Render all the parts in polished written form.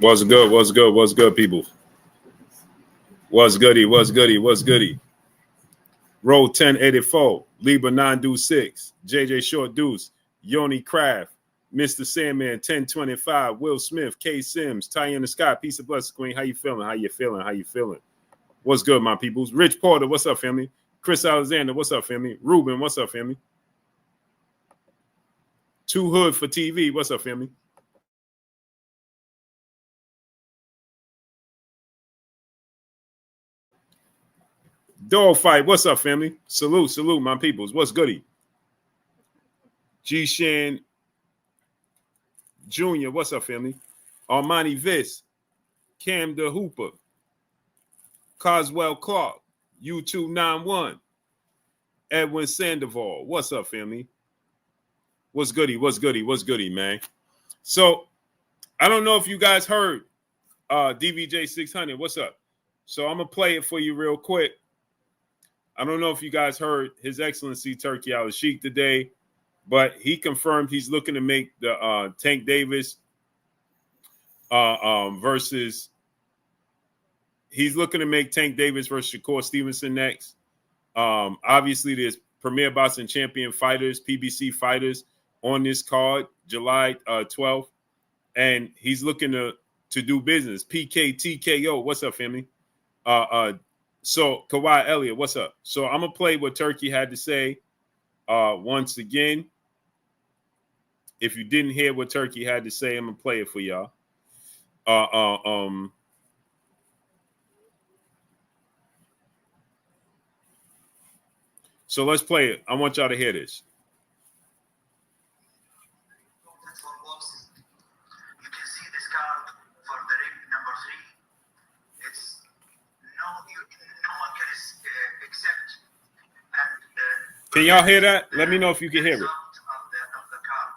What's good? What's good? What's good, people? What's goody? What's goody? What's goody? Roll 1084, Libra 926, JJ Short Deuce, Yoni Craft, Mr. Sandman 1025, Will Smith, K Sims, Tyanna Scott, Peace of Blessing Queen. How you feeling? How you feeling? How you feeling? What's good, my peoples? Rich Porter, what's up, family? Chris Alexander, what's up, family? Ruben, what's up, family? Too Hood for TV, what's up, family? Dog Fight, what's up, family? Salute, salute, my peoples. What's goody? G Shan Jr., what's up, family? Armani Viss, Cam the Hooper, Coswell Clark, U291, Edwin Sandoval. What's up, family? What's goody? What's goody? What's goody, man? So, I don't know if you guys heard DVJ 600. What's up? So, I'm going to play it for you real quick. I don't know if you guys heard His Excellency Turki Al-Sheikh today, but he confirmed he's looking to make the Tank Davis versus he's looking to make Tank Davis versus Shakur Stevenson next. Obviously, there's Premier Boxing Champion fighters, PBC fighters on this card, July 12th, and he's looking to do business. PKTKO, what's up, family? So Kawhi Elliott, what's up? So I'm gonna play what Turki had to say once again. If you didn't hear what Turki had to say, I'm gonna play it for y'all. So let's play it. I want y'all to hear this. You can see this card for the ring number 3. It's no one can accept. And can y'all hear that? Let me know if you can hear it. Of the card.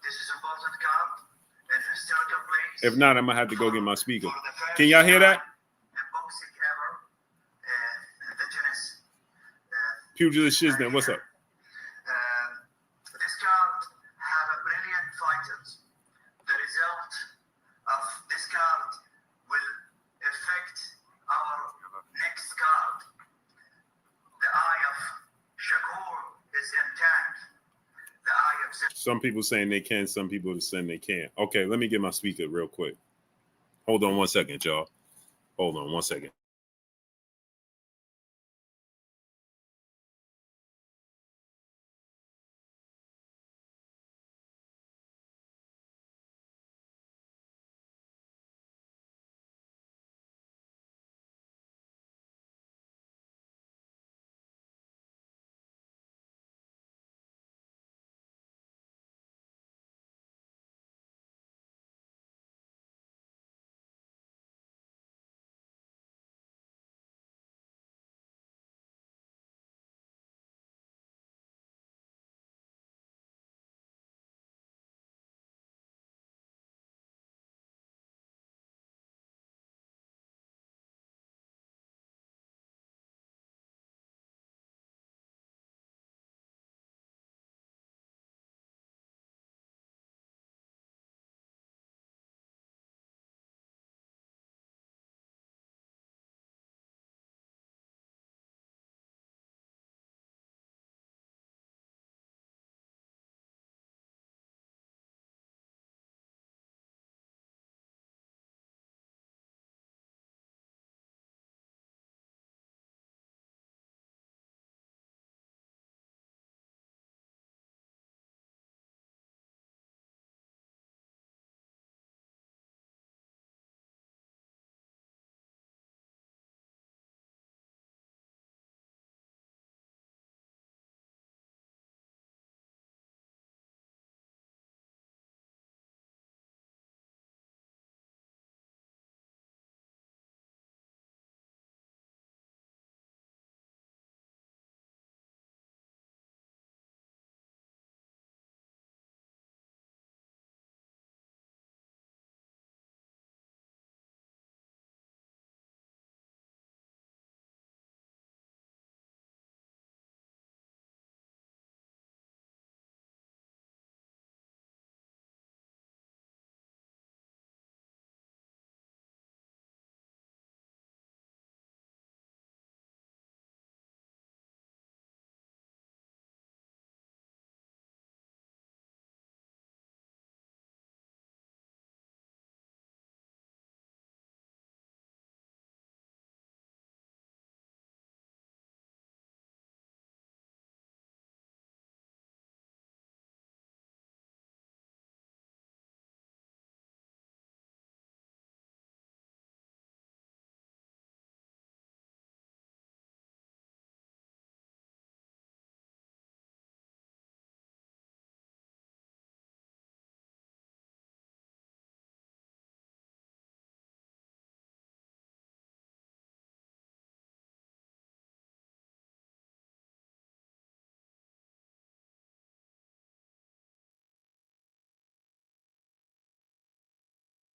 This is important card in historical place. If not, I'm gonna have to go get my speaker. Can y'all hear that? Boxing ever the tennis. Pugilist Shiznit, what's up? This card have a brilliant fighters. The result of this card will affect our next card. The eye of Shakur is intact. The eye of some people saying they can, some people are saying they can't. Okay, let me get my speaker real quick. Hold on 1 second, y'all. Hold on 1 second.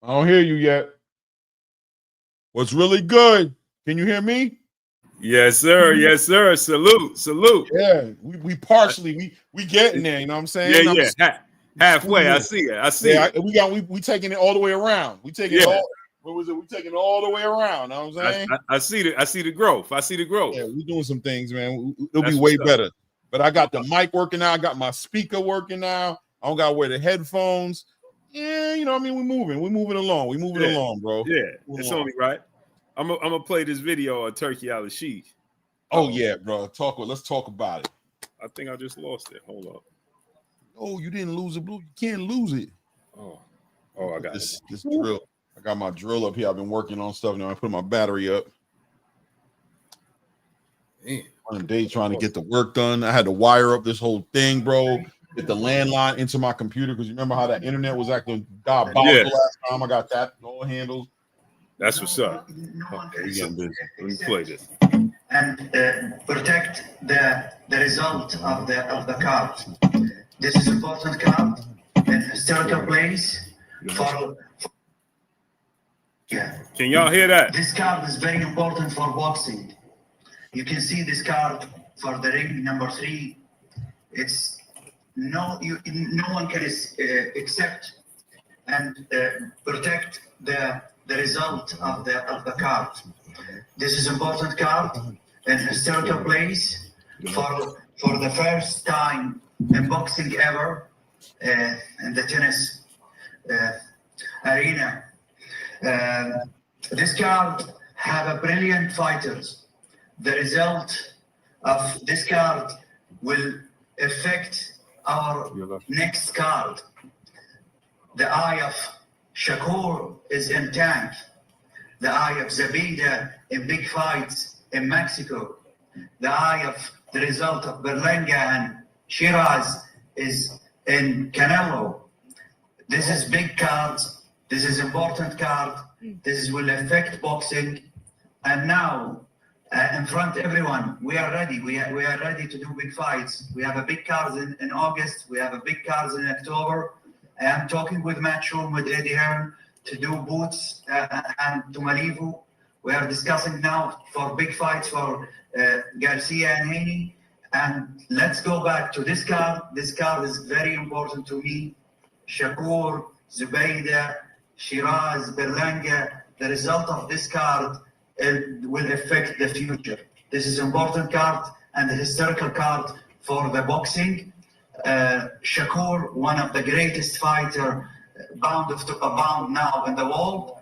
I don't hear you yet. What's really good? Can you hear me? Yes, sir. Yes, sir. Salute. Salute. Yeah, we partially we getting there. You know what I'm saying? Yeah. Halfway. I see it. I see it. We taking it all the way around. We taking it all. What was it? We taking it all the way around. You know what I'm saying? I see the growth. I see the growth. Yeah, we're doing some things, man. It'll be way better. But I got the mic working now. I got my speaker working now. I don't got to wear the headphones. Yeah, you know what I mean? We're moving along. We're moving along, bro. Yeah, it's only right. I'm gonna play this video of Turki Al-Sheikh. Oh yeah, bro. Let's talk about it. I think I just lost it. Hold up. Oh, you didn't lose it, Blue. You can't lose it. Oh, I got this drill. I got my drill up here. I've been working on stuff now. I put my battery up. Man. On a day trying to get the work done. I had to wire up this whole thing, bro. Get the landline into my computer because you remember how that internet was acting diabolical last time. I got that all handled. That's what's up. Okay, let me play this. And protect the result of the card. This is important card in historical place for. Yeah. Can y'all hear that? This card is very important for boxing. You can see this card for the ring number 3. It's no one can accept and protect the result of the card. This is important card in historical place for the first time in boxing ever in the tennis arena. This card have a brilliant fighters. The result of this card will affect our next card. The eye of Shakur is in tank. The eye of Zabida in big fights in Mexico. The eye of the result of Berlanga and Shiraz is in Canelo. This is big cards. This is important card. This will affect boxing. And now, in front of everyone, we are ready. We are ready to do big fights. We have a big cards in August. We have a big cards in October. I am talking with Matchroom, with Eddie Hearn to do Boots and to Malibu. We are discussing now for big fights for Garcia and Haney. And let's go back to this card. This card is very important to me. Shakur, Zubaydah, Shiraz, Berlanga. The result of this card will affect the future. This is important card and the historical card for the boxing. Shakur, one of the greatest fighter, bound now in the world.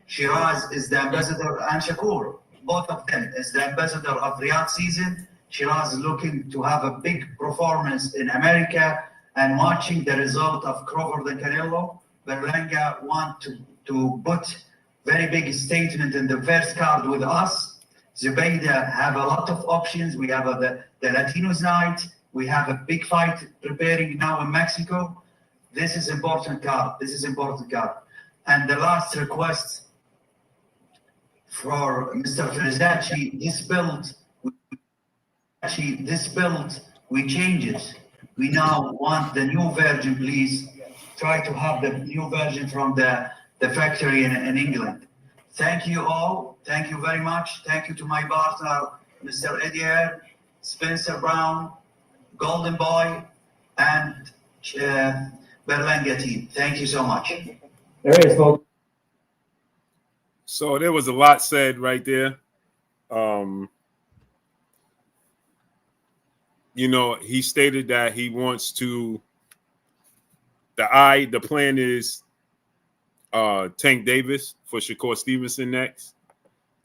Shiraz is the ambassador, and Shakur, both of them, is the ambassador of Riyadh season. Shiraz is looking to have a big performance in America and watching the result of Crawford and Canelo. Berlanga want to put very big statement in the first card with us. Zubaydah have a lot of options. We have the Latinos night. We have a big fight preparing now in Mexico. This is important card. This is important card. And the last request for Mr. Frizzacci, this build, we change it. We now want the new version, please. Try to have the new version from the factory in England. Thank you all. Thank you very much. Thank you to my partner, Mr. Eddie Hearn, Spencer Brown, Golden Boy, and Berlanga team. Thank you so much. There is, folks. So there was a lot said right there. He stated that he wants to. The plan is Tank Davis for Shakur Stevenson next.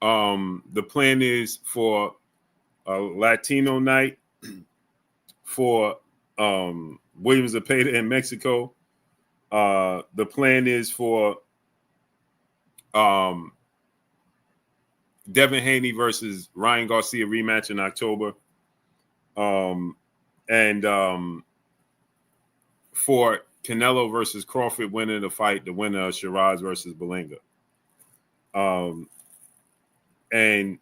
The plan is for a Latino night for Williams Zepeda in Mexico. The plan is for Devin Haney versus Ryan Garcia rematch in October. And for Canelo versus Crawford winning the fight, the winner of Shiraz versus Berlanga. And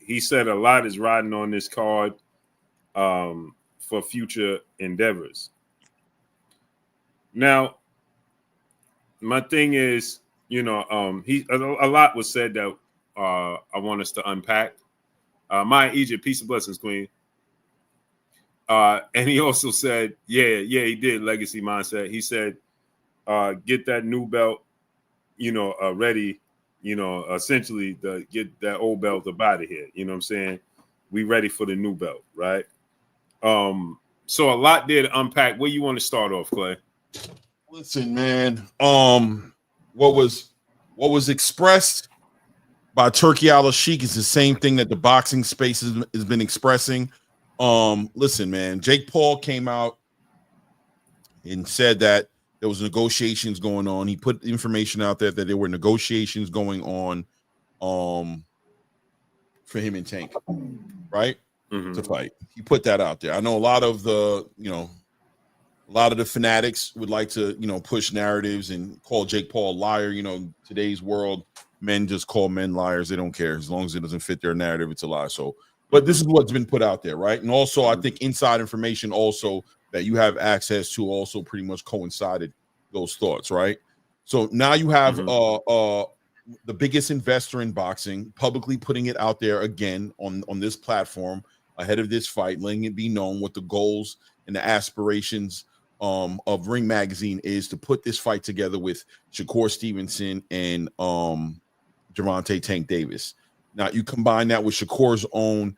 he said a lot is riding on this card for future endeavors. Now, my thing is, a lot was said that I want us to unpack. Maya Egypt, peace and blessings, Queen. And he also said, he did legacy mindset. He said, get that new belt, ready, essentially get that old belt up out of here. You know what I'm saying? We ready for the new belt, right? So a lot there to unpack. Where you want to start off, Clay? Listen, man. What was expressed by Turki Al-Sheikh is the same thing that the boxing space has been expressing. Listen, man. Jake Paul came out and said that there was negotiations going on. He put information out there that there were negotiations going on for him and Tank, right? To fight. He put that out there. I know a lot of the fanatics would like to, push narratives and call Jake Paul a liar. Today's world, men just call men liars. They don't care. As long as it doesn't fit their narrative, it's a lie. So, but this is what's been put out there, right? And also, I think inside information also that you have access to also pretty much coincided those thoughts, right? So now you have the biggest investor in boxing publicly putting it out there again on this platform ahead of this fight, letting it be known what the goals and the aspirations of Ring Magazine is to put this fight together with Shakur Stevenson and Gervonta Tank Davis. Now you combine that with Shakur's own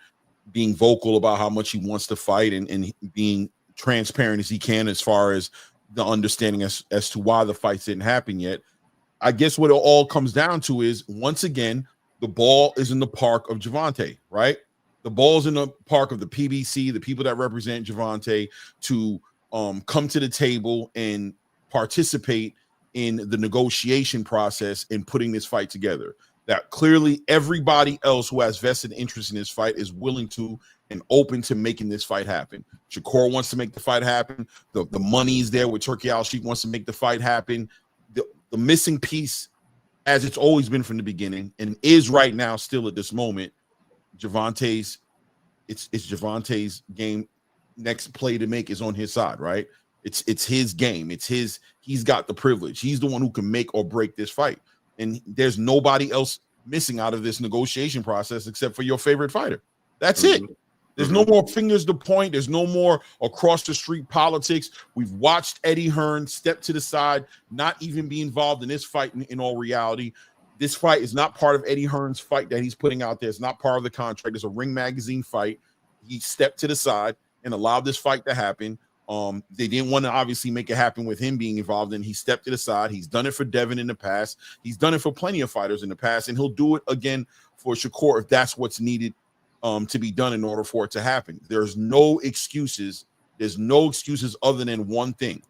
being vocal about how much he wants to fight and being transparent as he can as far as the understanding as to why the fights didn't happen yet. I guess what it all comes down to is, once again, the ball is in the park of Gervonta, right? The ball's in the park of the PBC, the people that represent Gervonta, to come to the table and participate in the negotiation process in putting this fight together. That clearly everybody else who has vested interest in this fight is willing to and open to making this fight happen. Shakur wants to make the fight happen. The money is there with Turki Al-Sheikh wants to make the fight happen. The missing piece, as it's always been from the beginning and is right now still at this moment, Gervonta's game. Next play to make is on his side, right? It's his game. He's got the privilege. He's the one who can make or break this fight. And there's nobody else missing out of this negotiation process except for your favorite fighter. That's it. There's no more fingers to point. There's no more across the street politics. We've watched Eddie Hearn step to the side, not even be involved in this fight in all reality. This fight is not part of Eddie Hearn's fight that he's putting out there. It's not part of the contract. It's a Ring Magazine fight. He stepped to the side and allowed this fight to happen. They didn't want to obviously make it happen with him being involved, and he stepped to the side. He's done it for Devin in the past. He's done it for plenty of fighters in the past, and he'll do it again for Shakur if that's what's needed to be done in order for it to happen. There's no excuses. There's no excuses other than one thing.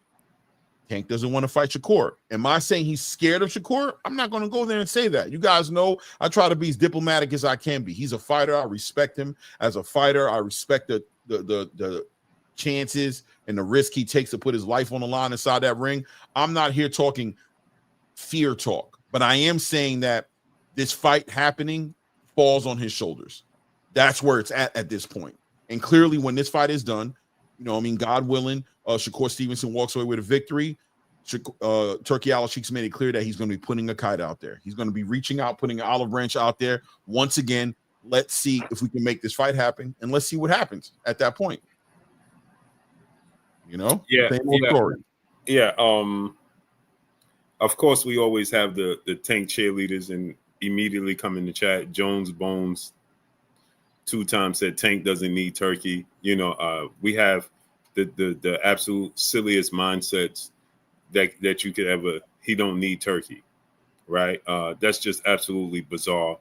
Tank doesn't want to fight Shakur. Am I saying he's scared of Shakur? I'm not going to go there and say that. You guys know I try to be as diplomatic as I can be. He's a fighter. I respect him as a fighter. I respect the chances and the risk he takes to put his life on the line inside that ring. I'm not here talking fear talk, but I am saying that this fight happening falls on his shoulders. That's where it's at this point. And clearly when this fight is done, God willing, Shakur Stevenson walks away with a victory. Turki Al-Sheikh's made it clear that he's going to be putting a kite out there. He's going to be reaching out, putting an olive branch out there. Once again, let's see if we can make this fight happen, and let's see what happens at that point. Same old story. Yeah. Of course, we always have the Tank cheerleaders, and immediately come in the chat. Jones Bones 2 times said Tank doesn't need Turki. We have the absolute silliest mindsets that you could ever. He don't need Turki, right? That's just absolutely bizarre.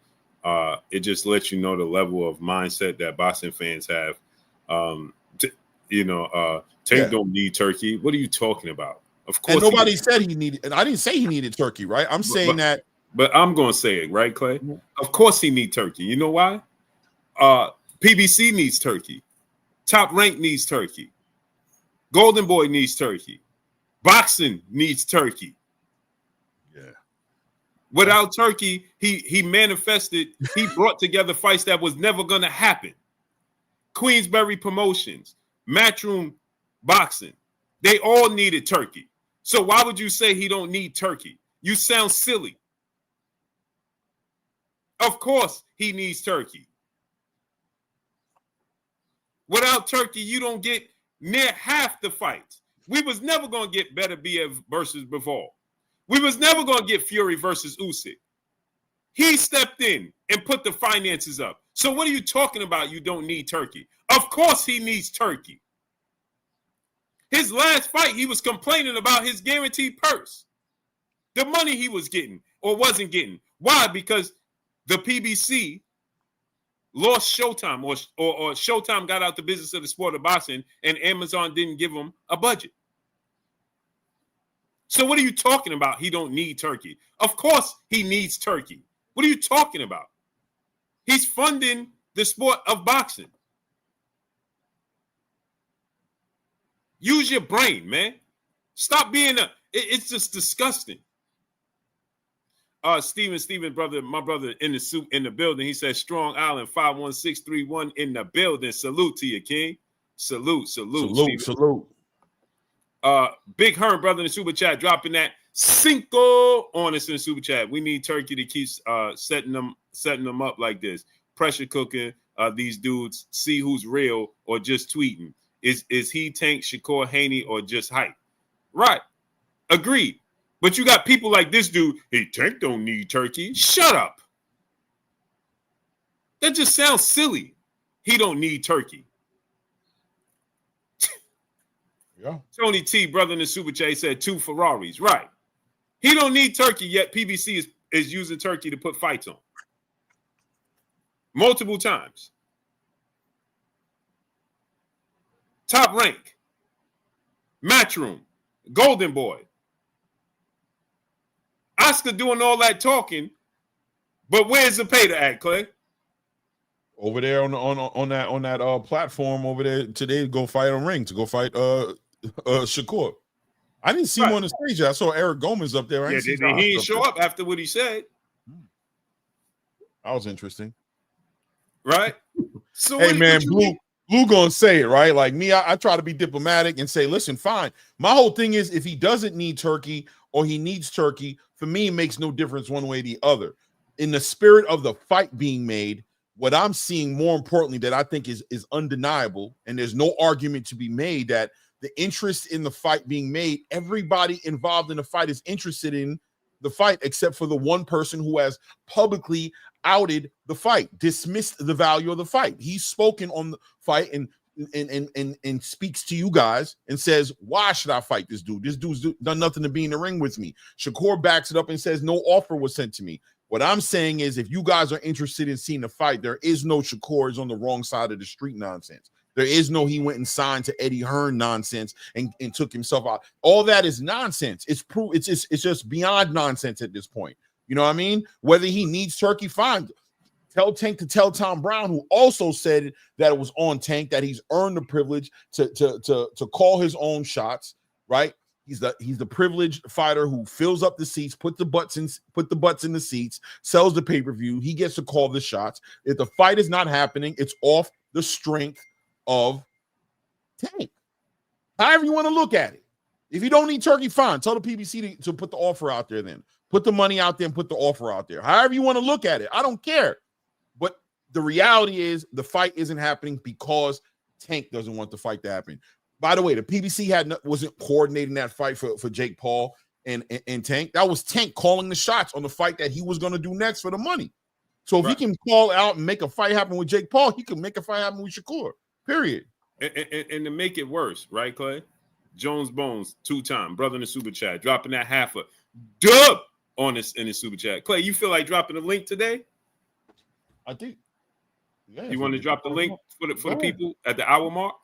It just lets you know the level of mindset that boxing fans have. Tank don't need Turki. What are you talking about? Of course, and nobody said he needed. And I didn't say he needed Turki, right? I'm saying that. But I'm going to say it, right, Clay? Mm-hmm. Of course he needs Turki. You know why? PBC needs Turki. Top Rank needs Turki. Golden Boy needs Turki. Boxing needs Turki. Yeah. Without Turki, he manifested. He brought together fights that was never going to happen. Queensberry Promotions, Matchroom Boxing, they all needed Turki. So why would you say he don't need Turki? You sound silly. Of course, he needs Turkey. Without Turkey, you don't get near half the fights. We was never going to get better BF versus Bivol. We was never going to get Fury versus Usyk. He stepped in and put the finances up. So what are you talking about? You don't need Turkey. Of course he needs Turkey. His last fight, he was complaining about his guaranteed purse. The money he was getting or wasn't getting. Why? Because the PBC lost Showtime or Showtime got out the business of the sport of boxing and Amazon didn't give him a budget. So what are you talking about? He don't need Turkey. Of course he needs Turkey. What are you talking about? He's funding the sport of boxing. Use your brain, man. Stop being it's just disgusting. Steven, brother, my brother in the suit in the building. He said, Strong Island 51631 in the building. Salute to you, King. Salute. Big Herm, brother in the super chat, dropping that Cinco on us in the super chat. We need Turkey to keep setting them up like this. Pressure cooking these dudes, see who's real or just tweeting. Is he Tank, Shakur, Haney, or just hype? Right. Agreed. But you got people like this dude, hey, Tank don't need Turkey. Shut up. That just sounds silly. He don't need Turkey. Yeah. Tony T, brother in the super chat, said 2 Ferraris. Right. He don't need Turkey, yet PBC is using Turkey to put fights on. Multiple times. Top Rank. Matchroom. Golden Boy. Oscar doing all that talking, but where's the pay to act, Clay? Over there on that platform over there today to go fight on ring, to go fight Shakur. I didn't see him on the stage. I saw Eric Gomez up there. He didn't show up after what he said. That was interesting. Right? So hey man, Blue gonna say it, right? Like me, I try to be diplomatic and say, listen, fine. My whole thing is if he doesn't need Turkey or he needs Turkey, for me, it makes no difference one way or the other. In the spirit of the fight being made, what I'm seeing more importantly that I think is undeniable, and there's no argument to be made that the interest in the fight being made, everybody involved in the fight is interested in the fight except for the one person who has publicly outed the fight, dismissed the value of the fight. He's spoken on the fight and speaks to you guys and says, why should I fight this dude? This dude's done nothing to be in the ring with me. Shakur backs it up and says no offer was sent to me. What I'm saying is if you guys are interested in seeing the fight, there is no Shakur is on the wrong side of the street nonsense. There is no he went and signed to Eddie Hearn nonsense and took himself out. All that is nonsense. It's just beyond nonsense at this point. You know what I mean? Whether he needs Turkey, fine. Tell Tank to tell Tom Brown, who also said that it was on Tank, that he's earned the privilege to call his own shots, right? He's the privileged fighter who fills up the seats, put the butts in the seats, sells the pay-per-view. He gets to call the shots. If the fight is not happening, it's off the strength of Tank. However you want to look at it. If you don't need Turkey, fine. Tell the PBC to put the offer out there then. Put the money out there and put the offer out there. However you want to look at it. I don't care. But the reality is the fight isn't happening because Tank doesn't want the fight to happen. By the way, the PBC wasn't coordinating that fight for Jake Paul and Tank. That was Tank calling the shots on the fight that he was going to do next for the money. So if he can call out and make a fight happen with Jake Paul, he can make a fight happen with Shakur. Period. And to make it worse, right, Clay? Jones Bones, 2-time, brother in the super chat, dropping that half a dub on this in the super chat. Clay, you feel like dropping a link today? I think. Yeah, you want to drop the link for the people at the hour mark?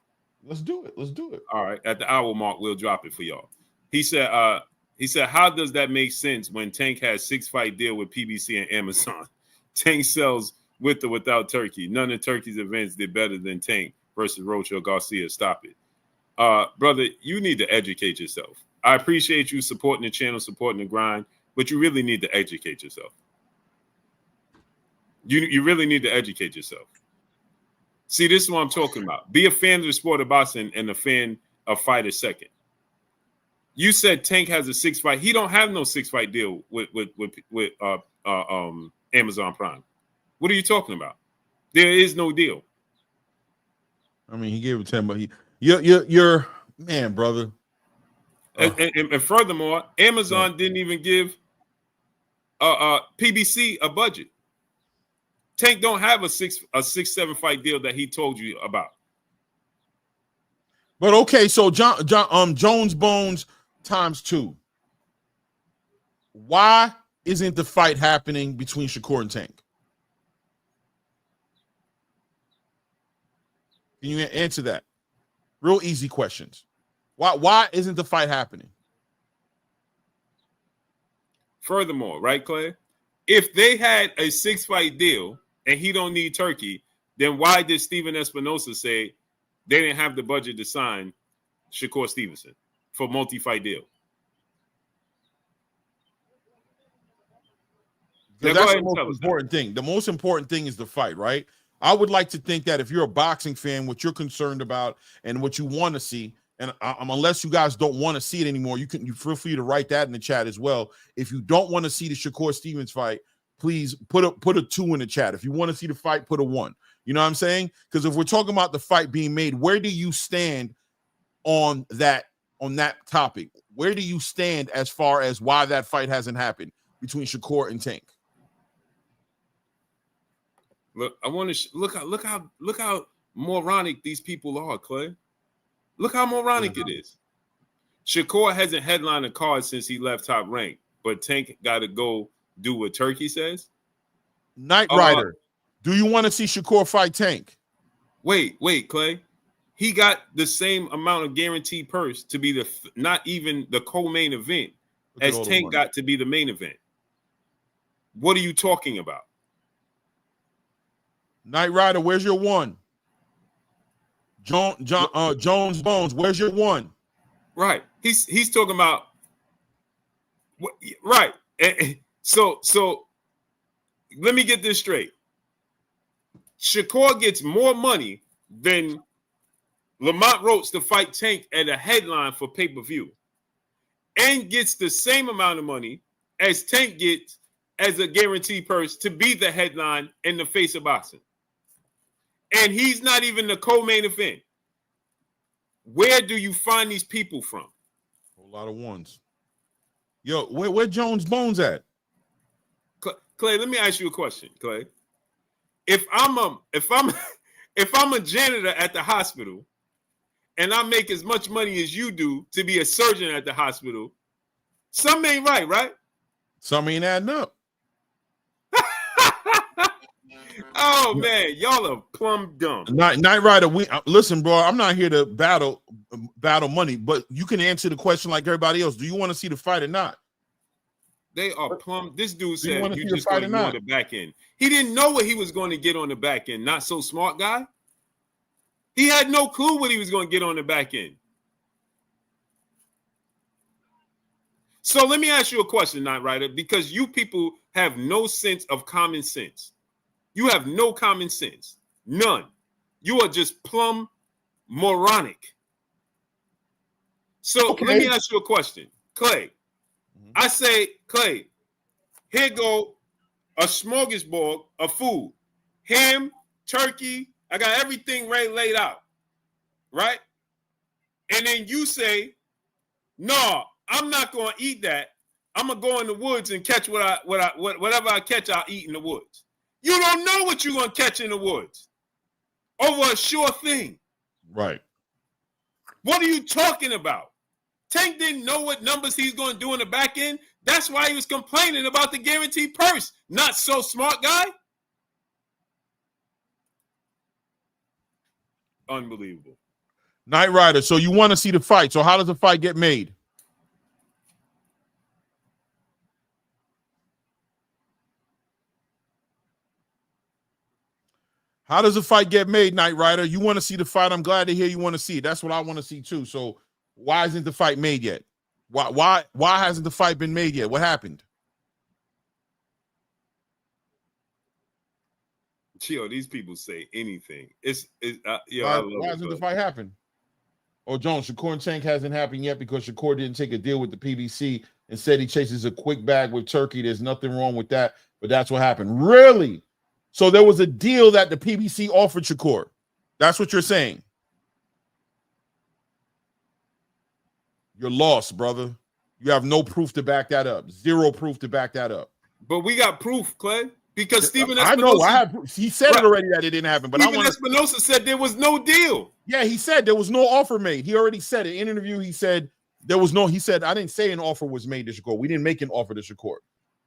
Let's do it. All right, at the hour mark, we'll drop it for y'all. He said, how does that make sense when Tank has 6-fight deal with PBC and Amazon? Tank sells with or without Turkey. None of Turkey's events did better than Tank versus Rocha or Garcia. Stop it. Brother, you need to educate yourself. I appreciate you supporting the channel, supporting the grind, but you really need to educate yourself. You really need to educate yourself. See, this is what I'm talking about. Be a fan of the sport of boxing and a fan of fighters second. You said Tank has a 6-fight. He don't have no 6-fight deal with Amazon Prime. What are you talking about? There is no deal. I mean, he gave it 10, but you're man, brother. And furthermore, Amazon didn't even give PBC a budget. Tank don't have a 6-7 fight deal that he told you about. But okay, so Jones Bones times 2. Why isn't the fight happening between Shakur and Tank? Can you answer that? Real easy questions. Why isn't the fight happening? Furthermore, right, Clay? If they had a 6-fight deal and he don't need Turkey, then why did Steven Espinosa say they didn't have the budget to sign Shakur Stevenson for multi-fight deal? That's the most important thing. The most important thing is the fight, right? I would like to think that if you're a boxing fan, what you're concerned about and what you want to see, and unless you guys don't want to see it anymore, you feel free to write that in the chat as well. If you don't want to see the Shakur Stevens fight, please put a 2 in the chat. If you want to see the fight, put a 1. You know what I'm saying? Because if we're talking about the fight being made, where do you stand on that topic? Where do you stand as far as why that fight hasn't happened between Shakur and Tank? Look, I want to look how moronic these people are, Clay. Look how moronic it is. Shakur hasn't headlined a card since he left Top Rank, but Tank got to go do what Turkey says. Knight Rider, do you want to see Shakur fight Tank? Wait, Clay. He got the same amount of guaranteed purse to be not even the co-main event as Tank got to be the main event. What are you talking about? Knight Rider, where's your 1? Jones Bones, where's your 1? Right. He's talking about right. So let me get this straight. Shakur gets more money than Lamont Roach to fight Tank at a headline for pay-per-view, and gets the same amount of money as Tank gets as a guaranteed purse to be the headline in the face of boxing. And he's not even the co-main event. Where do you find these people from? A whole lot of 1s. Yo, where Jones Bones at? Clay, let me ask you a question, Clay. If I'm a janitor at the hospital and I make as much money as you do to be a surgeon at the hospital, something ain't right? Something ain't adding up. Oh man, y'all are plumb dumb. Knight Rider, listen, bro. I'm not here to battle money, but you can answer the question like everybody else. Do you want to see the fight or not? They are plumb. This dude said you just going to go on the back end. He didn't know what he was going to get on the back end. Not so smart guy. He had no clue what he was going to get on the back end. So let me ask you a question, Knight Rider, because you people have no sense of common sense. You have no common sense. None. You are just plumb moronic. So let me ask you a question. Clay, I say, Clay, here go a smorgasbord of food. Ham, turkey, I got everything laid out. Right? And then you say, no, I'm not going to eat that. I'm going to go in the woods and catch whatever I catch, I'll eat in the woods. You don't know what you're going to catch in the woods over a sure thing. Right. What are you talking about? Tank didn't know what numbers he's going to do in the back end. That's why he was complaining about the guaranteed purse. Not so smart guy. Unbelievable. Knight Rider, so you want to see the fight. So how does the fight get made? How does the fight get made, Knight Rider? You want to see the fight? I'm glad to hear you want to see it. That's what I want to see too. So why isn't the fight made yet? Why hasn't the fight been made yet? What happened? Yo, these people say anything. Why hasn't the fight happened? Oh, Jones, Shakur and Tank hasn't happened yet because Shakur didn't take a deal with the PBC and said he chases a quick bag with Turkey. There's nothing wrong with that, but that's what happened. Really? So there was a deal that the PBC offered Shakur. That's what you're saying. You're lost, brother. You have no proof to back that up. Zero proof to back that up. But we got proof, Clay, because Stephen Espinosa. I know. I have. He said it already that it didn't happen. But Stephen Espinosa said there was no deal. Yeah, he said there was no offer made. He already said it in an interview. He said there was no. He said I didn't say an offer was made to Shakur. We didn't make an offer to Shakur.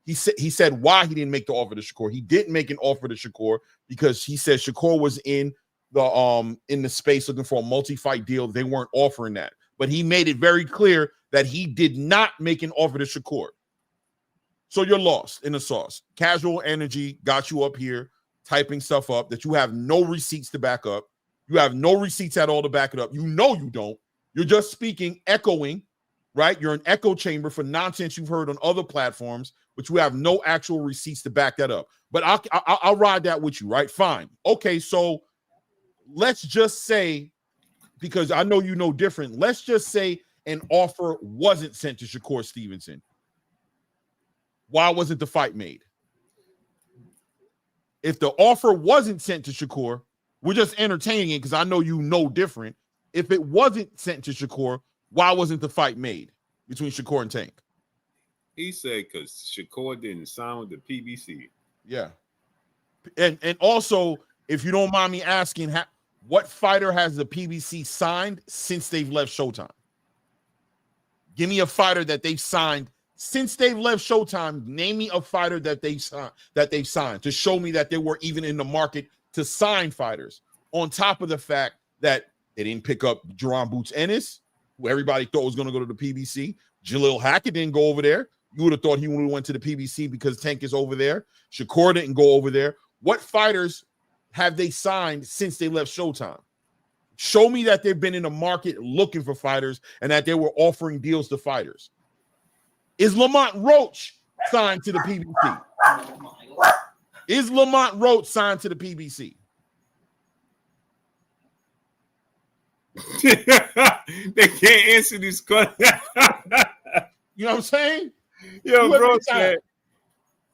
He said why he didn't make the offer to Shakur. He didn't make an offer to Shakur because he said Shakur was in the space looking for a multi-fight deal. They weren't offering that. But he made it very clear that he did not make an offer to Shakur. So you're lost in the sauce. Casual energy got you up here typing stuff up that you have no receipts to back up. You have no receipts at all to back it up. You know you don't. You're just speaking, echoing, right? You're an echo chamber for nonsense you've heard on other platforms, but you have no actual receipts to back that up. But I'll ride that with you, right? Fine. Okay, so let's just say, because I know you know different, let's just say an offer wasn't sent to Shakur Stevenson. Why wasn't the fight made? If the offer wasn't sent to Shakur, we're just entertaining it because I know you know different. If it wasn't sent to Shakur, why wasn't the fight made between Shakur and Tank? He said because Shakur didn't sign with the PBC. Yeah. And also, if you don't mind me asking, what fighter has the PBC signed since they've left Showtime? Give me a fighter that they've signed since they've left Showtime. Name me a fighter that they've signed to show me that they were even in the market to sign fighters. On top of the fact that they didn't pick up Jerron Boots Ennis, who everybody thought was going to go to the PBC. Jalil Hackett didn't go over there. You would have thought he would have went to the PBC because Tank is over there. Shakur didn't go over there. What fighters have they signed since they left Showtime? Show me that they've been in the market looking for fighters and that they were offering deals to fighters. Is Lamont Roach signed to the PBC? Is Lamont Roach signed to the PBC? They can't answer these questions. You know what I'm saying? Yo, bro said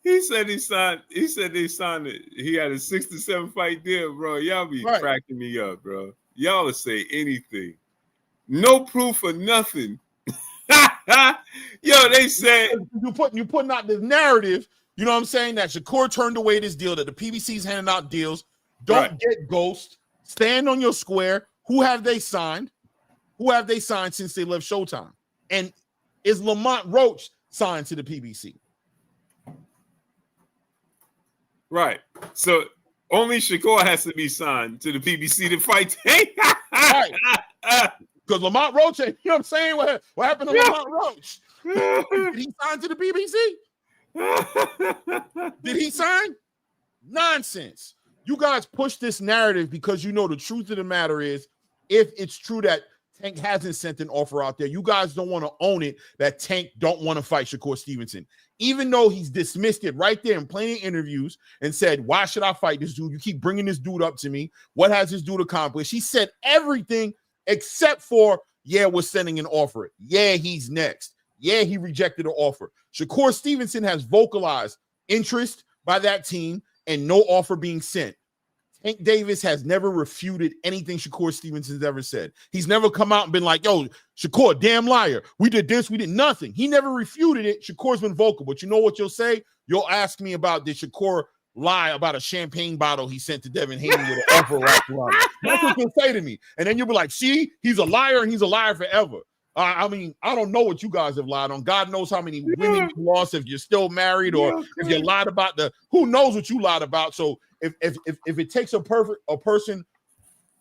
he said he signed. He said they signed it. He had a 6 to 7 fight deal, bro. Y'all be cracking me up, bro. Y'all will say anything. No proof or nothing. Yo, they said you putting out this narrative. You know what I'm saying? That Shakur turned away this deal. That the PBC's handing out deals. Don't get ghost. Stand on your square. Who have they signed? Who have they signed since they left Showtime? And is Lamont Roach signed to the PBC? Right. So only Shakur has to be signed to the PBC to fight Tank. Right. Because Lamont Roach, you know what I'm saying? What happened to Lamont Roach? Did he sign to the PBC? Did he sign? Nonsense. You guys push this narrative because you know the truth of the matter is, if it's true that Tank hasn't sent an offer out there, you guys don't want to own it that Tank don't want to fight Shakur Stevenson. Even though he's dismissed it right there in plenty of interviews and said, why should I fight this dude? You keep bringing this dude up to me. What has this dude accomplished? He said everything except for, yeah, we're sending an offer. Yeah, he's next. Yeah, he rejected the offer. Shakur Stevenson has vocalized interest by that team and no offer being sent. Tank Davis has never refuted anything Shakur Stevenson's ever said. He's never come out and been like, yo, Shakur, damn liar. We did this, we did nothing. He never refuted it. Shakur's been vocal. But you know what you'll say? You'll ask me about, did Shakur lie about a champagne bottle he sent to Devin Haney with an offer wrapped around it? That's what you'll say to me. And then you'll be like, see, he's a liar and he's a liar forever. I mean, I don't know what you guys have lied on. God knows how many women you lost if you're still married or if you lied about who knows what you lied about. So if it takes a person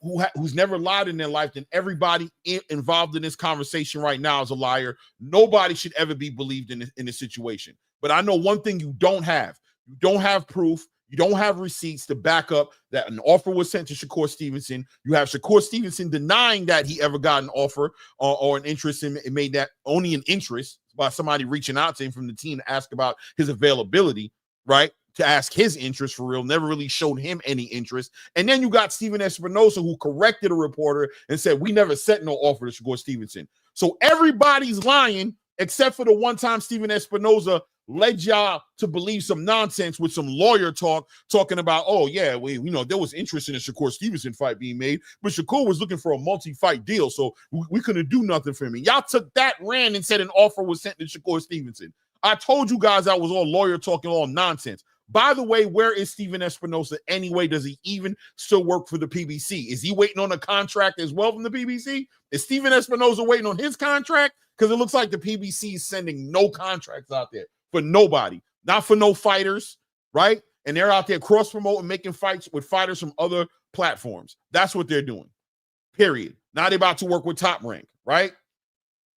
who's never lied in their life, then everybody involved in this conversation right now is a liar. Nobody should ever be believed in this situation. But I know one thing you don't have. You don't have proof. You don't have receipts to back up that an offer was sent to Shakur Stevenson. You have Shakur Stevenson denying that he ever got an offer or an interest in it, made that only an interest by somebody reaching out to him from the team to ask about his availability, right? To ask his interest for real, never really showed him any interest. And then you got Stephen Espinosa, who corrected a reporter and said, we never sent no offer to Shakur Stevenson. So everybody's lying except for the one time Stephen Espinosa led y'all to believe some nonsense with some lawyer talk, talking about, oh yeah, there was interest in a Shakur Stevenson fight being made, but Shakur was looking for a multi-fight deal, so we couldn't do nothing for him. Y'all took that, ran, and said an offer was sent to Shakur Stevenson. I told you guys that was all lawyer talking, all nonsense. By the way, where is Steven Espinosa anyway? Does he even still work for the PBC? Is he waiting on a contract as well from the PBC? Is Steven Espinosa waiting on his contract? Because it looks like the PBC is sending no contracts out there for nobody, not for no fighters, right? And they're out there cross-promoting, making fights with fighters from other platforms. That's what they're doing, period. Now they're about to work with Top Rank, right?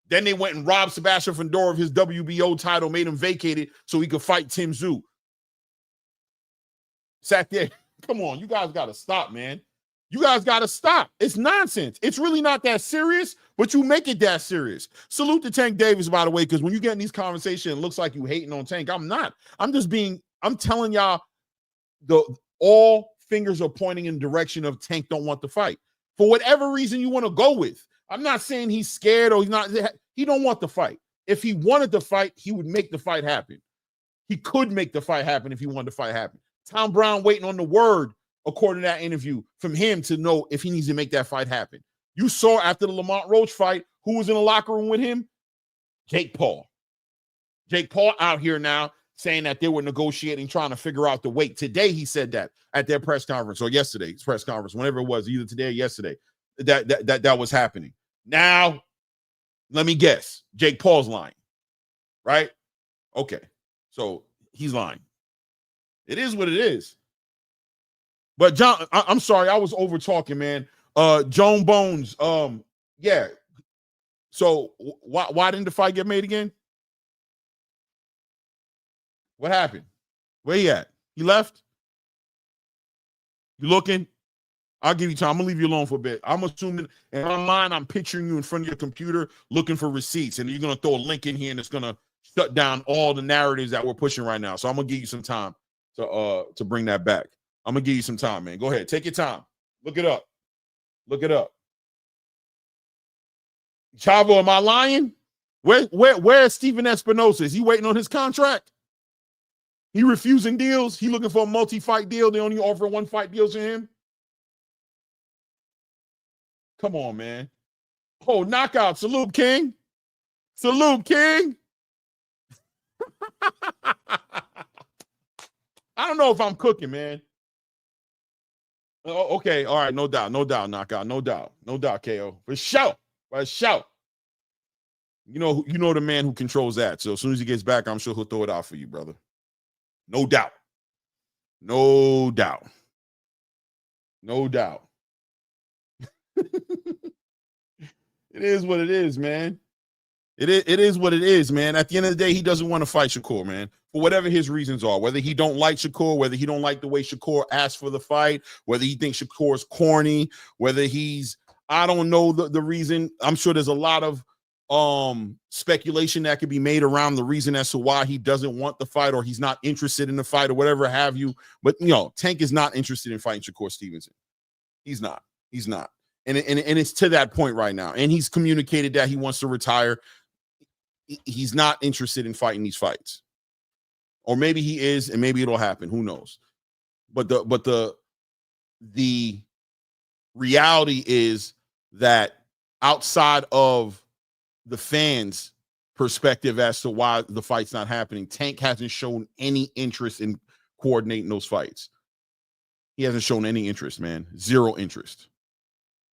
Then they went and robbed Sebastian Fundora of his WBO title, made him vacate it so he could fight Tim Tszyu. Sat there. Come on, you guys got to stop, man. You guys got to stop. It's nonsense. It's really not that serious, but you make it that serious. Salute to Tank Davis, by the way, because when you get in these conversations, it looks like you hating on Tank. I'm not. I'm telling y'all, all fingers are pointing in the direction of Tank don't want to fight. For whatever reason you want to go with. I'm not saying he's scared or he's not. He don't want the fight. If he wanted to fight, he would make the fight happen. He could make the fight happen if he wanted the fight happen. Tom Brown waiting on the word, according to that interview, from him to know if he needs to make that fight happen. You saw after the Lamont Roach fight, who was in the locker room with him? Jake Paul. Jake Paul out here now saying that they were negotiating, trying to figure out the weight. Today, he said that at their press conference, or yesterday's press conference, whenever it was, either today or yesterday, that was happening. Now, let me guess. Jake Paul's lying, right? Okay, so he's lying. It is what it is. But John, I'm sorry, I was over talking, man. Joan Bones, yeah. So why didn't the fight get made again? What happened? Where he at? He left? You looking? I'll give you time. I'm gonna leave you alone for a bit. I'm assuming in my mind, I'm picturing you in front of your computer looking for receipts, and you're gonna throw a link in here, and it's gonna shut down all the narratives that we're pushing right now. So I'm gonna give you some time to bring that back. I'm gonna give you some time, man. Go ahead, take your time. Look it up. Look it up. Chavo, am I lying? Where's Steven Espinosa? Is he waiting on his contract? He refusing deals? He looking for a multi-fight deal? They only offer one-fight deals to him? Come on, man. Oh, knockout. Salute, King. Salute, King. I don't know if I'm cooking, man. Oh, okay. All right. No doubt. No doubt. Knockout. No doubt. No doubt, KO. For sure. For sure. You know the man who controls that. So as soon as he gets back, I'm sure he'll throw it out for you, brother. No doubt. No doubt. No doubt. It is what it is, man. It is what it is, man. At the end of the day, he doesn't want to fight Shakur, man, for whatever his reasons are. Whether he don't like Shakur, whether he don't like the way Shakur asked for the fight, whether he thinks Shakur's corny, whether I don't know the reason. I'm sure there's a lot of speculation that could be made around the reason as to why he doesn't want the fight or he's not interested in the fight or whatever have you. But, Tank is not interested in fighting Shakur Stevenson. He's not. He's not. And it's to that point right now. And he's communicated that he wants to retire. He's not interested in fighting these fights. Or maybe he is, and maybe it'll happen. Who knows? But the reality is that outside of the fans' perspective as to why the fight's not happening, Tank hasn't shown any interest in coordinating those fights. He hasn't shown any interest, man. Zero interest.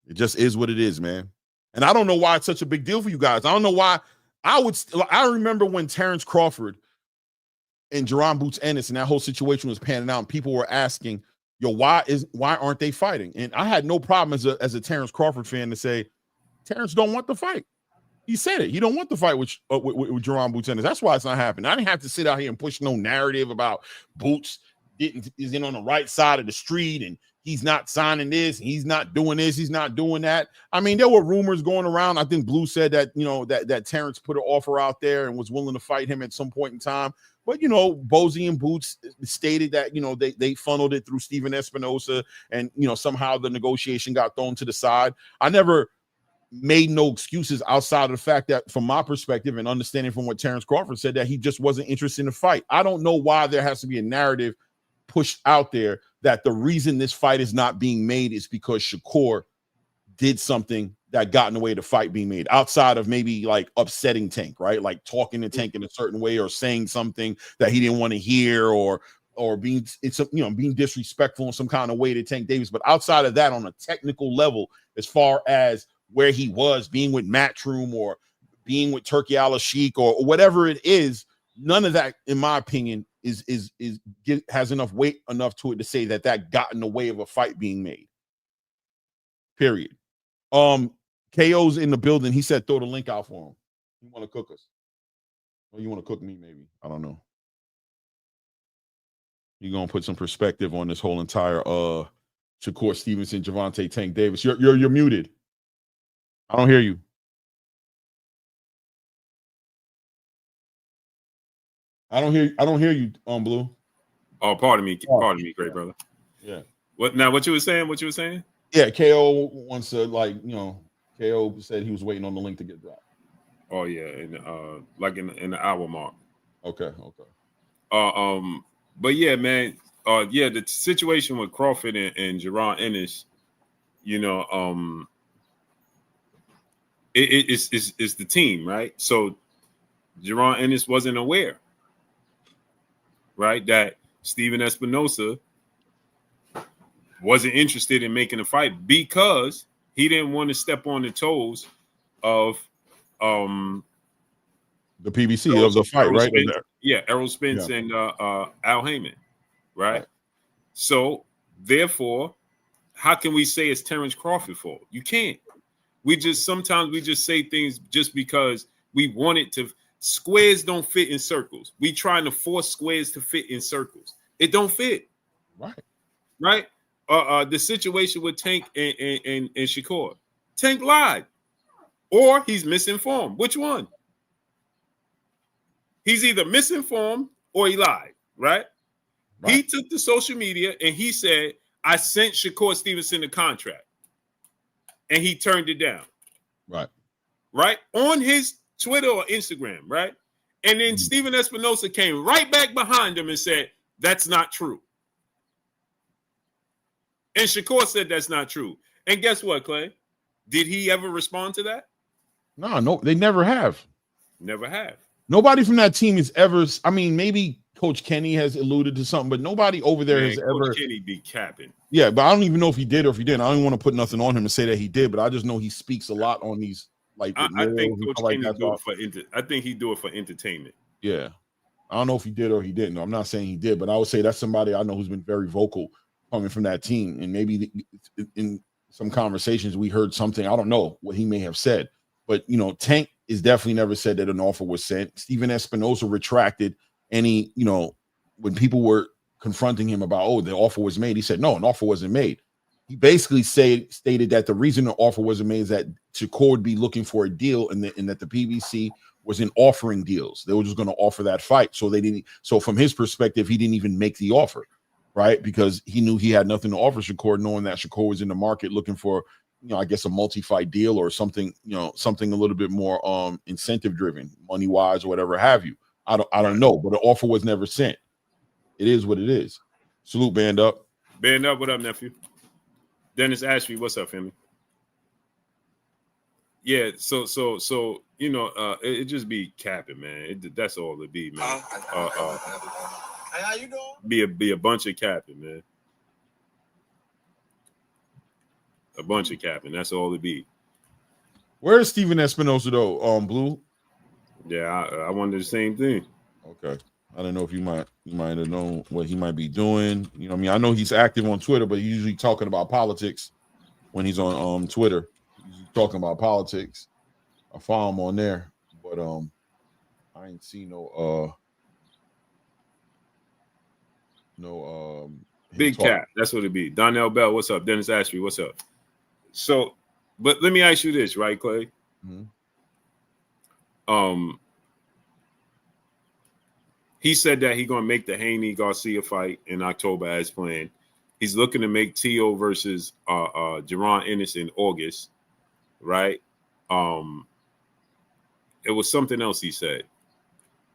It just is what it is, man. And I don't know why it's such a big deal for you guys. I don't know why. I remember when Terrence Crawford and Jerron Boots Ennis and that whole situation was panning out, and people were asking, why aren't they fighting? And I had no problem as a Terrence Crawford fan to say, Terrence don't want the fight. He said it. He don't want the fight with Jerron Boots Ennis. That's why it's not happening. I didn't have to sit out here and push no narrative about Boots is in on the right side of the street and he's not signing this, he's not doing this, he's not doing that. I mean, there were rumors going around. I think Blue said that, that Terrence put an offer out there and was willing to fight him at some point in time. But, Bozy and Boots stated that, they funneled it through Steven Espinosa and, somehow the negotiation got thrown to the side. I never made no excuses outside of the fact that, from my perspective and understanding from what Terrence Crawford said, that he just wasn't interested in the fight. I don't know why there has to be a narrative pushed out there that the reason this fight is not being made is because Shakur did something that got in the way of the fight being made, outside of maybe like upsetting Tank, right? Like talking to Tank in a certain way or saying something that he didn't want to hear, or being being disrespectful in some kind of way to Tank Davis. But outside of that, on a technical level, as far as where he was, being with Matchroom or being with Turki Al-Sheikh or whatever it is, none of that, in my opinion, has enough weight enough to it to say that got in the way of a fight being made. Period. KO's in the building. He said throw the link out for him. You want to cook us? Or you want to cook me, maybe? I don't know. You're gonna put some perspective on this whole entire Shakur Stevenson, Gervonta Tank Davis. You're muted. I don't hear you. I don't hear you, Blue. Oh, pardon me, great brother. Yeah. What now? What you were saying? What you were saying? Yeah, KO wants to, KO said he was waiting on the link to get dropped. Oh yeah, and like in the hour mark. Okay. But yeah, man. The situation with Crawford and Jaron Ennis, it's the team, right? So Jaron Ennis wasn't aware, right, that Steven Espinosa wasn't interested in making a fight because he didn't want to step on the toes of the PBC of the fight, right? Errol Spence and Al Heyman, right? So therefore, how can we say it's Terrence Crawford's fault? You can't. Sometimes we just say things just because we want it to. Squares don't fit in circles. We trying to force squares to fit in circles. It don't fit. Right. The situation with Tank and Shakur. Tank lied, or he's misinformed. Which one? He's either misinformed or he lied. Right. He took to social media and he said, "I sent Shakur Stevenson the contract," and he turned it down. Right on his Twitter or Instagram, right? And then Steven Espinosa came right back behind him and said, "That's not true." And Shakur said that's not true. And guess what, Clay? Did he ever respond to that? No, they never have. Never have. Nobody from that team has ever. I mean, maybe Coach Kenny has alluded to something, but nobody over there has ever. Coach Kenny be capping. Yeah, but I don't even know if he did or if he didn't. I don't want to put nothing on him and say that he did, but I just know he speaks a lot on these. Like I think Coach Kenny do it for I think he do it for entertainment. Yeah, I don't know if he did or he didn't. I'm not saying he did, but I would say that's somebody I know who's been very vocal coming from that team. And maybe in some conversations we heard something. I don't know what he may have said, but Tank is definitely never said that an offer was sent. Steven Espinosa retracted any. When people were confronting him about the offer was made, he said no, an offer wasn't made. He basically stated that the reason the offer wasn't made is that Shakur would be looking for a deal, and that the PBC wasn't offering deals. They were just going to offer that fight. So they didn't. So from his perspective, he didn't even make the offer, right? Because he knew he had nothing to offer Shakur, knowing that Shakur was in the market looking for, I guess a multi-fight deal or something, something a little bit more incentive driven, money wise or whatever have you. I don't know, but the offer was never sent. It is what it is. Salute, Band Up. Band Up, what up, nephew? Dennis Ashby, what's up, family? Yeah, so it just be capping, man. That's all it be, man. Hey, how you doing? Be a bunch of capping, man. A bunch of capping. That's all it be. Where is Steven Espinosa though? Blue. Yeah, I wonder the same thing. Okay. I don't know if you might have known what he might be doing. I know he's active on Twitter, but he's usually talking about politics when he's on Twitter. He's talking about politics. I follow him on there, but I ain't seen no big cap. That's what it be. Donnell Bell, what's up? Dennis Ashby, what's up? So, but let me ask you this, right, Clay? Mm-hmm. He said that he's gonna make the Haney Garcia fight in October as planned. He's looking to make Teo versus Jaron Ennis in August, right? It was something else he said.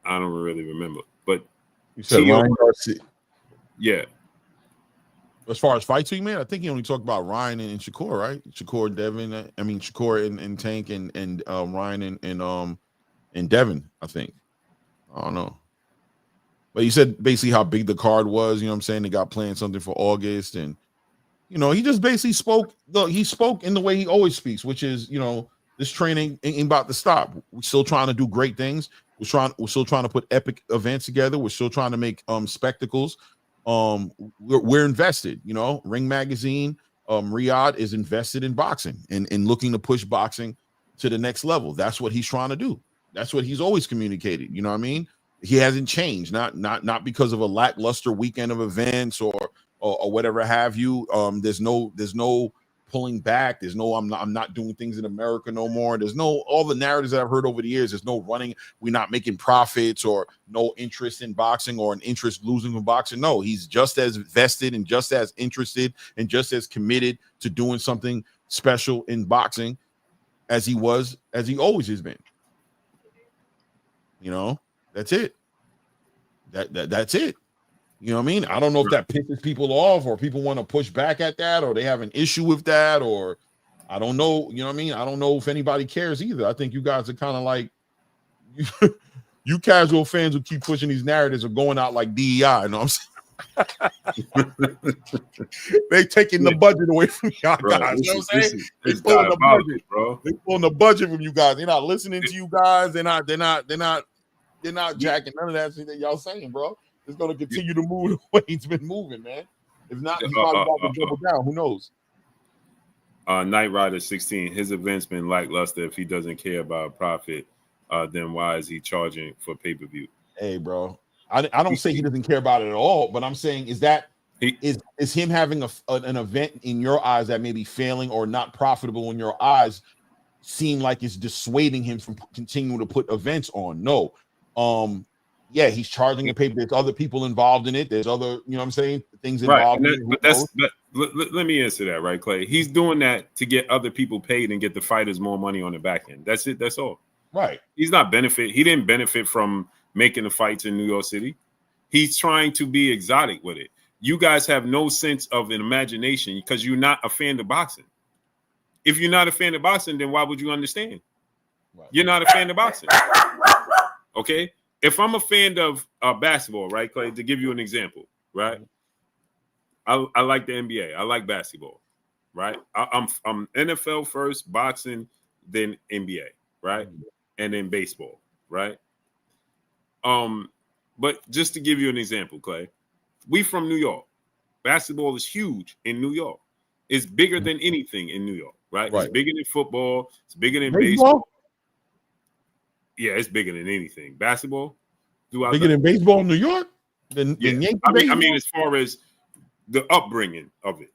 I don't really remember. But you said Ryan Garcia. Yeah. As far as fights, you man, I think he only talked about Ryan and Shakur, right? Shakur, Devin. I mean Shakur and Tank and Ryan and Devin. I think. I don't know. But he said basically how big the card was. You know what I'm saying? They got planned something for August, and he just basically spoke. He spoke in the way he always speaks, which is this training ain't about to stop. We're still trying to do great things. We're still trying to put epic events together. We're still trying to make spectacles. We're invested. Ring Magazine, Riyadh is invested in boxing and looking to push boxing to the next level. That's what he's trying to do. That's what he's always communicated. You know what I mean? He hasn't changed, not because of a lackluster weekend of events or whatever have you. There's no pulling back. There's no I'm not doing things in America no more. There's no all the narratives that I've heard over the years. There's no running. We're not making profits or no interest in boxing or an interest losing from boxing. No, he's just as vested and just as interested and just as committed to doing something special in boxing as he always has been. That's it. That's it. You know what I mean? I don't know if that pisses people off or people want to push back at that or they have an issue with that or I don't know. You know what I mean? I don't know if anybody cares either. I think you guys are kind of like you casual fans who keep pushing these narratives are going out like DEI. You know what I'm saying? They taking the budget away from y'all guys. You know what I'm saying? They pulling the budget, bro. They pulling the budget from you guys. They're not listening to you guys. They're not jacking none of that shit that y'all saying, bro. It's going to continue to move the way it's been moving, man. If not, he's probably about to double down. Who knows? Knight Rider 16. His event's been lackluster. If he doesn't care about profit, then why is he charging for pay-per-view? Hey, bro. I don't say he doesn't care about it at all, but I'm saying is him having an event in your eyes that may be failing or not profitable in your eyes seem like it's dissuading him from continuing to put events on? No. Yeah, he's charging a paper. There's other people involved in it. There's other, you know what I'm saying, things involved. Right. Let me answer that, right, Clay? He's doing that to get other people paid and get the fighters more money on the back end. That's it. That's all. Right. He didn't benefit from making the fights in New York City. He's trying to be exotic with it. You guys have no sense of an imagination because you're not a fan of boxing. If you're not a fan of boxing, then why would you understand? Right. You're not a fan of boxing. Okay? If I'm a fan of basketball, right, Clay, to give you an example, right? I like the NBA. I like basketball, right? I'm NFL first, boxing, then NBA, right? And then baseball, right? But just to give you an example, Clay, we from New York. Basketball is huge in New York. It's bigger than anything in New York, right? It's bigger than football. It's bigger than baseball. Yeah, it's bigger than anything. Basketball, bigger than baseball in New York. Than Yankee I mean, as far as the upbringing of it.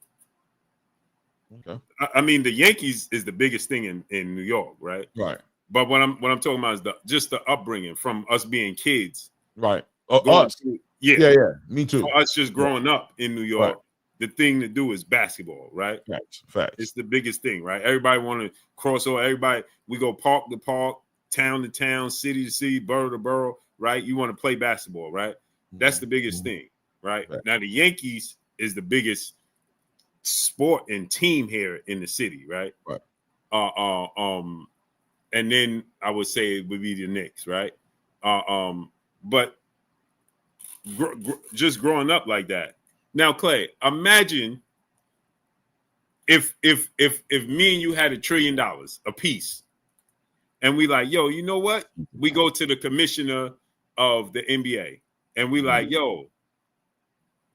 Okay. I mean, the Yankees is the biggest thing in New York, right? Right. But what I'm talking about is just the upbringing from us being kids. Right. Us. Yeah. Me too. For us just growing up in New York, the thing to do is basketball, right? Facts. It's the biggest thing, right? Everybody want to cross over. Everybody, we go park to park, town to town, city to city, borough to borough, right? You want to play basketball, right? That's the biggest thing, right? Now the Yankees is the biggest sport and team here in the city, right? And then I would say it would be the Knicks, right? But just growing up like that. Now, Clay, imagine if me and you had $1 trillion a piece, and we like, yo, you know what? We go to the commissioner of the NBA, and we like, yo,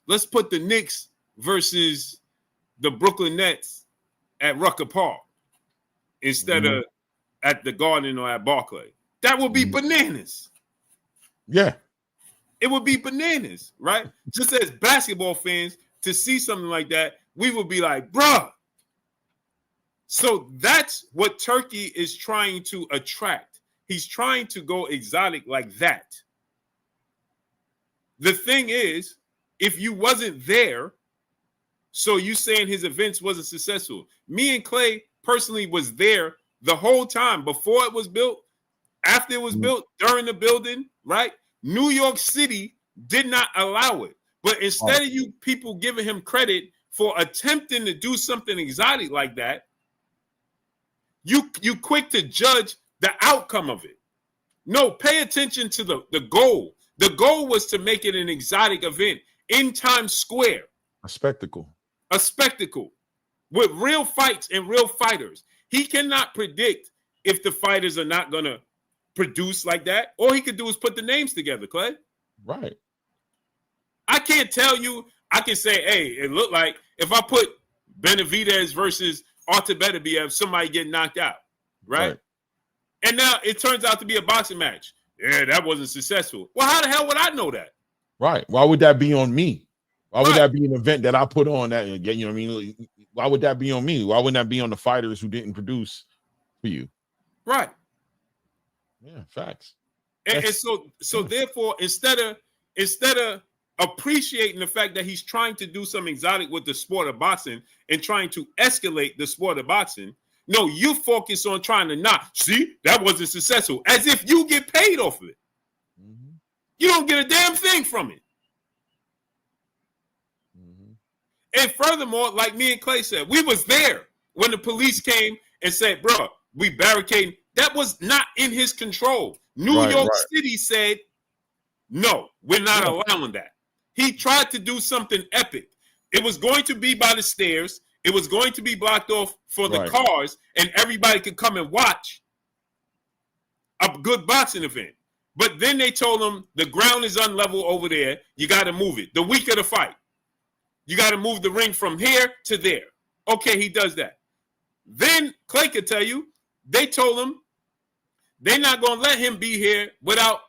let's put the Knicks versus the Brooklyn Nets at Rucker Park instead of at the Garden or at Barclay. That would be bananas. Yeah. It would be bananas, right? Just as basketball fans, to see something like that, we would be like, bruh. So that's what Turkey is trying to attract. He's trying to go exotic like that. The thing is, if you wasn't there, so you saying his events wasn't successful. Me and Clay personally was there the whole time before it was built, after it was built, during the building, right? New York City did not allow it. But instead of you people giving him credit for attempting to do something exotic like that, you quick to judge the outcome of it. No, pay attention to the goal. The goal was to make it an exotic event in Times Square. A spectacle. A spectacle with real fights and real fighters. He cannot predict if the fighters are not going to produce like that. All he could do is put the names together, Clay. Right. I can't tell you. I can say, hey, it looked like if I put Benavidez versus Artur somebody getting knocked out, right? And now it turns out to be a boxing match. Yeah, that wasn't successful. Well, how the hell would I know that? Right. Why would that be on me? Why would that be an event that I put on that, you know what I mean? Why would that be on me? Why wouldn't that be on the fighters who didn't produce for you? Right. Yeah, facts. And so therefore, instead of appreciating the fact that he's trying to do something exotic with the sport of boxing and trying to escalate the sport of boxing, no, you focus on trying to not see that wasn't successful, as if you get paid off of it. Mm-hmm. You don't get a damn thing from it. Mm-hmm. And furthermore, like me and Clay said, we was there when the police came and said, bro, we barricaded. That was not in his control. New York City said, no, we're not allowing that. He tried to do something epic. It was going to be by the stairs. It was going to be blocked off for the cars, and everybody could come and watch a good boxing event. But then they told him the ground is unlevel over there. You got to move it. The week of the fight, you got to move the ring from here to there. Okay, he does that. Then Clay could tell you, they told him they're not going to let him be here without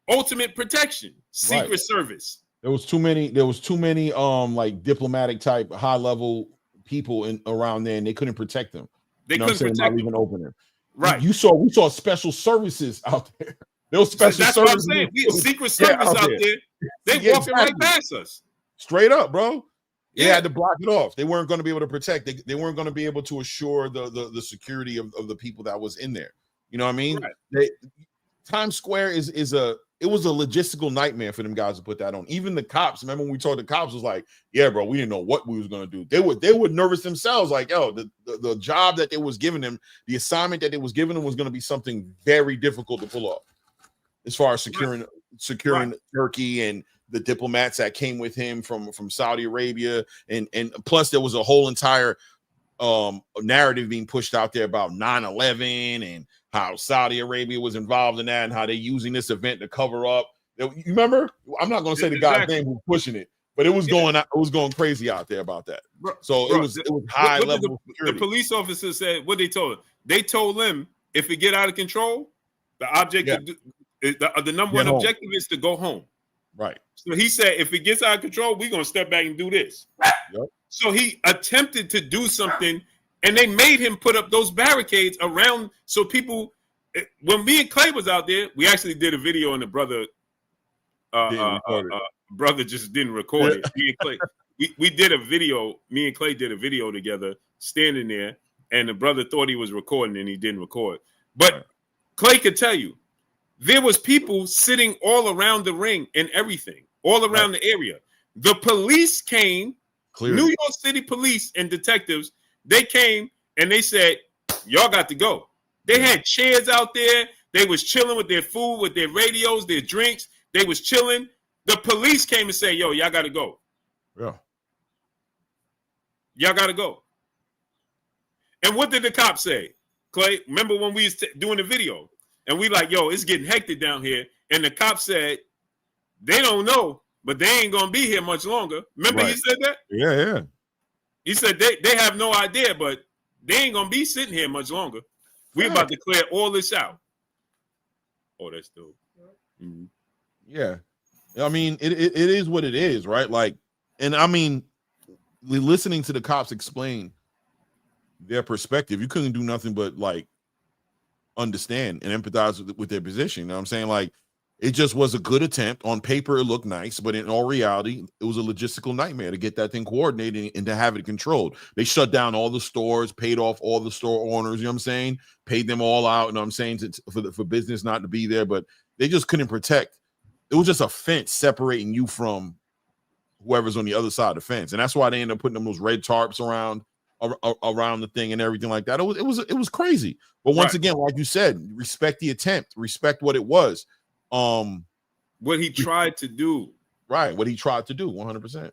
ultimate protection, Secret Service. There was too many like diplomatic type high level people around there, and they couldn't protect them. They couldn't protect them. Even open them. Right. We saw special services out there. There was special services. What I'm saying. We had Secret Service out there. They walking right past us. Straight up, bro. They had to block it off. They weren't going to be able to protect. They weren't going to be able to assure the security of the people that was in there. You know what I mean? Right. Times Square it was a logistical nightmare for them guys to put that on. Even the cops, remember when we told the cops, was like, yeah, bro, we didn't know what we was going to do. They were nervous themselves. Like, yo, the job that they was giving them, the assignment that they was giving them was going to be something very difficult to pull off as far as securing Turkey and the diplomats that came with him from Saudi Arabia. And plus there was a whole entire narrative being pushed out there about 9/11 and how Saudi Arabia was involved in that and how they're using this event to cover up. You remember? I'm not going to say the guy's name who's pushing it, but it was going crazy out there about that. So it was high level security. The police officer said what they told him. They told him if it get out of control, the object, the number one objective is to go home. Right. So he said, if it gets out of control, we're going to step back and do this. Yep. So he attempted to do something, and they made him put up those barricades around so people. When me and Clay was out there, we actually did a video, and the brother just didn't record it. Me and Clay, we did a video. Me and Clay did a video together, standing there, and the brother thought he was recording, and he didn't record. But Clay could tell you, there was people sitting all around the ring and everything, all around the area. The police came. Clearly. New York City police and detectives, they came and they said, y'all got to go. They had chairs out there. They was chilling with their food, with their radios, their drinks. They was chilling. The police came and said, yo, y'all got to go. Yeah. Y'all got to go. And what did the cops say? Clay, remember when we was doing the video? And we like, yo, it's getting hectic down here. And the cops said, they don't know, but they ain't going to be here much longer. Remember he said that? Yeah. He said they have no idea, but they ain't going to be sitting here much longer. We about to clear all this out. Oh, that's dope. Mm-hmm. Yeah. I mean, it is what it is, right? Like, and I mean, listening to the cops explain their perspective, you couldn't do nothing but like understand and empathize with their position. You know what I'm saying? Like, It just was a good attempt. On paper, it looked nice, but in all reality, it was a logistical nightmare to get that thing coordinated and to have it controlled. They shut down all the stores, paid off all the store owners, you know what I'm saying? Paid them all out, you know what I'm saying, for business not to be there, but they just couldn't protect. It was just a fence separating you from whoever's on the other side of the fence. And that's why they ended up putting those red tarps around the thing and everything like that. It was crazy. But once again, like you said, respect the attempt, respect what it was. What he tried to do. Right. What he tried to do, 100%.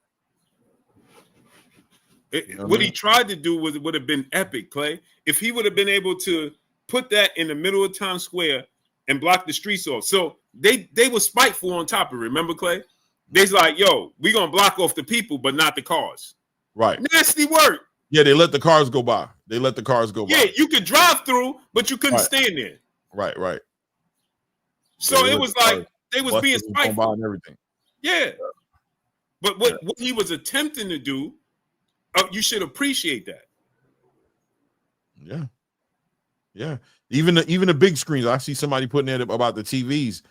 What he tried to do would have been epic, Clay. If he would have been able to put that in the middle of Times Square and block the streets off. So they were spiteful on top of it. Remember, Clay? They's like, yo, we're going to block off the people, but not the cars. Right. Nasty work. Yeah, they let the cars go by. Yeah, you could drive through, but you couldn't stand there. Right. So it was like they was being spiteful and everything. Yeah. But what he was attempting to do, you should appreciate that. Yeah. Even the big screens. I see somebody putting it about the TVs.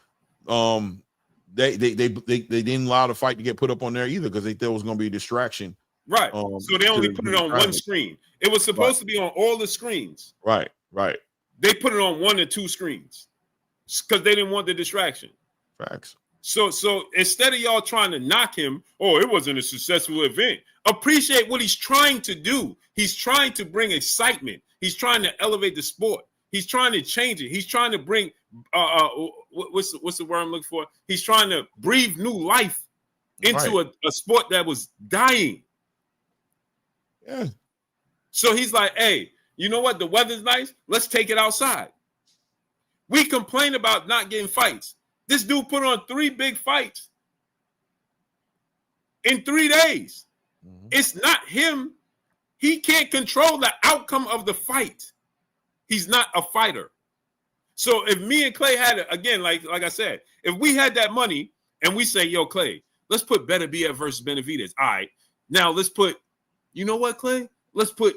They didn't allow the fight to get put up on there either because they thought it was going to be a distraction. Right. So they only put it on one screen. It was supposed to be on all the screens. Right. They put it on 1 or 2 screens because they didn't want the distraction. Facts. So instead of y'all trying to knock him, it wasn't a successful event. Appreciate what he's trying to do. He's trying to bring excitement. He's trying to elevate the sport. He's trying to change it. He's trying to bring what's the word I'm looking for? He's trying to breathe new life into a sport that was dying. Yeah. So he's like, hey, you know what? The weather's nice. Let's take it outside. We complain about not getting fights. This dude put on 3 big fights in 3 days. Mm-hmm. It's not him. He can't control the outcome of the fight. He's not a fighter. So if me and Clay had it, again, like I said, if we had that money and we say, yo, Clay, let's put Better BF versus Benavidez. All right. Now let's put, you know what, Clay? Let's put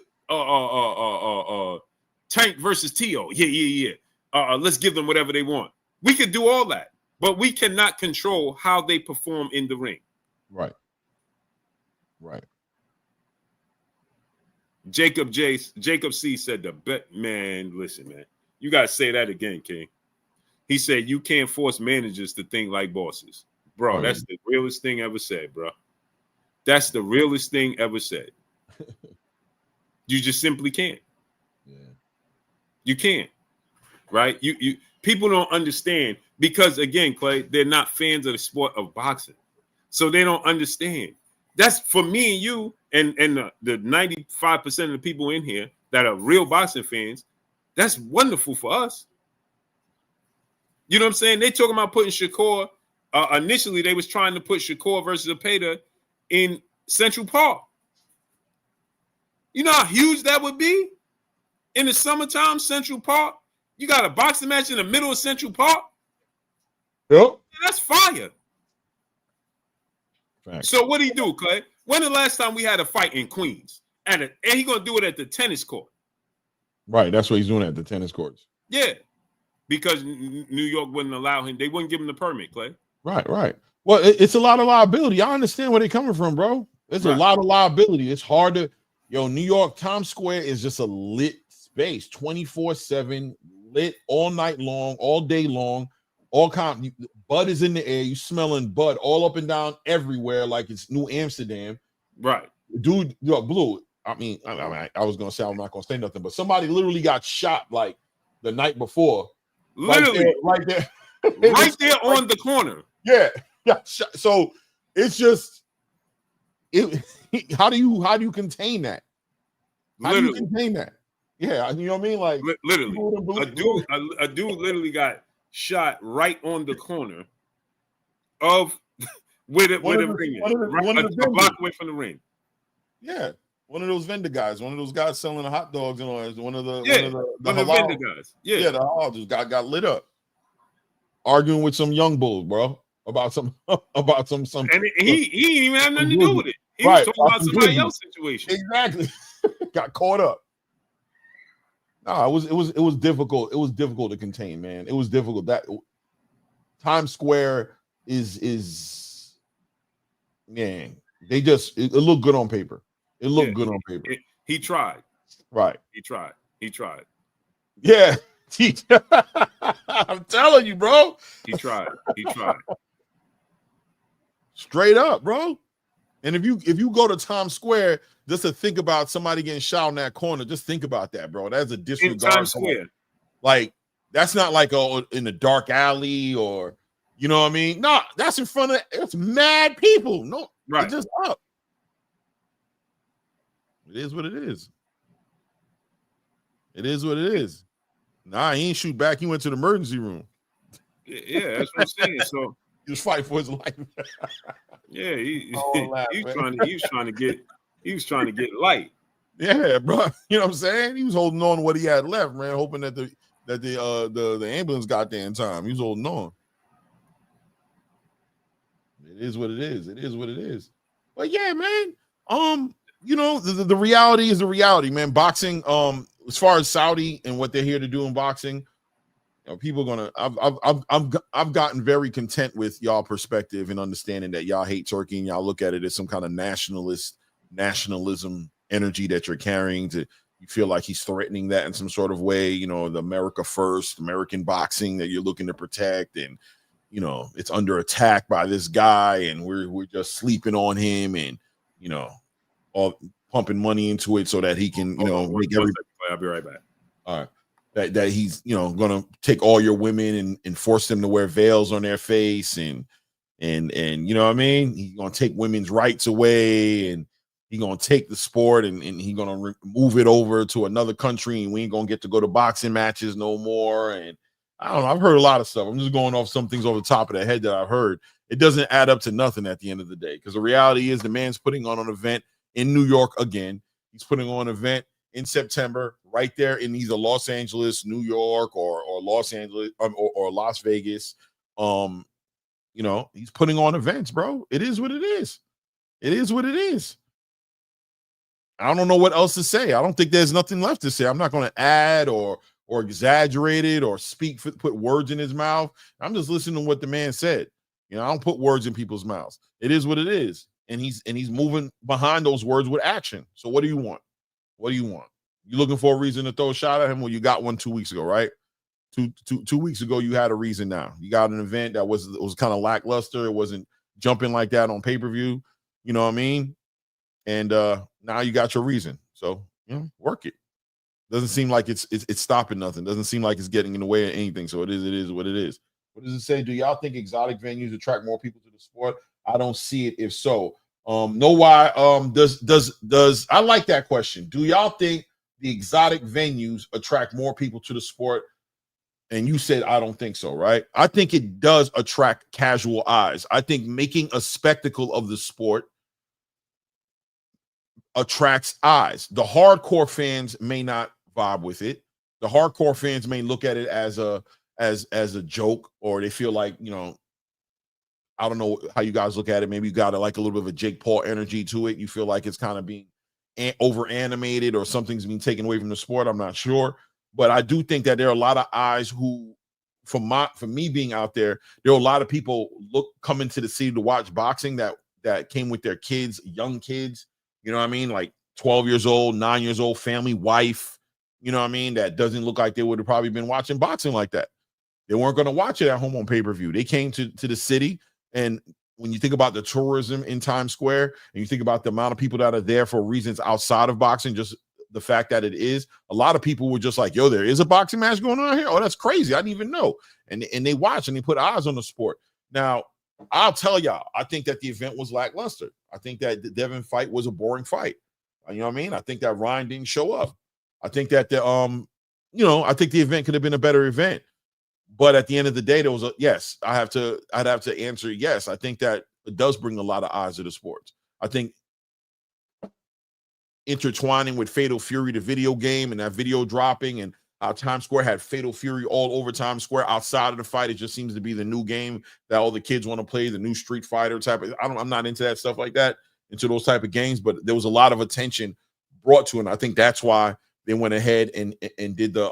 Tank versus Tio. Yeah. Let's give them whatever they want. We could do all that, but we cannot control how they perform in the ring. Right. Jacob C said the bet, man. Listen, man, you gotta say that again, King. He said you can't force managers to think like bosses, bro. That's the realest thing ever said, bro. That's the realest thing ever said. You just simply can't. Yeah. You can't, right? You people don't understand because again, Clay, they're not fans of the sport of boxing, so they don't understand. That's for me and you and the 95% of the people in here that are real boxing fans. That's wonderful for us. You know what I'm saying? They talking about putting Shakur. Initially, they was trying to put Shakur versus Apeta in Central Park. You know how huge that would be? In the summertime, Central Park. You got a boxing match in the middle of Central Park? Yep. That's fire. Facts. So what do he do, Clay? When the last time we had a fight in Queens? And he gonna do it at the tennis court. Right. That's what he's doing at the tennis courts. Yeah. Because New York wouldn't allow him. They wouldn't give him the permit, Clay. Right. Well, it's a lot of liability. I understand where they're coming from, bro. There's a lot of liability. It's hard to, New York, Times Square is just a lit space, 24/7, lit all night long, all day long. Bud is in the air. You smelling bud all up and down everywhere like it's New Amsterdam. Right. Dude, Blue. I was gonna say I'm not gonna say nothing, but somebody literally got shot like the night before. Literally, right there, right there on the corner. Yeah. So it's just how do you contain that? How do you contain that? Yeah, you know what I mean? Like literally, a dude literally got shot right on the corner of where the ring is, a block away from the ring. Yeah, one of those vendor guys, one of those guys selling the hot dogs and all that. One of the vendor guys. Yeah, the halal just got lit up, arguing with some young bulls, bro, about some. And he didn't even have nothing to do with it. He was talking about somebody else's situation. Exactly, got caught up. No, it was difficult. It was difficult to contain, man. It was difficult. That Times Square is man, they just it looked good on paper. It looked good on paper. He tried. Right. He tried. Yeah. I'm telling you, bro. He tried. Straight up, bro. And if you go to Times Square just to think about somebody getting shot in that corner, just think about that, bro. That's a disregard. In Times Square. Like, that's not like in a dark alley or, you know what I mean? No, that's in front of, it's mad people. No, right. It's just up. It is what it is. It is what it is. Nah, he ain't shoot back. He went to the emergency room. Yeah, that's what I'm saying. So he was fighting for his life. Yeah, he was trying to get light. Yeah, bro. You know what I'm saying? He was holding on to what he had left, man, hoping that the ambulance got there in time. He was holding on. It is what it is. It is what it is. But yeah, man. You know, the reality is the reality, man. Boxing, as far as Saudi and what they're here to do in boxing, you know, people gonna. I've gotten very content with y'all perspective and understanding that y'all hate Turkey and y'all look at it as some kind of nationalism energy that you're carrying. To you feel like he's threatening that in some sort of way. You know, the America first, American boxing that you're looking to protect, and you know it's under attack by this guy, and we're just sleeping on him, and you know, all pumping money into it so that he can, you know, make every. I'll be right back. All right. That he's, you know, gonna take all your women and force them to wear veils on their face and you know what I mean? He's gonna take women's rights away and he's gonna take the sport and he's gonna move it over to another country and we ain't gonna get to go to boxing matches no more. And I don't know, I've heard a lot of stuff. I'm just going off some things over the top of the head that I've heard. It doesn't add up to nothing at the end of the day, because the reality is the man's putting on an event in New York again. He's putting on an event in September, right there in either Los Angeles, New York, or Los Angeles or Las Vegas. You know, he's putting on events, bro. It is what it is. It is what it is. I don't know what else to say. I don't think there's nothing left to say. I'm not going to add or exaggerate it or put words in his mouth. I'm just listening to what the man said. You know, I don't put words in people's mouths. It is what it is. And he's moving behind those words with action. So what do you want? What do you want? You looking for a reason to throw a shot at him? Well, you got one 2 weeks ago, right? Two weeks ago, you had a reason now. You got an event that was kind of lackluster. It wasn't jumping like that on pay-per-view. You know what I mean? And now you got your reason. So, you know, work it. Doesn't seem like it's stopping nothing. Doesn't seem like it's getting in the way of anything. So it is what it is. What does it say? Do y'all think exotic venues attract more people to the sport? I don't see it. If so, know why? Does I like that question? Do y'all think the exotic venues attract more people to the sport? And you said I don't think so, right? I think it does attract casual eyes. I think making a spectacle of the sport attracts eyes. The hardcore fans may not vibe with it. The hardcore fans may look at it as a joke, or they feel like, you know, I don't know how you guys look at it. Maybe you got like a little bit of a Jake Paul energy to it. You feel like it's kind of being over animated or something's being taken away from the sport. I'm not sure, but I do think that there are a lot of eyes who, for me being out there are a lot of people coming to the city to watch boxing that came with their kids, young kids. You know what I mean? Like 12 years old, 9 years old, family, wife. You know what I mean? That doesn't look like they would have probably been watching boxing like that. They weren't going to watch it at home on pay-per-view. They came to the city. And when you think about the tourism in Times Square and you think about the amount of people that are there for reasons outside of boxing, just the fact that it is, a lot of people were just like, yo, there is a boxing match going on here. Oh, that's crazy. I didn't even know. And they watch and they put eyes on the sport. Now, I'll tell y'all, I think that the event was lackluster. I think that the Devin fight was a boring fight. You know what I mean? I think that Ryan didn't show up. I think that I think the event could have been a better event. But at the end of the day, there was yes. I'd have to answer yes. I think that it does bring a lot of eyes to the sports. I think intertwining with Fatal Fury, the video game, and that video dropping, and Times Square had Fatal Fury all over Times Square outside of the fight. It just seems to be the new game that all the kids want to play, the new Street Fighter type of. I'm not into that stuff like that, into those type of games. But there was a lot of attention brought to it. And I think that's why they went ahead and did the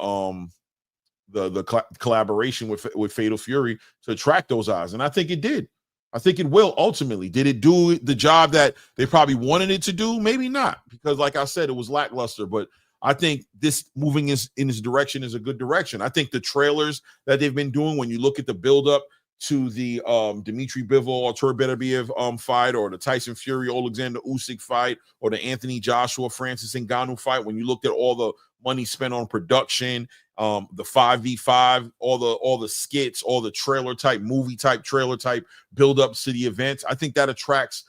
collaboration with Fatal Fury to attract those eyes, and I think it did. I think it will ultimately. Did it do the job that they probably wanted it to do? Maybe not, because like I said, it was lackluster. But I think this moving in this direction is a good direction. I think the trailers that they've been doing, when you look at the buildup to the Dmitry Bivol, Artur Beterbiev fight, or the Tyson Fury, Alexander Usyk fight, or the Anthony Joshua, Francis Ngannou fight, when you looked at all the money spent on production, the 5v5, all the skits, all the movie type trailer type build-ups to the events, I think that attracts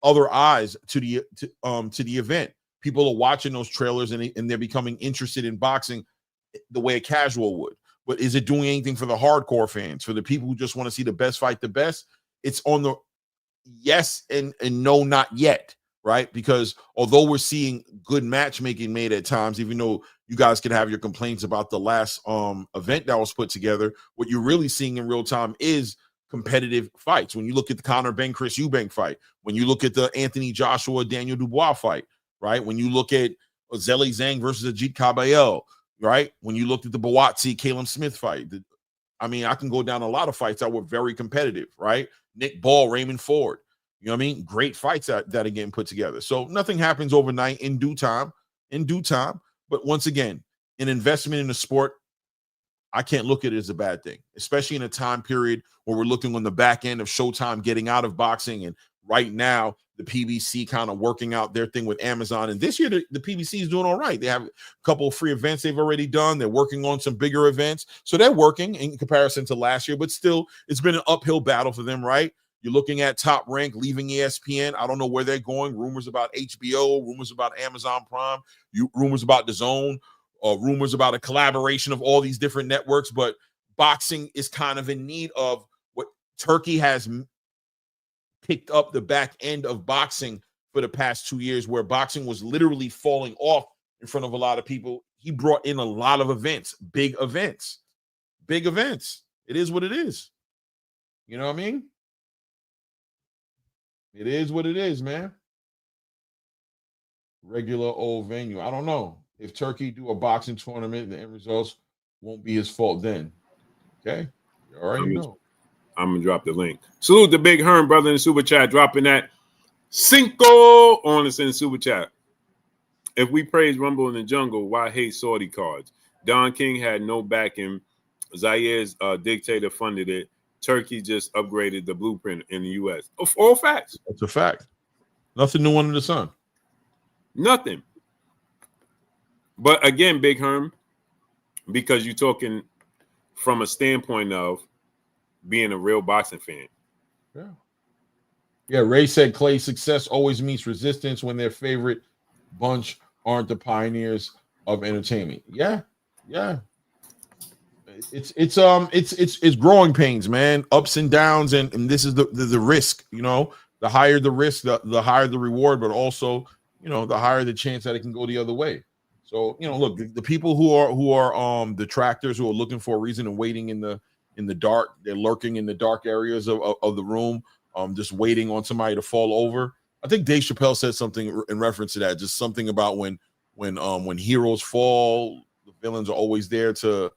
other eyes to the event. People are watching those trailers and they're becoming interested in boxing the way a casual would. But is it doing anything for the hardcore fans, for the people who just want to see the best fight the best? It's on the yes and no, not yet, right? Because although we're seeing good matchmaking made at times, even though you guys can have your complaints about the last event that was put together, what you're really seeing in real time is competitive fights. When you look at the Conor Ben Chris Eubank fight, when you look at the Anthony Joshua Daniel Dubois fight, right? When you look at Zhilei Zhang versus Ajit Caballel, right? When you looked at the Buatsi Caleb Smith fight, I mean, I can go down a lot of fights that were very competitive, right? Nick Ball, Raymond Ford, you know what I mean? Great fights that are getting put together. So nothing happens overnight, in due time. But once again, an investment in the sport, I can't look at it as a bad thing, especially in a time period where we're looking on the back end of Showtime getting out of boxing, and right now the PBC kind of working out their thing with Amazon. And this year the PBC is doing all right. They have a couple of free events they've already done. They're working on some bigger events, so they're working in comparison to last year, but still it's been an uphill battle for them, right? You're looking at Top Rank leaving ESPN. I don't know where they're going. Rumors about HBO, rumors about Amazon Prime, rumors about DAZN, rumors about a collaboration of all these different networks. But boxing is kind of in need of what Turkey has picked up the back end of boxing for the past 2 years, where boxing was literally falling off in front of a lot of people. He brought in a lot of events, big events. It is what it is. You know what I mean? It is what it is, man. Regular old venue. I don't know. If Turkey do a boxing tournament, the end results won't be his fault then. Okay? You already know. I'm going to drop the link. Salute the Big Herm, brother, in the super chat, dropping that Cinco on us in the super chat. If we praise Rumble in the Jungle, why hate Saudi cards? Don King had no backing. Zaire's dictator funded it. Turkey just upgraded the blueprint in the U.S. All facts. That's a fact. Nothing new under the sun. Nothing. But again, Big Herm, because you're talking from a standpoint of being a real boxing fan. Yeah, Ray said Clay's success always meets resistance when their favorite bunch aren't the pioneers of entertainment. Yeah. It's growing pains, man. Ups and downs, and this is the risk, you know. The higher the risk, the higher the reward, but also, you know, the higher the chance that it can go the other way. So, you know, look, the people who are detractors, who are looking for a reason and waiting in the dark, they're lurking in the dark areas of the room, just waiting on somebody to fall over. I think Dave Chappelle said something in reference to that, just something about when heroes fall, the villains are always there to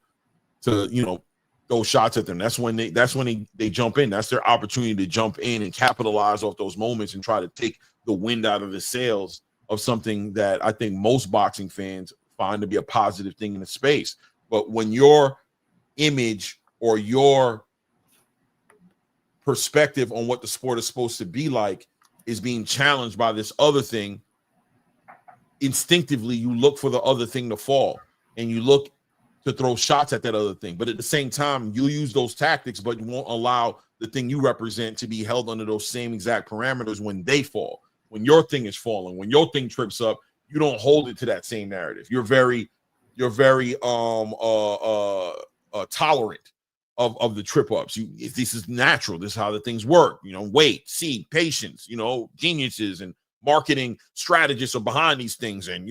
you know, throw shots at them. That's when they jump in. That's their opportunity to jump in and capitalize off those moments and try to take the wind out of the sails of something that I think most boxing fans find to be a positive thing in the space. But when your image or your perspective on what the sport is supposed to be like is being challenged by this other thing, instinctively you look for the other thing to fall, and you look to throw shots at that other thing. But at the same time, you use those tactics, but you won't allow the thing you represent to be held under those same exact parameters when they fall. When your thing is falling, when your thing trips up, you don't hold it to that same narrative. You're very tolerant of the trip ups. This is natural. This is how the things work. You know, wait, see, patience. You know, geniuses and marketing strategists are behind these things, and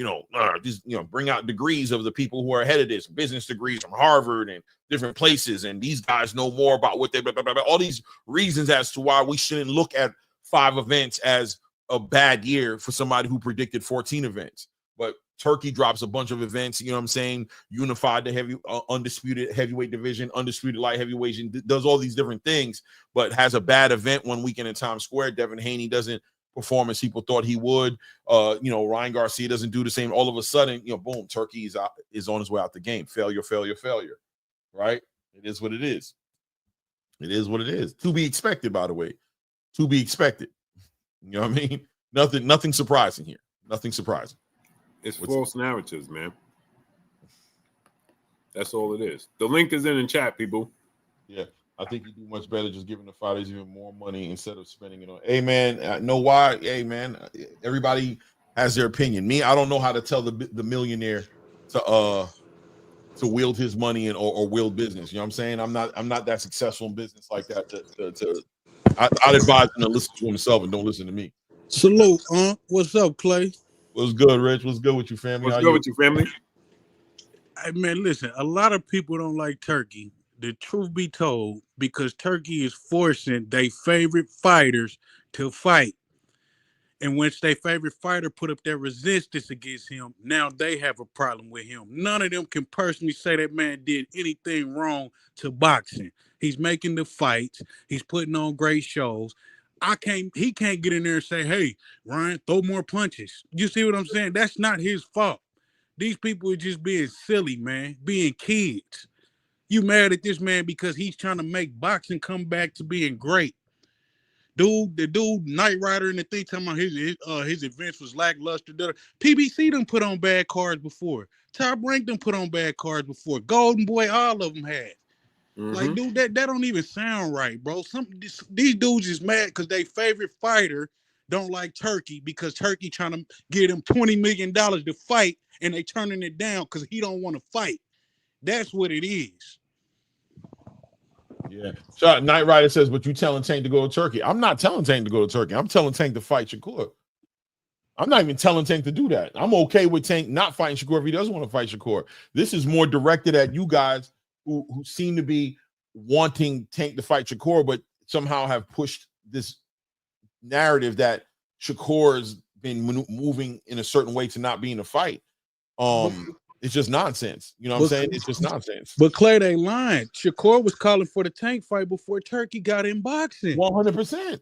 bring out degrees of the people who are ahead of this, business degrees from Harvard and different places, and these guys know more about what they blah, blah, blah, blah. All these reasons as to why we shouldn't look at 5 events as a bad year for somebody who predicted 14 events. but Turkey drops a bunch of events, you know what I'm saying? Unified the undisputed heavyweight division, undisputed light heavyweight, and does all these different things, but has a bad event one weekend in Times Square. Devin Haney doesn't perform as people thought he would. Ryan Garcia doesn't do the same. All of a sudden, boom, Turkey is on his way out the game. Failure, right? It is what it is. It is what it is. To be expected, by the way. To be expected. You know what I mean? Nothing surprising here. Nothing surprising. It's false narratives, man. That's all it is. The link is in the chat, people. Yeah, I think you do much better just giving the fighters even more money instead of spending it on. Hey, man, know why? Hey, man, everybody has their opinion. Me, I don't know how to tell the millionaire to wield his money or wield business. You know what I'm saying? I'm not that successful in business like that. I'd advise him to listen to himself and don't listen to me. Salute, what's up, Clay? What's good, Rich? What's good with you, family? What's good with you, family? Hey, man, listen, a lot of people don't like Turkey. The truth be told, because Turkey is forcing their favorite fighters to fight. And once their favorite fighter put up their resistance against him, now they have a problem with him. None of them can personally say that man did anything wrong to boxing. He's making the fights. He's putting on great shows. He can't get in there and say, hey, Ryan, throw more punches. You see what I'm saying? That's not his fault. These people are just being silly, man, being kids. You mad at this man because he's trying to make boxing come back to being great. The dude, Knight Rider and the thing talking about his events was lackluster. PBC done put on bad cards before. Top Rank done put on bad cards before. Golden Boy, all of them had. Mm-hmm. Like, dude, that don't even sound right, bro. These dudes is mad because their favorite fighter don't like Turkey because Turkey trying to give them $20 million to fight and they turning it down because he don't want to fight. That's what it is. Yeah. So Knight Rider says, but you telling Tank to go to Turkey. I'm not telling Tank to go to Turkey. I'm telling Tank to fight Shakur. I'm not even telling Tank to do that. I'm okay with Tank not fighting Shakur if he doesn't want to fight Shakur. This is more directed at you guys who seem to be wanting Tank to fight Shakur, but somehow have pushed this narrative that Shakur has been moving in a certain way to not being a fight. It's just nonsense. You know what I'm saying? It's just nonsense. But Clay, they lying. Shakur was calling for the Tank fight before Turkey got in boxing. 100%.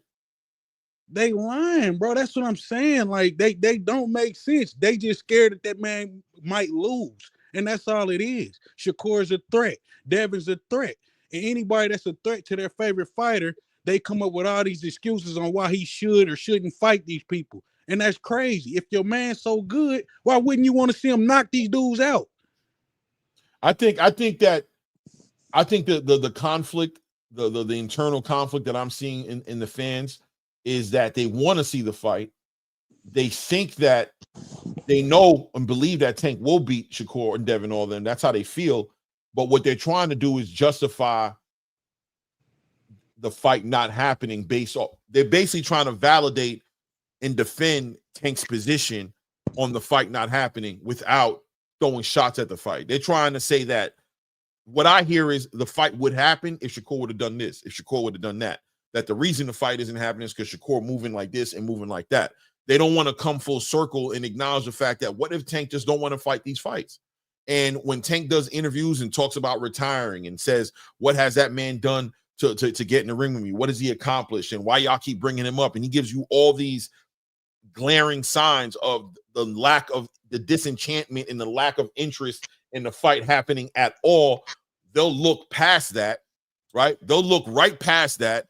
They lying, bro. That's what I'm saying. Like, they don't make sense. They just scared that man might lose. And that's all it is. Shakur's a threat. Devin's a threat. And anybody that's a threat to their favorite fighter, they come up with all these excuses on why he should or shouldn't fight these people. And that's crazy. If your man's so good, why wouldn't you want to see him knock these dudes out? I think the conflict, the internal conflict that I'm seeing in the fans is that they want to see the fight. They think that they know and believe that Tank will beat Shakur and Devin, all of them. That's how they feel. But what they're trying to do is justify the fight not happening based off. They're basically trying to validate and defend Tank's position on the fight not happening without throwing shots at the fight. They're trying to say that what I hear is the fight would happen if Shakur would have done this, if Shakur would have done that. That the reason the fight isn't happening is because Shakur moving like this and moving like that. They don't want to come full circle and acknowledge the fact that what if Tank just don't want to fight these fights? And when Tank does interviews and talks about retiring and says, what has that man done to get in the ring with me? What has he accomplished? And why y'all keep bringing him up? And he gives you all these glaring signs of the lack of the disenchantment and the lack of interest in the fight happening at all. They'll look past that, right? They'll look right past that,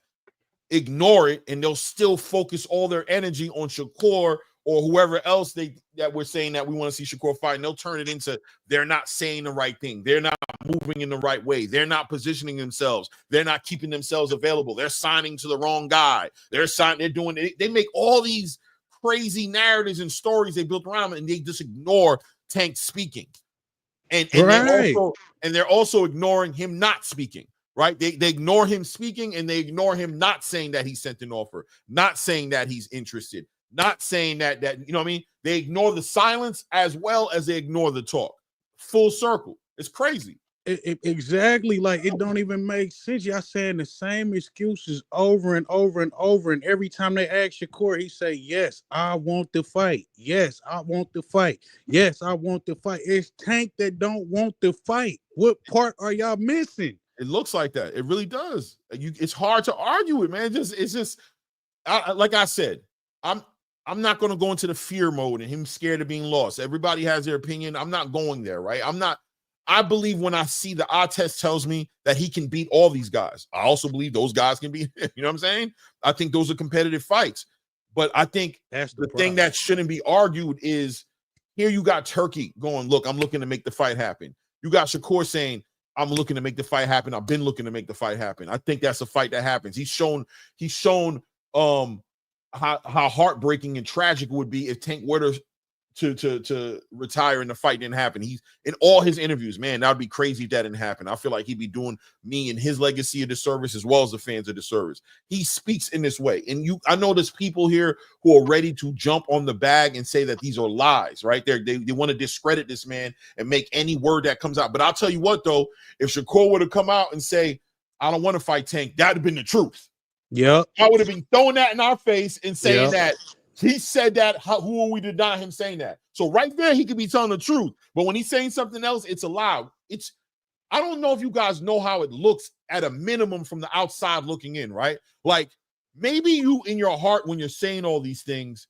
ignore it, and they'll still focus all their energy on Shakur or whoever else that we're saying that we want to see Shakur fight, and they'll turn it into they're not saying the right thing. They're not moving in the right way. They're not positioning themselves. They're not keeping themselves available. They're signing to the wrong guy. They make all these crazy narratives and stories they built around it, and they just ignore Tank speaking. And they're also ignoring him not speaking. Right? They ignore him speaking, and they ignore him not saying that he sent an offer, not saying that he's interested, not saying that you know what I mean? They ignore the silence as well as they ignore the talk. Full circle. It's crazy. Exactly. Like, it don't even make sense. Y'all saying the same excuses over and over and over. And every time they ask Shakur, he say, yes, I want to fight. Yes, I want to fight. Yes, I want to fight. It's Tank that don't want to fight. What part are y'all missing? It looks like that. It really does. It's hard to argue it, man. It's just like I said, I'm not going to go into the fear mode and him scared of being lost. Everybody has their opinion. I'm not going there, right? I believe when I see the eye test tells me that he can beat all these guys. I also believe those guys can beat him. You know what I'm saying? I think those are competitive fights. But I think that's the thing that shouldn't be argued is here you got Turki going, look, I'm looking to make the fight happen. You got Shakur saying, I'm looking to make the fight happen. I've been looking to make the fight happen. I think that's a fight that happens. He's shown how heartbreaking and tragic it would be if Tank were to retire and the fight didn't happen. He's in all his interviews, man, that would be crazy if that didn't happen. I feel like he'd be doing me and his legacy a disservice as well as the fans a disservice. He speaks in this way. And I know there's people here who are ready to jump on the bag and say that these are lies, right? They want to discredit this man and make any word that comes out. But I'll tell you what, though, if Shakur would have come out and say, I don't want to fight Tank, that'd have been the truth. Yeah. I would have been throwing that in our face and saying that he said that. Who are we to deny him saying that? So right there, he could be telling the truth. But when he's saying something else, it's a lie. I don't know if you guys know how it looks at a minimum from the outside looking in, right? Like maybe you in your heart when you're saying all these things,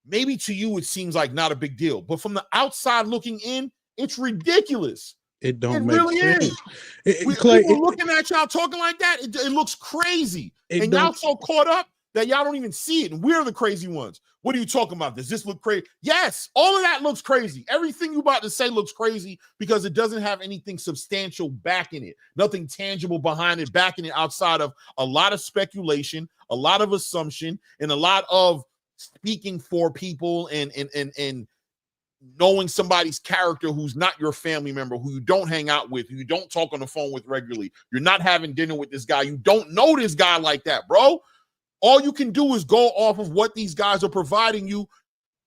maybe to you it seems like not a big deal. But from the outside looking in, it's ridiculous. It don't make really sense. People looking at y'all talking like that, it looks crazy. And y'all so caught up that y'all don't even see it. And we're the crazy ones. What are you talking about? Does this look crazy? Yes, all of that looks crazy. Everything you about to say looks crazy because it doesn't have anything substantial backing it. Nothing tangible behind it, backing it outside of a lot of speculation, a lot of assumption, and a lot of speaking for people and knowing somebody's character who's not your family member, who you don't hang out with, who you don't talk on the phone with regularly. You're not having dinner with this guy. You don't know this guy like that, bro. All you can do is go off of what these guys are providing you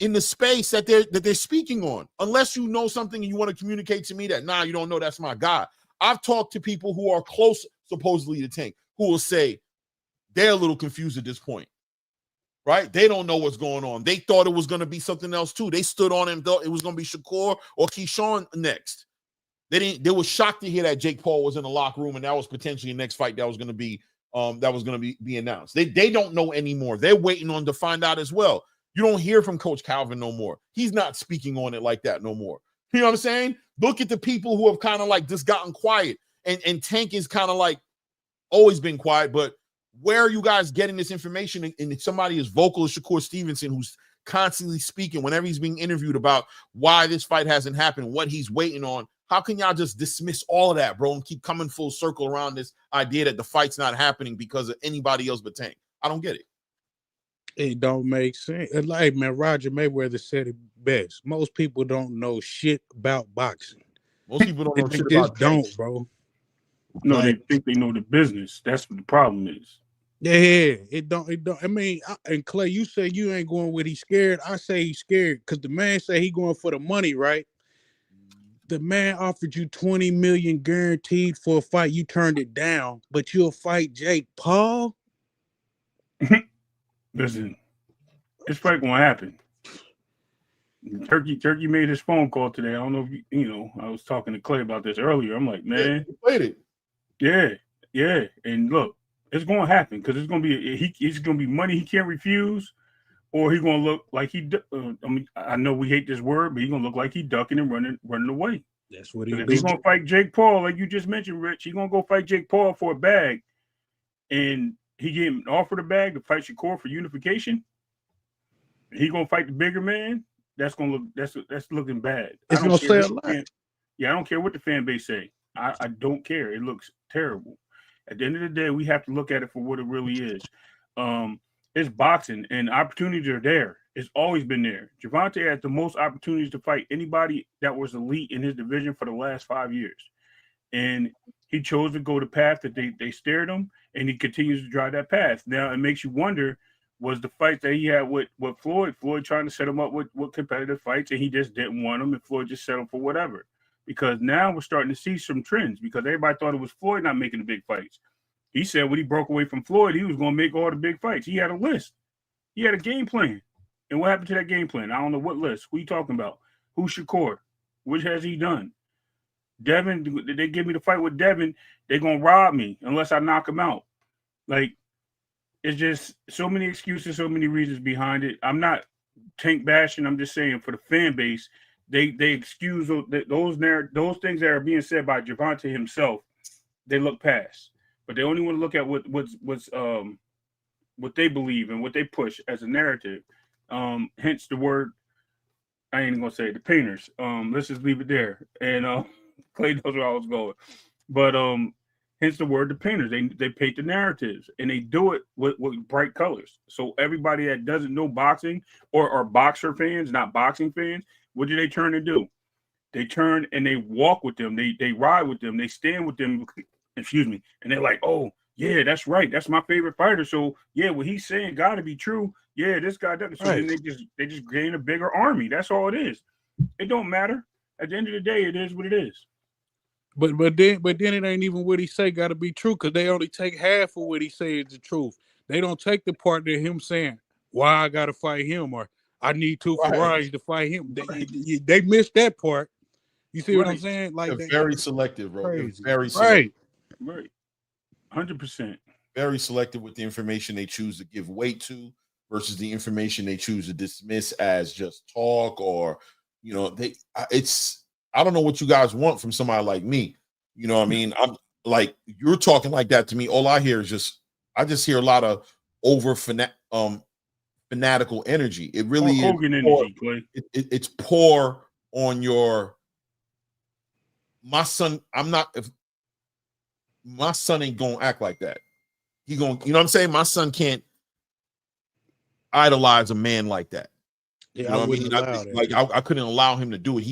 in the space that they're speaking on. Unless you know something and you want to communicate to me that, nah, you don't know that's my guy. I've talked to people who are close, supposedly, to Tank, who will say they're a little confused at this point, right? They don't know what's going on. They thought it was going to be something else too. They stood on him, thought it was going to be Shakur or Keyshawn next. They were shocked to hear that Jake Paul was in the locker room and that was potentially the next fight that was going to be be announced. They don't know anymore. They're waiting on to find out as well. You don't hear from Coach Calvin no more. He's not speaking on it like that no more. You know what I'm saying? Look at the people who have kind of like just gotten quiet. And Tank is kind of like always been quiet, but where are you guys getting this information? And somebody as vocal as Shakur Stevenson, who's constantly speaking whenever he's being interviewed about why this fight hasn't happened, what he's waiting on. How can y'all just dismiss all of that, bro, and keep coming full circle around this idea that the fight's not happening because of anybody else but Tank? I don't get it. It don't make sense. Like, man, Roger Mayweather said it best. Most people don't know shit about boxing. Most people don't know shit about Tank. Bro. No, they think they know the business. That's what the problem is. Yeah, it don't. I mean, and Clay, you say you ain't going with he's scared. I say he's scared because the man say he going for the money, right? The man offered you $20 million guaranteed for a fight. You turned it down, but you'll fight Jake Paul. Listen, this fight gonna happen. Turki made his phone call today. I don't know if you know. I was talking to Clay about this earlier. I'm like, man, he played it. Yeah. And look, it's gonna happen because it's gonna be money he can't refuse, or he's gonna look like he. I mean, I know we hate this word, but he's gonna look like he ducking and running away. That's what he's If he's gonna fight Jake Paul, like you just mentioned, Rich, he's gonna go fight Jake Paul for a bag, and he getting offered a bag to fight Shakur for unification. He gonna fight the bigger man. That's gonna look. That's looking bad. It's gonna say a lot. I don't care what the fan base say. I don't care. It looks terrible. At the end of the day, we have to look at it for what it really is. It's boxing, and opportunities are there. It's always been there. Gervonta had the most opportunities to fight anybody that was elite in his division for the last 5 years. And he chose to go the path that they stared him, and he continues to drive that path. Now, it makes you wonder, was the fight that he had with Floyd trying to set him up with competitive fights, and he just didn't want them, and Floyd just settled for whatever. because now we're starting to see some trends because everybody thought it was Floyd not making the big fights. He said when he broke away from Floyd, he was going to make all the big fights. He had a list. He had a game plan. And what happened to that game plan? I don't know what list. Who you talking about? Who's Shakur? Which has he done? Devin, they give me the fight with Devin, they're going to rob me unless I knock him out. Like, it's just so many excuses, so many reasons behind it. I'm not Tank bashing. I'm just saying for the fan base, they excuse those things that are being said by Gervonta himself. They look past, but they only want to look at what they believe and what they push as a narrative. Hence the word. I ain't gonna say it, the painters. Let's just leave it there. And Clay knows where I was going, but hence the word the painters. They paint the narratives and they do it with bright colors. So everybody that doesn't know boxing or are boxer fans, not boxing fans, what do they turn and do? They turn and they walk with them. They ride with them. They stand with them. Excuse me. And they're like, oh yeah, that's right. That's my favorite fighter. So yeah, what he's saying got to be true. Yeah, this guy doesn't. So then they just gain a bigger army. That's all it is. It don't matter. At the end of the day, it is what it is. But then it ain't even what he say got to be true because they only take half of what he say is the truth. They don't take the part that him saying why I got to fight him or I need two Ferraris to fight him. They missed that part. You see what I'm saying? Like they're very selective, bro. They're very selective. Right. 100%. Very selective with the information they choose to give weight to versus the information they choose to dismiss as just talk or, you know, I don't know what you guys want from somebody like me. You know what I mean? I'm like, you're talking like that to me. All I hear is I just hear a lot of fanatical energy. It really is Hogan energy, Clay. It's poor on my son. My son ain't gonna act like that. He gonna, you know what I'm saying? My son can't idolize a man like that. Yeah, you know what I mean? I couldn't allow him to do it.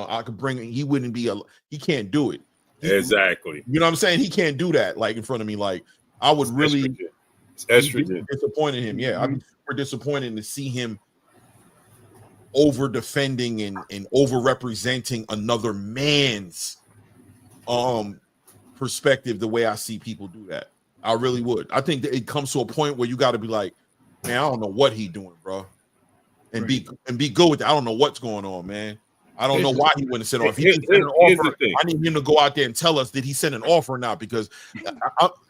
I could bring it, he wouldn't be he can't do it. Exactly. You know what I'm saying? He can't do that like in front of me. Like I would really disappointed him. Yeah, I'd be super disappointed to see him over defending and over representing another man's perspective the way I see people do that. I really would. I think that it comes to a point where you got to be like, man, I don't know what he doing, bro. And be good with that. I don't know what's going on, man. I don't know why he wouldn't send off. He didn't send an offer. I need him to go out there and tell us did he send an offer or not, because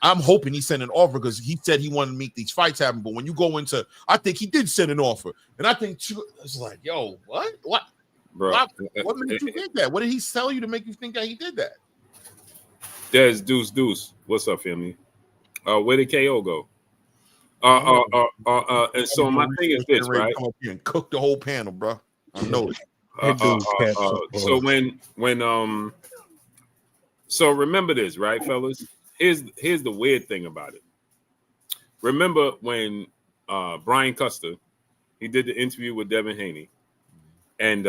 I'm hoping he sent an offer because he said he wanted to make these fights happen. But when you go into, I think he did send an offer, and I think it's like, yo, what, bro? What made you think that? What did he tell you to make you think that he did that? There's Deuce. What's up, family? Where did KO go? And so my thing is this, right? Come up here and cook the whole panel, bro. I know it. So remember this, right, fellas? Here's the weird thing about it. Remember when Brian Custer, he did the interview with Devin Haney, and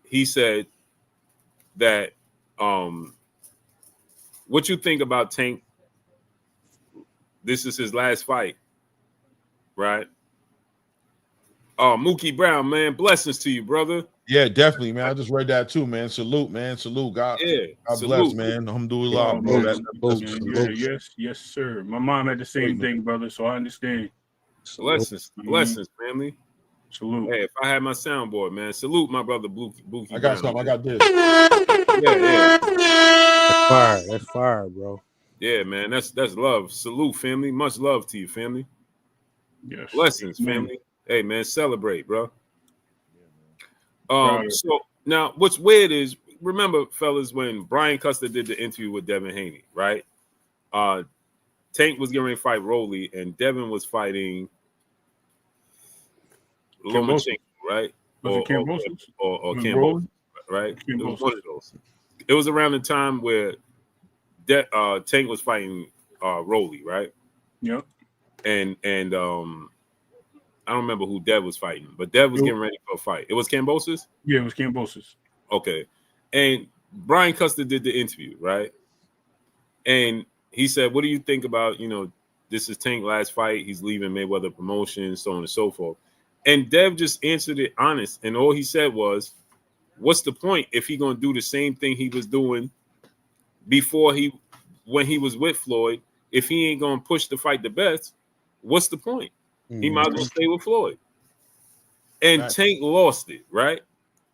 he said that what you think about Tank? This is his last fight, right? Mookie Brown, man, blessings to you, brother. Yeah, definitely, man. I just read that too, man. Salute, man. Salute, God. Yeah, God bless, man. Alhamdulillah, bro. Yes, sir. My mom had the same thing, brother, so I understand. Blessings, family. Salute. Hey, if I had my soundboard, man, salute my brother Bookie. I got something. I got this. Yeah. That's fire, bro. Yeah, man. That's love. Salute, family. Much love to you, family. Yes. Blessings, family. Hey, man, celebrate, bro. So now what's weird is, remember, fellas, when Brian Custer did the interview with Devin Haney, right? Tank was getting ready to fight Rolly, and Devin was fighting Lomachenko, right? Was it Cambosos? Or Cambosos, right? It was one of those. It was around the time where Tank was fighting Rolly, right? Yep. And I don't remember who Dev was fighting, but Dev was getting ready for a fight. It was Cambosos? Yeah, it was Cambosos. Okay. And Brian Custer did the interview, right? And he said, what do you think about, this is Tank's last fight. He's leaving Mayweather Promotions, so on and so forth. And Dev just answered it honest. And all he said was, what's the point if he gonna do the same thing he was doing when he was with Floyd? If he ain't gonna push the fight the best, what's the point? He might as well stay with Floyd. And Right. Tank lost it, right?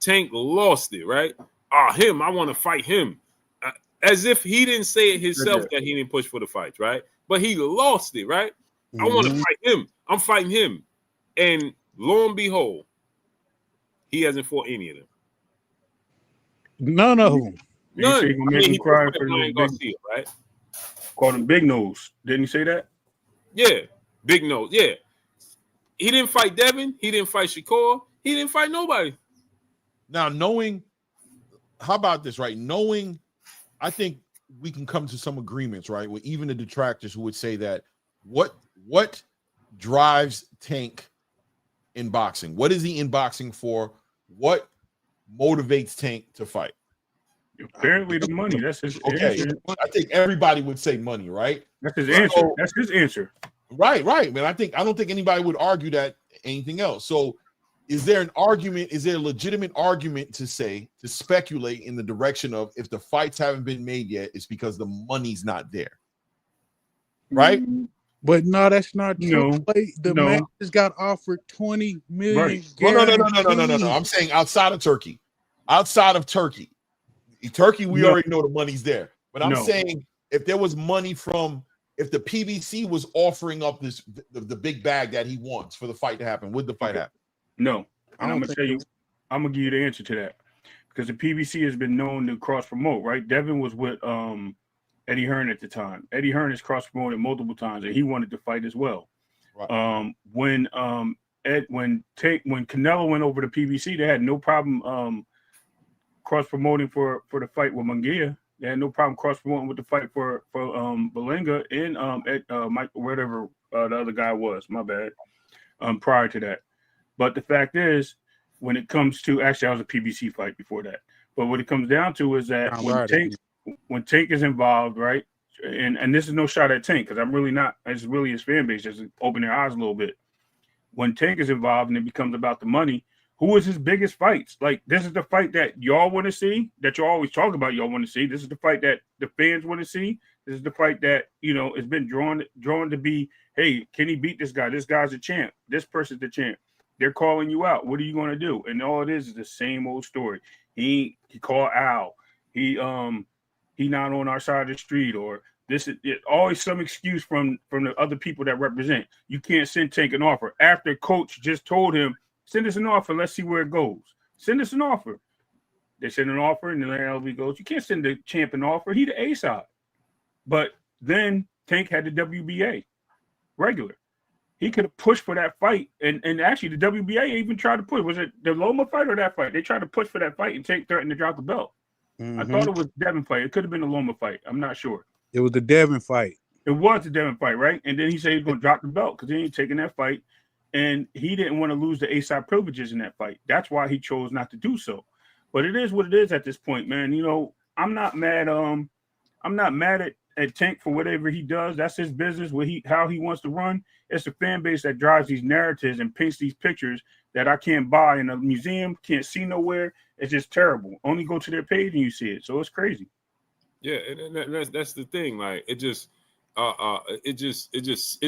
Tank lost it, right? Him, I want to fight him. As if he didn't say it himself that he didn't push for the fights, right? But he lost it, right? I want to fight him. I'm fighting him. And lo and behold, he hasn't fought any of them. None of them. None. He made him cry for the Garcia, right? Called him Big Nose. Didn't he say that? Yeah, Big Nose. Yeah. He didn't fight Devin. He didn't fight Shakur. He didn't fight nobody. Now, how about this, right? Knowing, I think we can come to some agreements, right? With even the detractors who would say that what drives Tank in boxing? What is he in boxing for? What motivates Tank to fight? Apparently the money. That's his answer. I think everybody would say money, right? That's his answer. That's his answer. Right, man. I don't think anybody would argue that anything else. So is there an argument? Is there a legitimate argument to speculate in the direction of if the fights haven't been made yet, it's because the money's not there? Right? But no, that's not true. No, The man just got offered $20 million. Right. No. I'm saying outside of Turkey. Outside of Turkey. Turkey, we already know the money's there. But I'm saying if there was money if the PBC was offering up the big bag that he wants for the fight to happen, would the fight happen? No. And I'm gonna tell you, I'm gonna give you the answer to that. Because the PBC has been known to cross promote, right? Devin was with Eddie Hearn at the time. Eddie Hearn has cross promoted multiple times, and he wanted to fight as well. Right. When Canelo went over to PBC, they had no problem cross promoting for the fight with Munguia. They had no problem cross promoting with the fight for Belinga and Mike, whatever the other guy was. My bad. Prior to that, but the fact is, when it comes to I was a PBC fight before that. But what it comes down to is that when Tank is involved, right? And this is no shot at Tank because I'm really not. It's really his fan base just open their eyes a little bit. When Tank is involved and it becomes about the money, who is his biggest fights? Like, this is the fight that y'all want to see, that you always talk about y'all want to see. This is the fight that the fans want to see. This is the fight that, has been drawn to be, hey, can he beat this guy? This guy's a champ. This person's the champ. They're calling you out. What are you going to do? And all it is the same old story. He called Al. He not on our side of the street, or this is it, always some excuse from the other people that represent. You can't send Tank an offer. After coach just told him, send us an offer. Let's see where it goes. Send us an offer. They send an offer, and then LV goes, you can't send the champ an offer. He the A side. But then Tank had the WBA regular. He could have pushed for that fight. And actually, the WBA even tried to push. Was it the Loma fight or that fight? They tried to push for that fight, and Tank threatened to drop the belt. I thought it was Devin fight. It could have been the Loma fight. I'm not sure. It was the Devin fight. It was the Devin fight, right? And then he said he's going to drop the belt because he ain't taking that fight. And he didn't want to lose the A-side privileges in that fight. That's why he chose not to do so. But it is what it is at this point, man. I'm not mad. I'm not mad at Tank for whatever he does. That's his business. How he wants to run. It's the fan base that drives these narratives and paints these pictures that I can't buy in a museum, can't see nowhere. It's just terrible. Only go to their page and you see it. So it's crazy. Yeah, and that's the thing. Like, it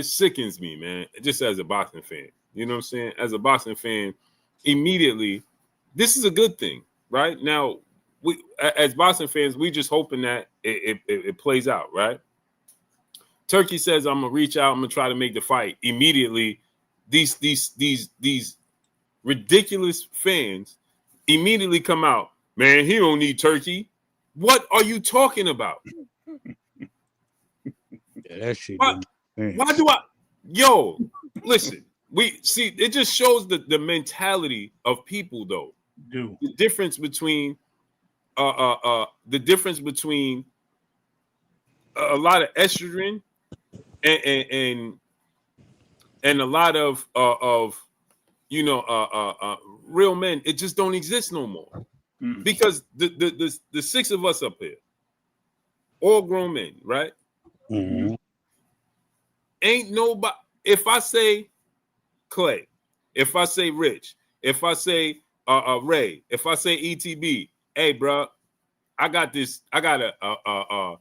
sickens me, man. Just as a boxing fan, you know what I'm saying? As a boxing fan, immediately, this is a good thing, right? Now, we as boxing fans, we just hoping that it plays out, right? Turkey says, "I'm gonna reach out. I'm gonna try to make the fight." Immediately, these ridiculous fans immediately come out. Man, he don't need Turkey. What are you talking about? Yeah, that shit. Why do I? Yo, listen. We see it just shows the mentality of people, though. Dude. The difference between a lot of estrogen and a lot of real men. It just don't exist no more. Because the six of us up here, all grown men, right? Mm-hmm. Ain't nobody. If I say Clay, if I say Rich, if I say Ray, if I say ETB, hey, bro, I got this. I got a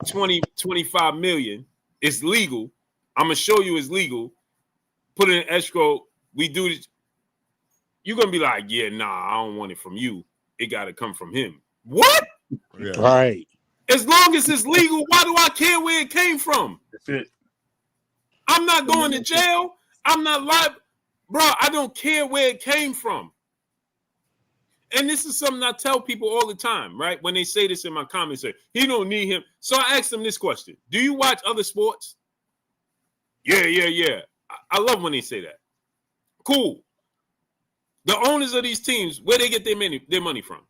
25 million. It's legal. I'm gonna show you it's legal. Put it in escrow. We do this. You're gonna be like, yeah, nah, I don't want it from you. It got to come from him. What? Yeah. Right. As long as it's legal, why do I care where it came from? That's it. I'm not going to jail. I'm not liable. Bro, I don't care where it came from. And this is something I tell people all the time, right? When they say this in my comments, say, he don't need him. So I asked them this question. Do you watch other sports? Yeah. I love when they say that. Cool. The owners of these teams, where they get their money from?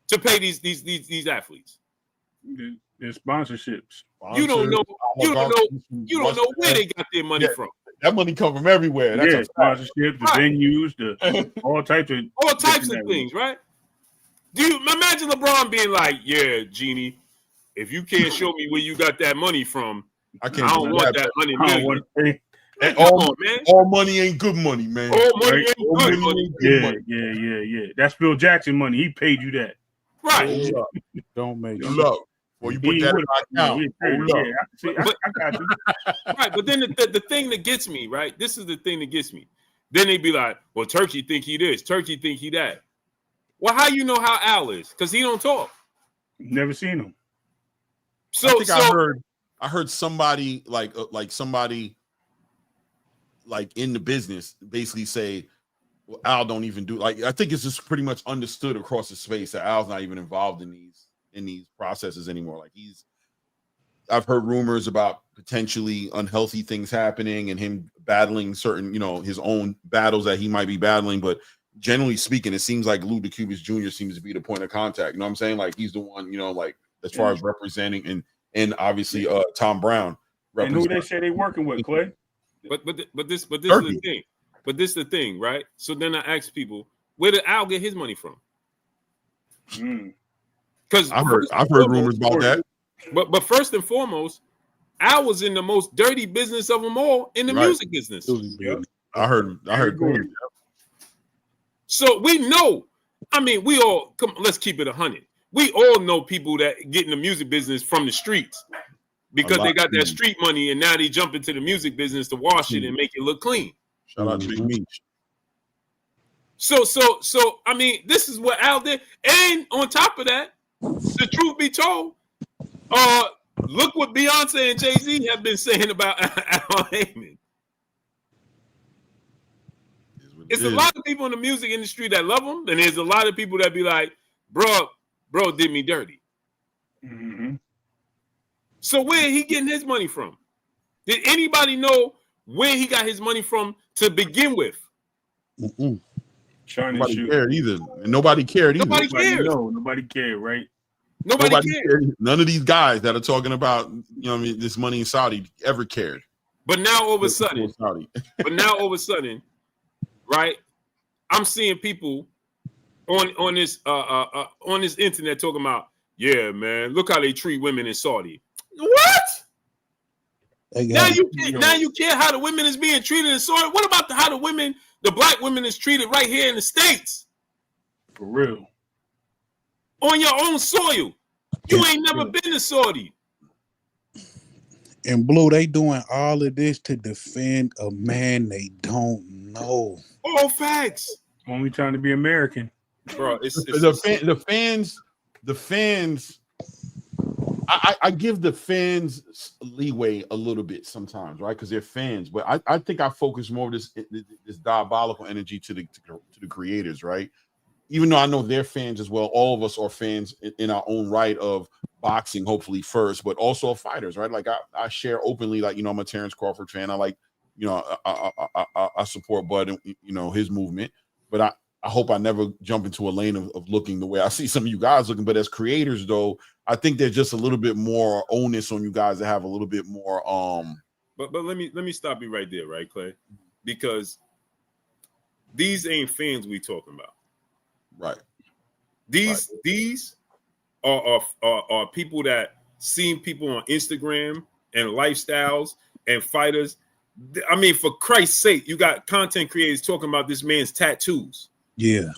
To pay these athletes. Their sponsorships. You don't know where they got their money from. That money come from everywhere. That's sponsorships, the venues, all types of things, right? Do you imagine LeBron being like, yeah, Genie, if you can't show me where you got that money from, I don't want that $100 million. All money ain't good money, man. All money ain't good money. Yeah. That's Phil Jackson money. He paid you that. Right. Don't make it. Love. Or you put that in my account. I got you. Right, but then the thing that gets me, right? This is the thing that gets me. Then they be like, well, Turkey think he this, Turkey think he that. Well, how you know how Al is? Because he don't talk. Never seen him. So I heard somebody like somebody like in the business basically say, well, Al don't even do, like, I think it's just pretty much understood across the space that Al's not even involved in these processes anymore. Like I've heard rumors about potentially unhealthy things happening and him battling certain, his own battles that he might be battling. But generally speaking, it seems like Lou DeCubas Jr. seems to be the point of contact. You know what I'm saying? Like he's the one, like as far as representing and obviously Tom Brown. And who they say they working with, Clay? But this is the thing. But this is the thing, right? So then I ask people, where did Al get his money from? Because I've heard rumors about that. But first and foremost, Al was in the most dirty business of them all, in the music business. I heard. So we know. I mean, we all let's keep it 100. We all know people that get in the music business from the streets because they got that street money, and now they jump into the music business to wash it and make it look clean. Shout out to Big Meech. So I mean, this is what Al did, and on top of that, the truth be told, look what Beyonce and Jay-Z have been saying about Al Heyman. It's a lot of people in the music industry that love him, and there's a lot of people that be like, bro did me dirty. Mm-hmm. So where he getting his money from? Did anybody know where he got his money from to begin with? Nobody cared either. Nobody cared either. Nobody cared. No, nobody cared, right? Nobody cared. None of these guys that are talking about, this money in Saudi ever cared. But now all of a sudden, right? I'm seeing people on this internet talking about, yeah, man, look how they treat women in Saudi. What? Now you care how the women is being treated in Saudi? What about how the black women is treated right here in the States? For real. On your own soil. You ain't never been to Saudi. And Blue, they doing all of this to defend a man they don't know. All facts. Only trying to be American. Bro, the fans. I give the fans leeway a little bit sometimes, right? Because they're fans, but I think I focus more of this diabolical energy to the creators, right? Even though I know they're fans as well, all of us are fans in our own right of boxing, hopefully first, but also of fighters, right? Like I share openly, like, I'm a Terrence Crawford fan. I like, I support Bud and, his movement, but I hope I never jump into a lane of looking the way I see some of you guys looking. But as creators, though, I think there's just a little bit more onus on you guys to have a little bit more. But let me stop you right there, right, Clay? Because these ain't fans we talking about. Right. These are people that seen people on Instagram and lifestyles and fighters I mean, for Christ's sake, you got content creators talking about this man's tattoos. Yeah.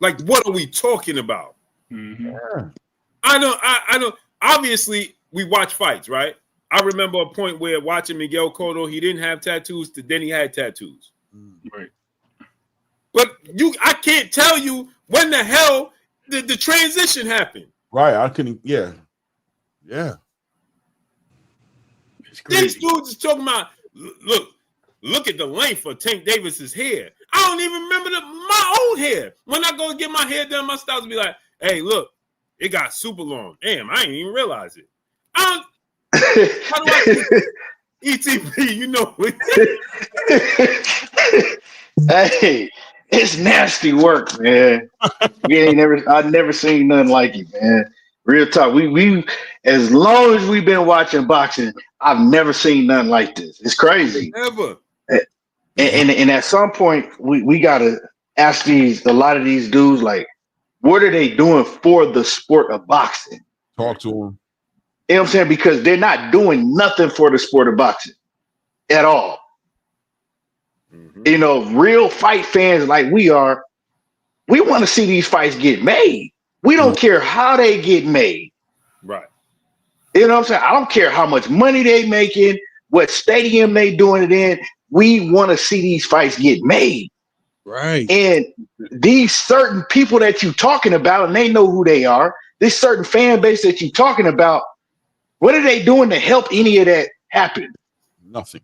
Like, what are we talking about? Mm-hmm. Yeah. I know. Obviously, we watch fights, right? I remember a point where watching Miguel Cotto, he didn't have tattoos, then he had tattoos. Right. But I can't tell you when the hell the transition happened. Right. I couldn't. Yeah. It's crazy. These dudes is talking about, look at the length of Tank Davis's hair. I don't even remember my own hair. When I go get my hair done, my styles be like, hey, look, it got super long. Damn, I didn't even realize it. How do I ETP, you know Hey, it's nasty work, man. I've never seen nothing like it, man. Real talk. We as long as we've been watching boxing, I've never seen nothing like this. It's crazy. Never. And at some point, we gotta ask a lot of these dudes, like, what are they doing for the sport of boxing? Talk to them. You know what I'm saying? Because they're not doing nothing for the sport of boxing at all. Mm-hmm. You know, real fight fans like we are, we want to see these fights get made. We don't care how they get made. Right. You know what I'm saying? I don't care how much money they making, what stadium they doing it in. We want to see these fights get made. Right. And these certain people that you're talking about, and they know who they are, this certain fan base that you're talking about, what are they doing to help any of that happen? Nothing.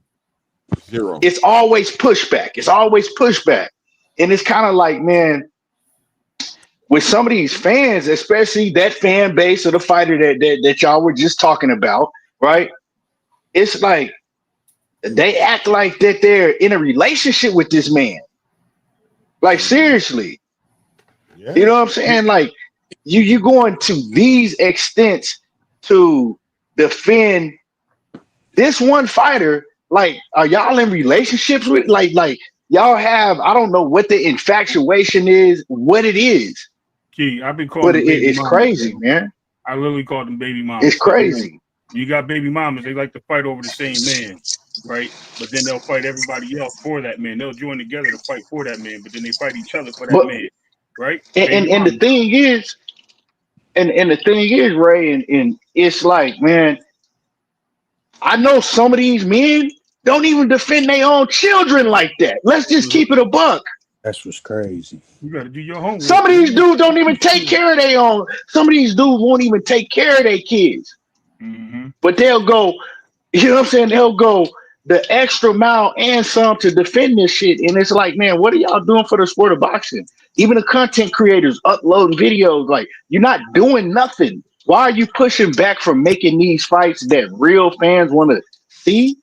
Zero. It's always pushback. And it's kind of like, man, with some of these fans, especially that fan base of the fighter that y'all were just talking about, right? It's like they act like that they're in a relationship with this man. Like, seriously. Yeah. You know what I'm saying? Like, you going to these extents to defend this one fighter. Like, are y'all in relationships with, like y'all have, I don't know what the infatuation is, what it is. Key, I've been calling, but it's crazy, man. I literally called them baby mamas. It's crazy. You got baby mamas, they like to fight over the same man, right? But then they'll fight everybody else for that man. They'll join together to fight for that man, but then they fight each other for that man, right? And the thing is, and the thing is, Ray, and it's like, man, I know some of these men don't even defend their own children like that. Let's just keep it a buck. That's what's crazy. You got to do your homework. Some of these dudes don't even take care of their own. Some of these dudes won't even take care of their kids. Mm-hmm. But they'll go, you know what I'm saying? They'll go the extra mile and some to defend this shit. And it's like, man, what are y'all doing for the sport of boxing? Even the content creators uploading videos, like, you're not doing nothing. Why are you pushing back from making these fights that real fans want to see?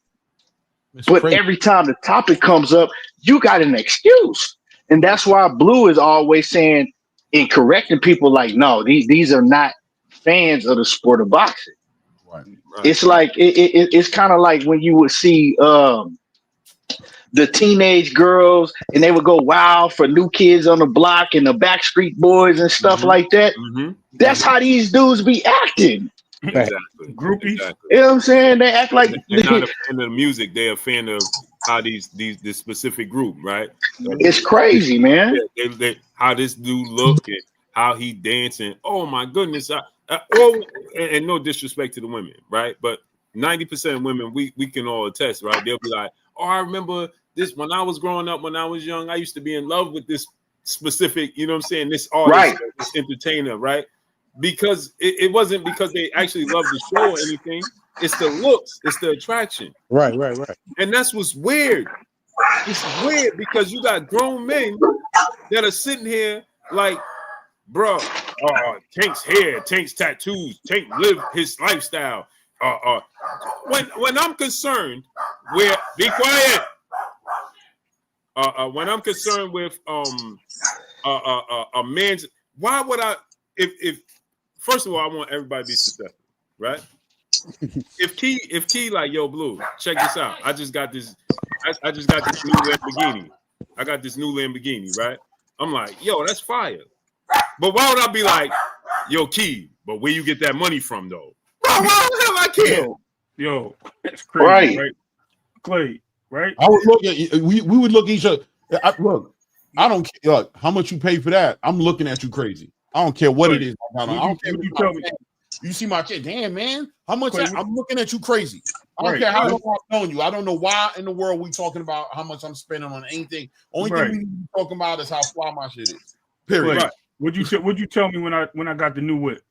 But crazy. Every time the topic comes up, you got an excuse. And that's why Blue is always saying and correcting people like, no, these are not fans of the sport of boxing. Right. It's like it's kind of like when you would see the teenage girls and they would go wild for New Kids on the Block and the Backstreet Boys and stuff like that. Mm-hmm. That's how these dudes be acting. Exactly. Groupies. Exactly. You know what I'm saying? They act like They're not a fan of the music. They're a fan of how this specific group, right? It's crazy, man. They how this dude look and how he dancing. Oh my goodness! And no disrespect to the women, right? But 90% of women, we can all attest, right? They'll be like, "Oh, I remember this when I was growing up. When I was young, I used to be in love with this specific, you know what I'm saying? This artist, Right. this entertainer, right?" Because it wasn't because they actually love the show or anything. It's the looks, it's the attraction. Right. And that's what's weird. It's weird because you got grown men that are sitting here like, bro, Tank's hair, Tank's tattoos, Tank live his lifestyle. When I'm concerned with, be quiet. When I'm concerned with a man's, why would I? If first of all, I want everybody to be successful, right? If Key like, yo, Blue, check this out. I just got this new Lamborghini. I got this new Lamborghini, right? I'm like, yo, that's fire. But why would I be like, yo, Key, but where you get that money from though? Bro, why the hell I can't? Yo, that's crazy, right? Clay, right? I would look at we would look at each other. Look, I don't care. Look, how much you pay for that? I'm looking at you crazy. I don't care what it is. I don't care. You tell me. You see my kid, damn man, how much? Clay, I'm looking at you crazy. I don't care how long I've known you. I don't know why in the world we talking about how much I'm spending on anything. Only thing we need to be talking about is how fly my shit is. Period. Clay, what'd you tell me when I got the new whip?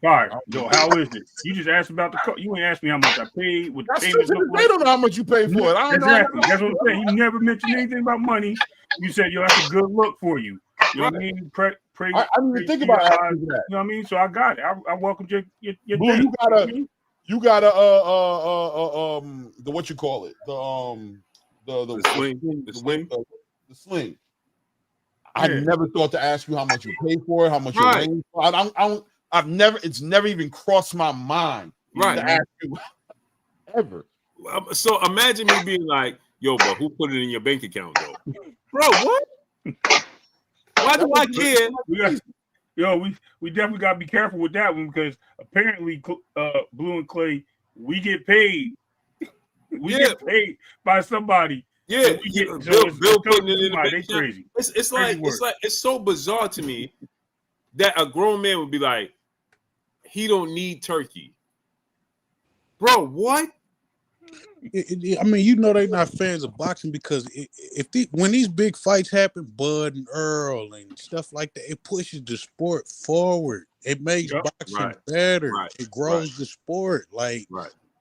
Fire. Yo, how is it? You just asked about the car. You ain't asked me how much I paid. What the payments look like. They don't know how much you pay for it. I don't exactly. know. That's what I'm saying. You never mentioned anything about money. You said, yo, that's a good look for you. You know what I mean? I didn't even think about asking that. You know what I mean? So I got it. I welcomed your Blue, day. you gotta the what you call it? The sling. I never thought to ask you how much you pay for it, how much you're paying for. It's never even crossed my mind to ask you ever. So imagine me being like, yo, but who put it in your bank account though? Bro, what? Why do I care? We definitely got to be careful with that one because apparently, Blue and Clay, we get paid. We get paid by somebody. Yeah, Bill putting it in the bank. Crazy. It's so bizarre to me that a grown man would be like, he don't need turkey, bro. What? I mean, you know, they're not fans of boxing because when these big fights happen, Bud and Earl and stuff like that, it pushes the sport forward. It makes boxing better. It grows the sport. Like,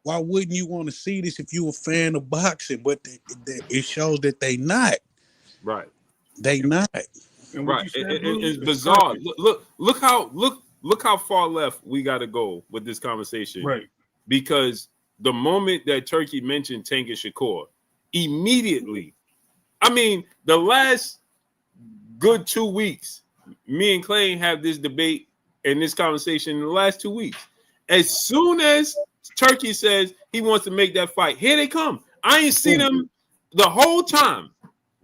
why wouldn't you want to see this if you're a fan of boxing? But it shows that they not. Right. They not. Right. It's bizarre. Look how far left we got to go with this conversation. Right. Because the moment that Turkey mentioned Tank and Shakur, immediately, I mean, the last good 2 weeks, me and Clay have this debate and this conversation in the last 2 weeks. As soon as Turkey says he wants to make that fight, here they come. I ain't seen them the whole time.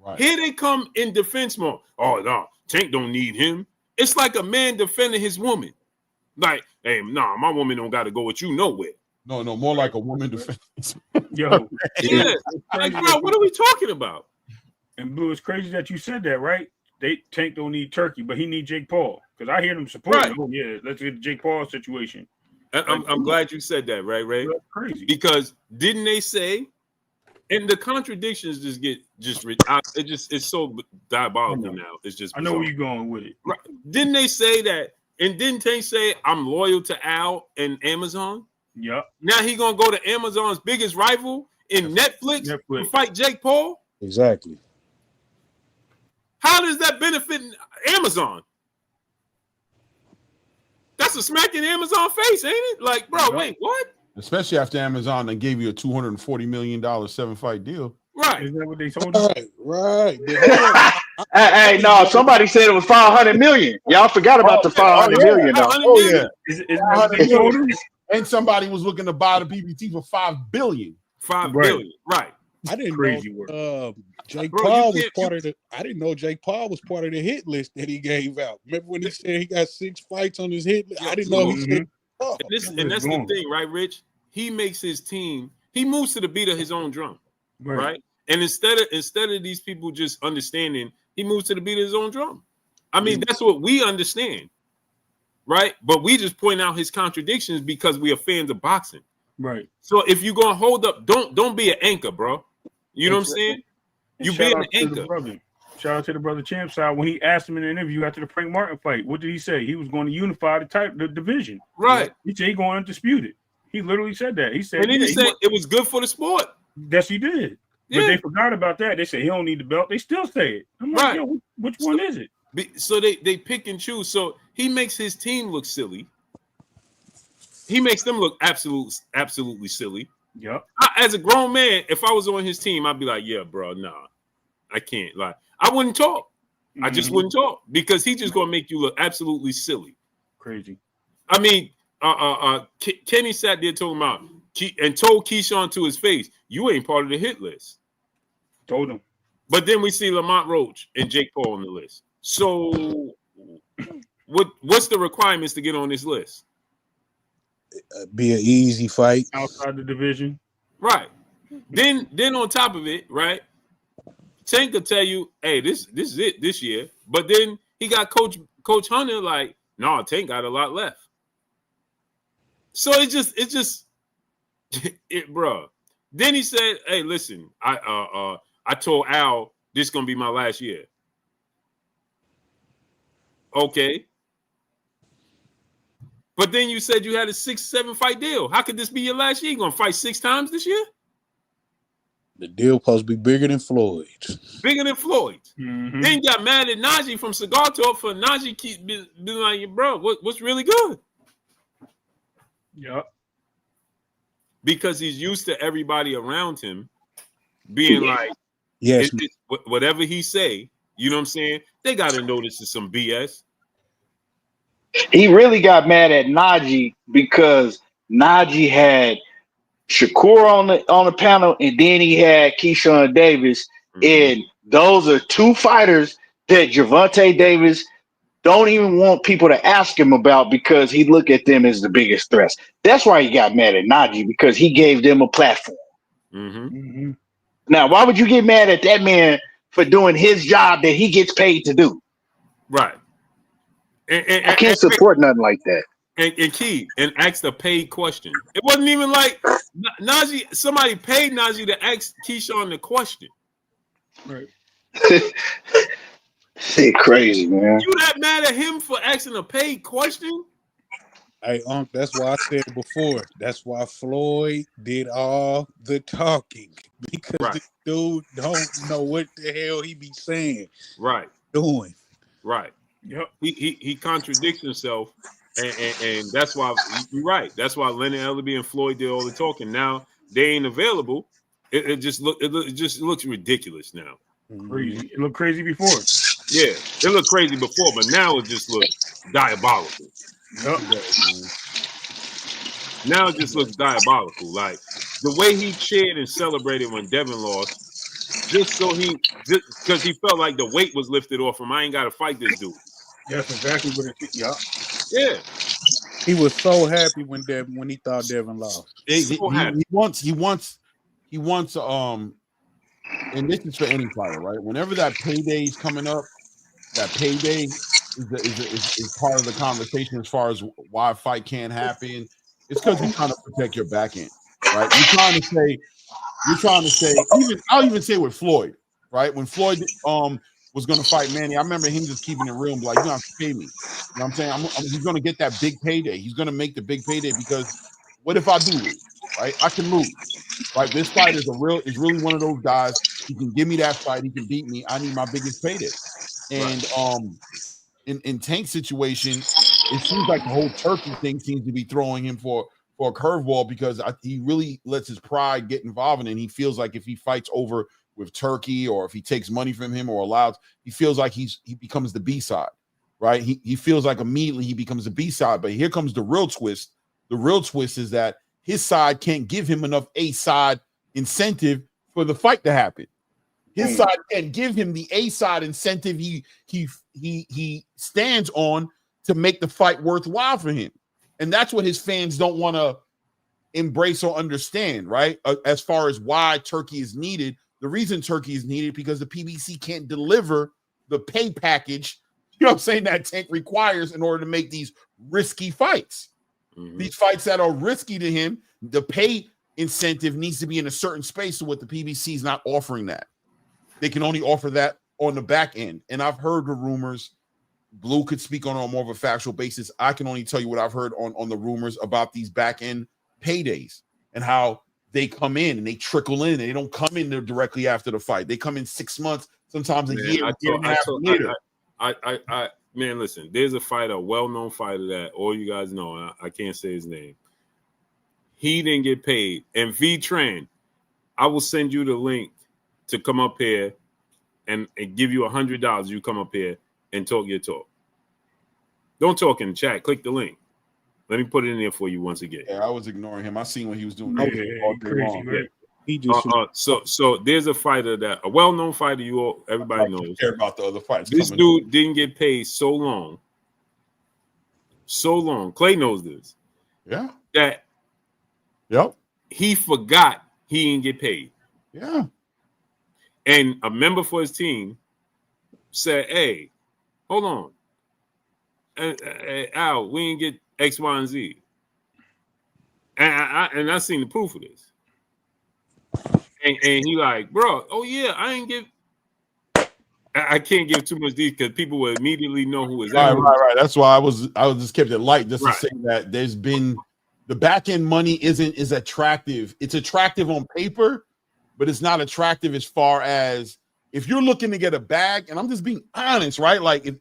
Right. Here they come in defense mode. Oh, no, Tank don't need him. It's like a man defending his woman. Like, hey, nah, my woman don't got to go with you nowhere. No, more like a woman defense. Yo. Yeah. Like, bro, what are we talking about? And Blue, it's crazy that you said that, right? Tank don't need Turkey, but he need Jake Paul. Because I hear them supporting. Oh, yeah, let's get the Jake Paul situation. I'm glad you said that, right, Ray? That's crazy. Because didn't they say, and the contradictions it's so diabolical now. It's just bizarre. I know where you're going with it. Right. Didn't they say that? And didn't Tank say, I'm loyal to Al and Amazon? Yep. Now he gonna go to Amazon's biggest rival in Netflix and fight Jake Paul? Exactly. How does that benefit Amazon? That's a smack in Amazon face, ain't it? Like, bro, wait, what? Especially after Amazon they gave you a $240 million 7-fight deal. Right. Is that what they told you? Right. Hey, no, somebody said it was 500 million. Y'all forgot about the 500 million. Oh, yeah. Is that what they told us? And somebody was looking to buy the PBT for $5 billion. $5 billion. Right. I didn't crazy know Jake Paul was part of the. I didn't know Jake Paul was part of the hit list that he gave out. Remember when he said he got 6 fights on his hit list? I didn't know he said. Oh, and that's the thing, right, Rich? He makes his team. He moves to the beat of his own drum, right? And instead of these people just understanding, he moves to the beat of his own drum. I mean, that's what we understand, right? But we just point out his contradictions because we are fans of boxing. Right. So if you're gonna hold up, don't be an anchor, bro. You know what I'm saying? You be an anchor. Shout out to the brother Champ side. When he asked him in an interview after the Frank Martin fight, what did he say? He was going to unify the division. Right. He said he going undisputed. He literally said that. He said, and then he said it was good for the sport. Yes, he did. But they forgot about that. They said he don't need the belt. They still say it. I'm like, yo, which one is it? So they pick and choose. So he makes his team look silly. He makes them look absolutely silly. Yep. As a grown man, if I was on his team, I'd be like, yeah, bro, nah, I can't. Like, I wouldn't talk. I just wouldn't talk because he's just gonna make you look absolutely silly. Crazy. I mean, Kenny sat there talking about and told Keyshawn to his face, you ain't part of the hit list. Told him. But then we see Lamont Roach and Jake Paul on the list. So what's the requirements to get on this list? Be an easy fight outside the division. Right. Then on top of it, right? Tank could tell you, hey, this is it this year. But then he got Coach Hunter like, no, Tank got a lot left. So it's just bro. Then he said, hey, listen, I told Al this is gonna be my last year. Okay. But then you said you had a 6-7 fight deal. How could this be your last year? You gonna fight 6 times this year? The deal supposed to be bigger than Floyd's. Bigger than Floyd's. Mm-hmm. Then you got mad at Najee from Cigar Talk for Najee keep being like, bro, what's really good? Yep. Because he's used to everybody around him being like, yes, whatever he say, you know what I'm saying? They got to know this is some BS. He really got mad at Najee because Najee had Shakur on the panel, and then he had Keyshawn Davis, and those are 2 fighters that Gervonta Davis don't even want people to ask him about because he look at them as the biggest threats. That's why he got mad at Najee, because he gave them a platform. Mm-hmm. Mm-hmm. Now, why would you get mad at that man for doing his job that he gets paid to do? Right. And I can't support nothing like that. And Key, and asked a paid question. It wasn't even like Najee. Somebody paid Najee to ask Keyshawn the question. Right. Shit, crazy, man. You that mad at him for asking a paid question? Hey, that's why I said before. That's why Floyd did all the talking, because this dude don't know what the hell he be saying. Right. Doing. Right. Yep. He contradicts himself, and that's why you're right. That's why Leonard Ellerbe and Floyd did all the talking. Now they ain't available. It just looks ridiculous now. Crazy. It looked crazy before. Yeah, it looked crazy before, but now it just looks diabolical. Yep. Now it just looks diabolical. Like the way he cheered and celebrated when Devin lost, because he felt like the weight was lifted off him. I ain't got to fight this dude. That's exactly what it is. Yep. Yeah. He was so happy when he thought Devin lost. He wants and this is for any fighter, right? Whenever that payday is coming up, that payday is part of the conversation as far as why a fight can't happen. It's because you're trying to protect your back end, right? You're trying to say, I'll even say with Floyd, right? When Floyd was going to fight Manny, I remember him just keeping it real and be like, you don't have to pay me. You know what I'm saying? He's going to get that big payday. He's going to make the big payday because what if I do lose, right? I can lose, right? This fight is really one of those guys. He can give me that fight. He can beat me. I need my biggest payday. And in Tank's situation, it seems like the whole Turkey thing seems to be throwing him for a curveball because he really lets his pride get involved in it. And he feels like if he fights over with Turkey or if he takes money from him or allows, he feels like he becomes the B side, right? He feels like immediately he becomes the B side. But here comes the real twist. The real twist is that his side can't give him enough A side incentive for the fight to happen. His side can't give him the A side incentive he stands on to make the fight worthwhile for him. And that's what his fans don't want to embrace or understand, right? As far as why Turkey is needed, the reason Turkey is needed because the PBC can't deliver the pay package, you know what I'm saying, that Tank requires in order to make these risky fights. Mm-hmm. These fights that are risky to him, the pay incentive needs to be in a certain space, so what the PBC is not offering that. They can only offer that on the back end. And I've heard the rumors. Blue could speak on more of a factual basis. I can only tell you what I've heard on the rumors about these back end paydays and how they come in and they trickle in. And they don't come in there directly after the fight. They come in 6 months, sometimes a year and a half later. Man, listen, there's a fighter, a well-known fighter that all you guys know. I can't say his name. He didn't get paid. And V-Tran, I will send you the link to come up here and give you $100. You come up here and talk your talk. Don't talk in the chat. Click the link. Let me put it in there for you once again. Yeah, I was ignoring him. I seen what he was doing. Crazy, right? He just so there's a fighter a well-known fighter everybody knows. Care about the other fights. This dude didn't get paid so long. Clay knows this. Yeah. That Yep. he forgot he didn't get paid. Yeah. And a member for his team said, hey, hold on. Al, we didn't get X, Y, and Z. And I seen the proof of this. And he like, bro, oh yeah, I ain't give. I can't give too much detail because people will immediately know who is that. Right. That's why I was just kept it light just to say that there's been the back end money is attractive. It's attractive on paper, but it's not attractive as far as if you're looking to get a bag. And I'm just being honest, right? Like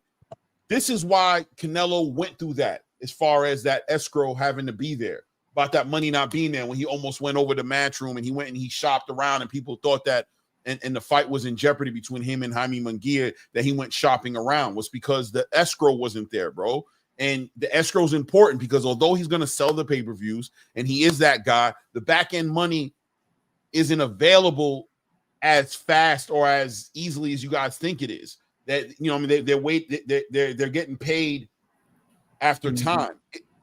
this is why Canelo went through that as far as that escrow having to be there. About that money not being there when he almost went over the matchroom and he went and he shopped around and people thought that and the fight was in jeopardy between him and Jaime Munguia that he went shopping around was because the escrow wasn't there, bro. And the escrow is important because although he's going to sell the pay-per-views and he is that guy, the back end money isn't available as fast or as easily as you guys think it is. That, you know, I mean, they're getting paid after time.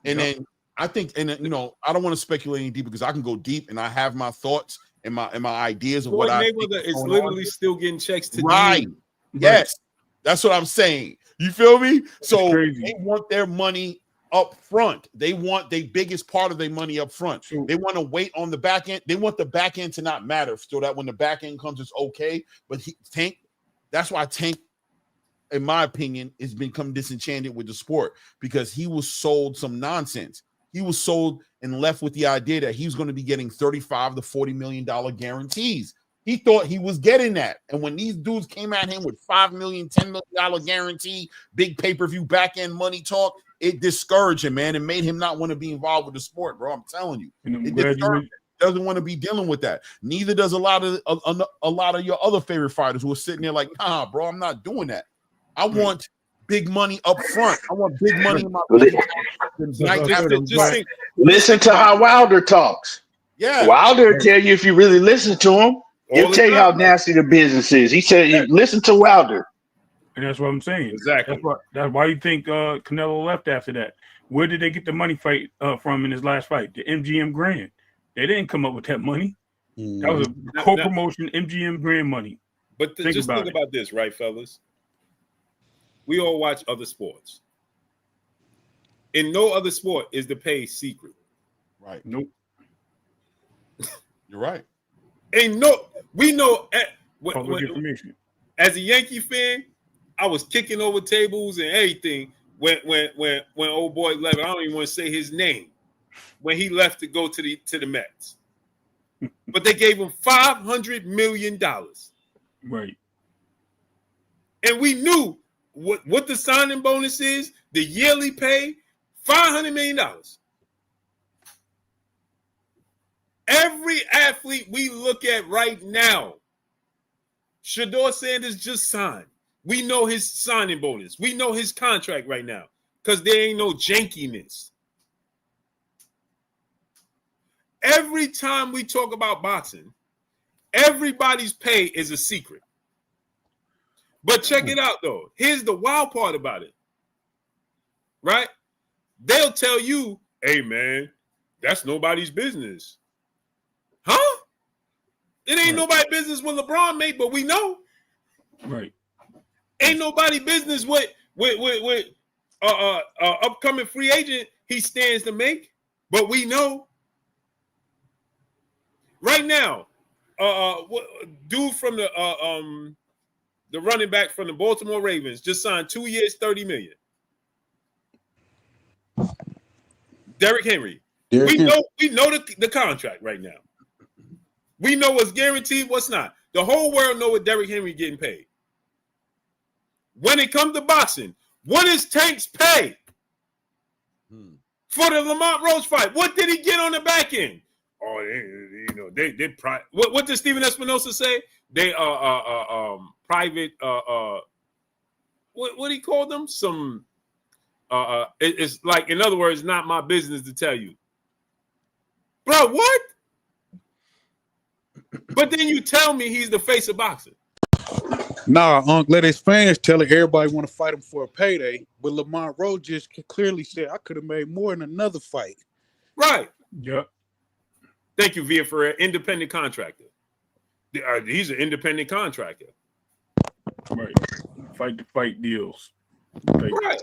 And then I think, and you know, I don't want to speculate any deeper because I can go deep and I have my thoughts and my ideas of what I think is literally still getting checks today. Right. Yes. That's what I'm saying. You feel me? So they want their money up front. They want the biggest part of their money up front. They want to wait on the back end. They want the back end to not matter so that when the back end comes, it's okay. But that's why Tank, in my opinion, has become disenchanted with the sport because he was sold some nonsense. He was sold and left with the idea that he was going to be getting $35 to $40 million guarantees. He thought he was getting that. And when these dudes came at him with $5 million, $10 million guarantee, big pay-per-view back-end money talk, it discouraged him, man. It made him not want to be involved with the sport, bro. I'm telling you. It discouraged him. Doesn't want to be dealing with that. Neither does a lot of your other favorite fighters who are sitting there like, nah, bro, I'm not doing that. I want big money up front. I want big money in my Listen to how Wilder talks. Yeah. Wilder will tell you if you really listen to him, he'll tell you how nasty the business is. He said, listen to Wilder. And that's what I'm saying. Exactly. That's why you think Canelo left after that. Where did they get the money fight from in his last fight? The MGM Grand. They didn't come up with that money. That was a co-promotion MGM Grand money. But think about this, right, fellas? We all watch other sports. In no other sport is the pay secret. Right. Nope. You're right. We know public information. As a Yankee fan, I was kicking over tables and everything when old boy left. I don't even want to say his name. When he left to go to the Mets. But they gave him $500 million. Right. And we knew what the signing bonus is, the yearly pay, $500 million. Every athlete we look at right now, Shedeur Sanders just signed. We know his signing bonus. We know his contract right now because there ain't no jankiness. Every time we talk about boxing, everybody's pay is a secret. But check it out, though. Here's the wild part about it. Right? They'll tell you, hey, man, that's nobody's business. Huh? It ain't nobody's business what LeBron made, but we know. Right. Ain't nobody business with upcoming free agent he stands to make, but we know. Right now, dude from the running back from the Baltimore Ravens just signed 2 years, $30 million. Derrick Henry. We know the contract right now. We know what's guaranteed, what's not. The whole world know what Derrick Henry getting paid. When it comes to boxing, what is Tank's pay for the Lamont Rose fight? What did he get on the back end? Oh, they what did Steven Espinosa say? They private what he called them? Some it's like, in other words, not my business to tell you. Bro, what? But then you tell me he's the face of boxing. Nah, let his fans tell it. Everybody want to fight him for a payday, but Lamont Rose just clearly said, I could have made more in another fight. Right. Yep. Thank you, Via Ferrer. Independent contractor. He's an independent contractor. Right. Fight to fight deals. Like, right.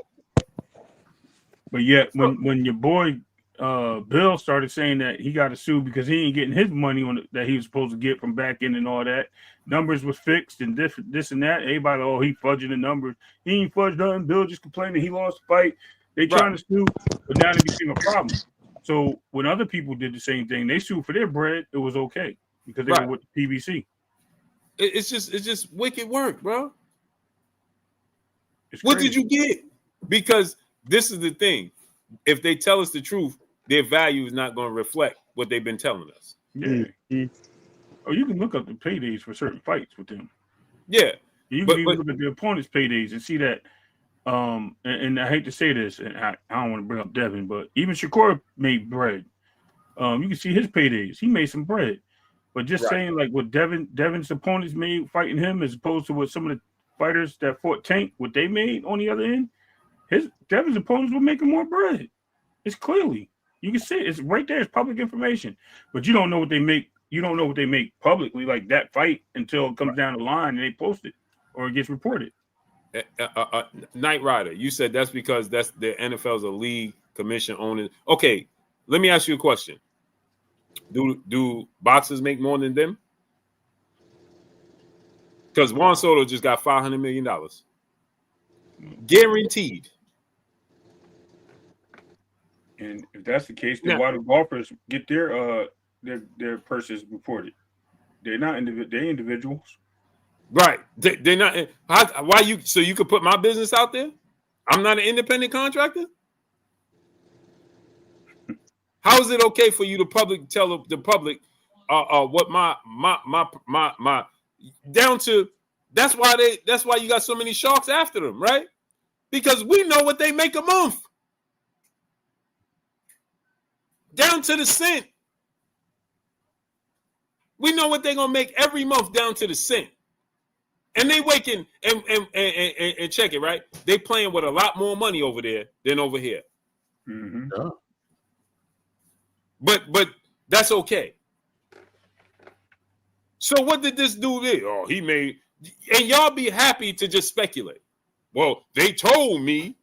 But yet, when your boy Bill started saying that he got to sue because he ain't getting his money that he was supposed to get from back end and all that, numbers was fixed and this and that. Everybody, oh, he fudging the numbers. He ain't fudged nothing. Bill just complaining he lost the fight. They trying to sue, but now it became a problem. So when other people did the same thing, they sued for their bread. It was okay because they were with the PBC. It's just wicked work, bro. What did you get? Because this is the thing. If they tell us the truth, their value is not going to reflect what they've been telling us. Yeah. Mm-hmm. Oh, you can look up the paydays for certain fights with them. Yeah. You can even look at the opponent's paydays and see that. And I hate to say this, and I don't want to bring up Devin, but even Shakur made bread. You can see his paydays. He made some bread. But just saying like what Devin's opponents made fighting him as opposed to what some of the fighters that fought Tank, what they made on the other end, Devin's opponents were making more bread. It's clearly. You can see it. It's right there. It's public information. But you don't know what they make. You don't know what they make publicly, like that fight, until it comes down the line and they post it or it gets reported. Knight Rider, you said that's because the NFL's a league commission owner. Okay, let me ask you a question. Do boxers make more than them? Because Juan Soto just got $500 million. Guaranteed. And if that's the case, then why do golfers get their purses reported? They're not they're individuals. Right. They're not. Why you? So you could put my business out there? I'm not an independent contractor. How is it okay for you to tell the public what my down to? That's why you got so many sharks after them, right? Because we know what they make a month, down to the cent. We know what they're gonna make every month down to the cent. And they waking and check it, right? They playing with a lot more money over there than over here. Mm-hmm. Yeah. But that's okay. So what did this dude do? Oh, he made, and y'all be happy to just speculate. Well, they told me.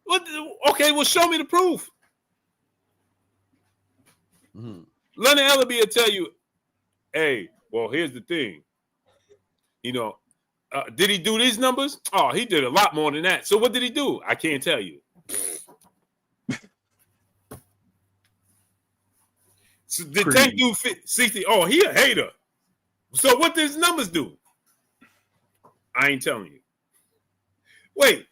What? Okay, well, show me the proof. Mm-hmm. Leonard Ellaby will tell you, hey, well, here's the thing. You know, did he do these numbers? Oh, he did a lot more than that. So what did he do? I can't tell you. So the Tank do 60. Oh, he a hater. So what does numbers do? I ain't telling you. Wait,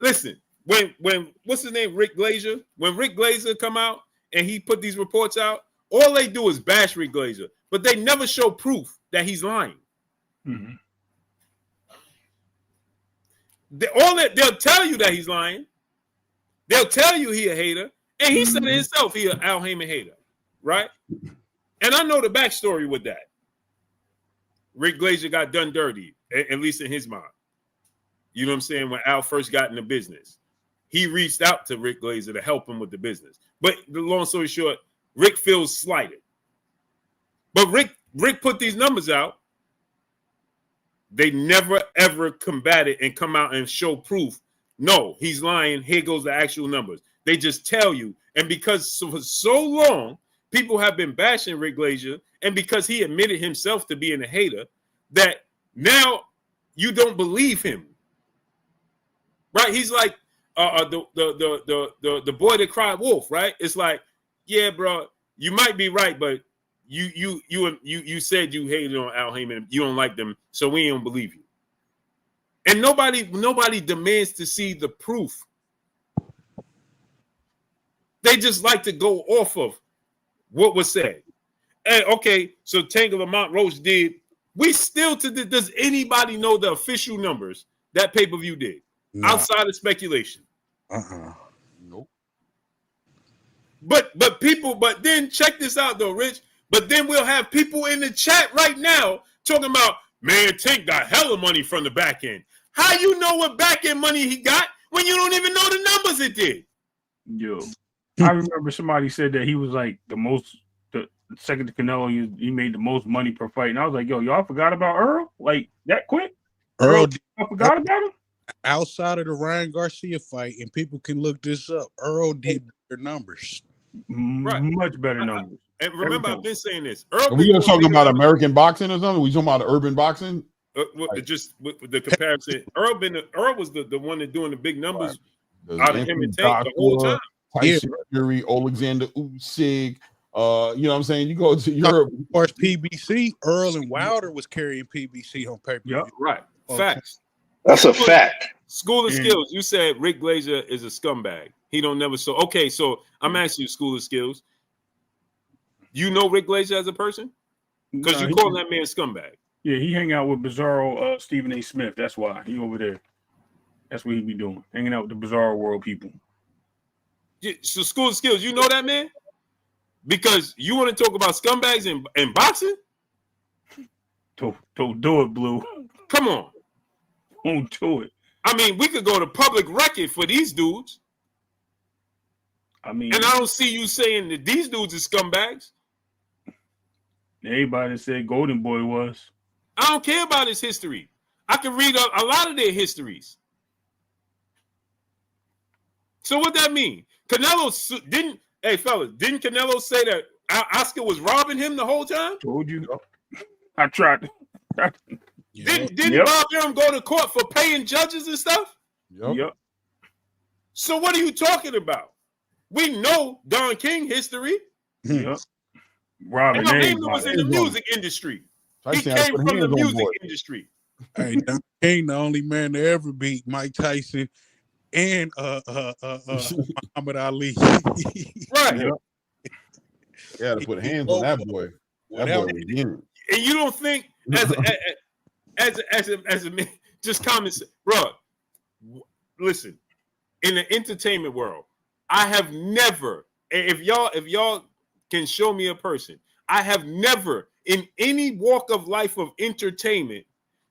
listen. When what's his name? Rick Glazier. When Rick Glazier come out and he put these reports out, all they do is bash Rick Glazier, but they never show proof that he's lying. Mm-hmm. They'll tell you that he's lying. They'll tell you he a hater, and he said it himself. He an Al Heyman hater, right? And I know the backstory with that. Rick Glazier got done dirty, at least in his mind. You know what I'm saying? When Al first got in the business, he reached out to Rick Glazier to help him with the business. But the long story short, Rick feels slighted. But Rick put these numbers out. They never, ever combat it and come out and show proof. No, he's lying. Here goes the actual numbers. They just tell you. And because for so long, people have been bashing Rick Glazier, and because he admitted himself to being a hater, that now you don't believe him. Right? He's like the boy that cried wolf, right? It's like, yeah, bro, you might be right, but you said you hated on Al Heyman. You don't like them, so we don't believe you. And nobody demands to see the proof. They just like to go off of what was said. And okay, so Tangle Lamont Roach did. We still does anybody know the official numbers that pay-per-view did? No. Outside of speculation. Nope. But then check this out though, Rich. But then we'll have people in the chat right now talking about, man, Tank got hella money from the back end. How you know what back end money he got when you don't even know the numbers it did? Yo, I remember somebody said that he was like the second to Canelo, he made the most money per fight. And I was like, yo, y'all forgot about Earl? Like that quick? Earl, I forgot about him? outside of the Ryan Garcia fight, and people can look this up, Earl did better numbers. Right. Much better numbers. And remember, I've been saying this. Earl Are we just talking about American boxing or something? We talking about urban boxing? Just with the comparison, Earl was the one that doing the big numbers out of him and Tank the whole time. Tyson Fury, Alexander Usyk. You know what I'm saying? You go to Europe. As far as PBC, Earl and Wilder was carrying PBC on pay-per-view. Yep, right. Facts. That's a fact. School of Skills. You said Rick Glazer is a scumbag. He don't never so. Okay, so I'm asking you, School of Skills. You know Rick Glazer as a person? Because you call that man scumbag. Yeah, he hang out with Bizarro Stephen A. Smith. That's why he over there. That's what he be doing, hanging out with the Bizarro World people. Yeah, so School of Skills, you know that man? Because you want to talk about scumbags in boxing? Don't do it, Blue. Come on. Don't do it. I mean, we could go to public record for these dudes. I mean, and I don't see you saying that these dudes are scumbags. Everybody said Golden Boy was. I don't care about his history. I can read a lot of their histories. So what that mean? Canelo didn't. Hey, fellas, didn't Canelo say that Oscar was robbing him the whole time? Told you. I tried. Didn't Bob Arum go to court for paying judges and stuff? Yep. So what are you talking about? We know Don King history. Yep. Robin was in the music industry. He came from the music industry. Hey, Don King, the only man to ever beat Mike Tyson and Muhammad Ali. Right. You got to put hands on that boy. That boy was in. And you don't think as a man, just comments, bro. Listen, in the entertainment world, I have never, if y'all can show me a person, I have never in any walk of life of entertainment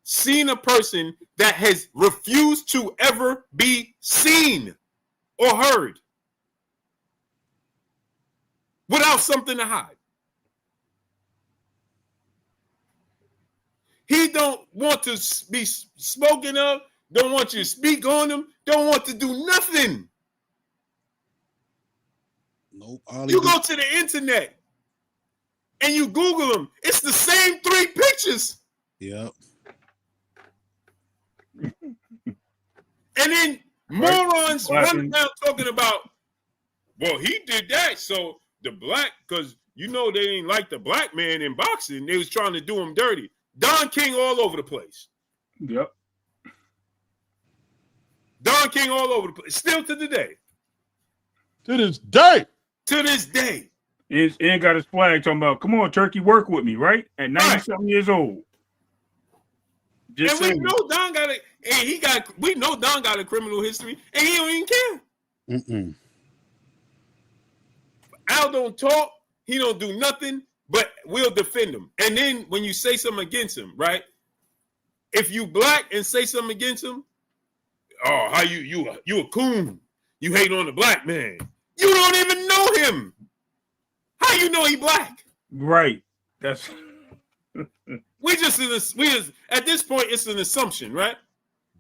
seen a person that has refused to ever be seen or heard without something to hide. He don't want to be spoken of, don't want you to speak on him, don't want to do nothing. Nope. You go to the internet and you Google him. It's the same 3 pictures. Yep. And then morons run around talking about, well, he did that. So the black, because you know they ain't like the black man in boxing. They was trying to do him dirty. Don King all over the place. Yep. Don King all over the place. Still to the day. To this day. To this day. And got his flag talking about, come on, Turkey, work with me, right? At 97 years old. Just and we know Don got it, and we know Don got a criminal history, and he don't even care. Mm-mm. Al don't talk, he don't do nothing, but we'll defend him. And then when you say something against him, right? If you black and say something against him, oh, how you a coon? You hate on the black man. You don't even know him. How you know he black? Right. That's we just at this point it's an assumption, right?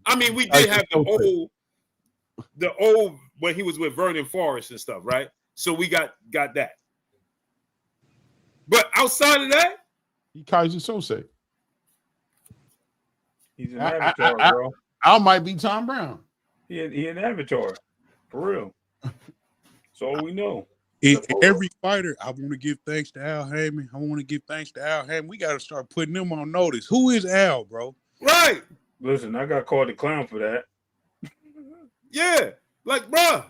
I mean, we did have the old when he was with Vernon Forrest and stuff, right? So we got that. But outside of that, he Kaiser Sose. He's an avatar, bro. I might be Tom Brown. He an avatar. For real. That's all we know. Every fighter, I want to give thanks to Al Haymon. I want to give thanks to Al Haymon. We got to start putting them on notice. Who is Al, bro? Right. Listen, I got called a clown for that. Yeah. Like, bro.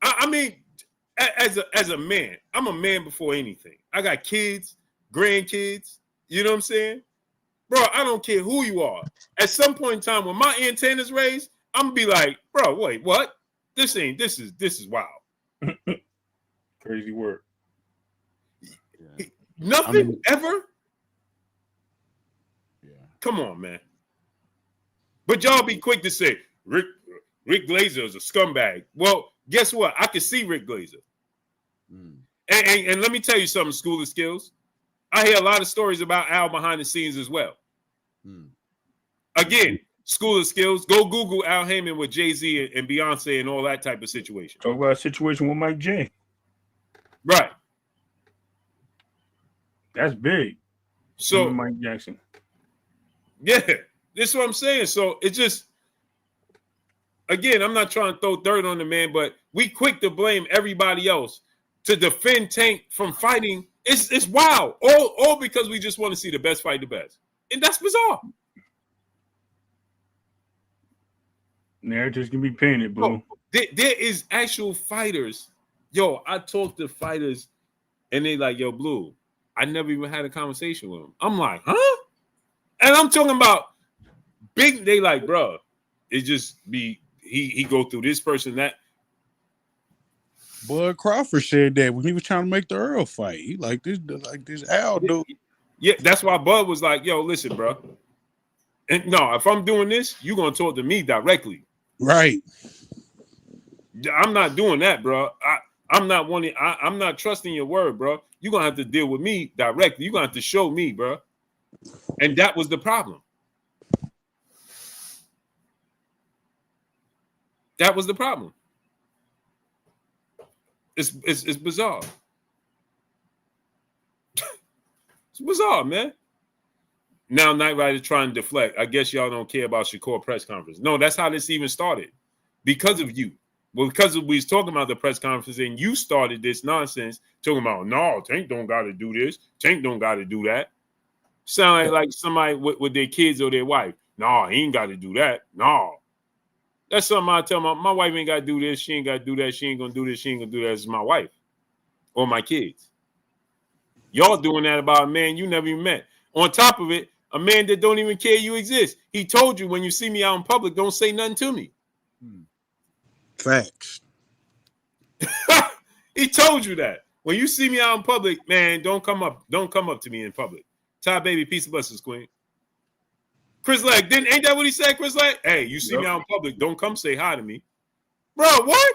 I mean, as a man, I'm a man before anything. I got kids, grandkids. You know what I'm saying? Bro, I don't care who you are. At some point in time, when my antennas raised, I'm going to be like, bro, wait, what? This is wild. Crazy word. Yeah. Nothing ever? Yeah. Come on, man. But y'all be quick to say, Rick Glazer is a scumbag. Well, guess what? I can see Rick Glazer. And let me tell you something, School of Skills. I hear a lot of stories about Al behind the scenes as well. Again, School of Skills. Go Google Al Heyman with Jay-Z and Beyonce and all that type of situation. Talk about a situation with Mike J. Right. That's big. So Mike Jackson. Yeah, this is what I'm saying. So it just, again, I'm not trying to throw dirt on the man, but we quick to blame everybody else to defend Tank from fighting. It's wild. All because we just want to see the best fight the best. And that's bizarre. Narratives can be painted, bro. There is actual fighters. Yo, I talk to fighters and they like, yo, Blue, I never even had a conversation with him. I'm like, huh? And I'm talking about big, they like, bro, it just be, he go through this person, that. Bud Crawford said that when he was trying to make the Earl fight. He like this Al dude. Yeah, that's why Bud was like, yo, listen, bro. And no, if I'm doing this, you're going to talk to me directly. Right. I'm not doing that, bro. I'm not trusting your word, bro. You're going to have to deal with me directly. You're going to have to show me, bro. And that was the problem. That was the problem. It's bizarre. It's bizarre, man. Now Knight Rider trying to deflect. I guess y'all don't care about Shakur press conference. No, that's how this even started. Because of you. Well, because we was talking about the press conference and you started this nonsense talking about, no, Tank don't got to do this. Tank don't got to do that. Sound like somebody with their kids or their wife. No, he ain't got to do that. No. That's something I tell my wife ain't got to do this. She ain't got to do that. She ain't going to do this. She ain't going to do that. It's my wife or my kids. Y'all doing that about a man you never even met. On top of it, a man that don't even care you exist. He told you when you see me out in public, don't say nothing to me. Facts. He told you that. When you see me out in public, man, don't come up to me in public. Ty Baby, peace and blessings, Queen. Chris Legg, ain't that what he said, Chris Legg? Hey, you see me out in public, don't come say hi to me. Bro, what?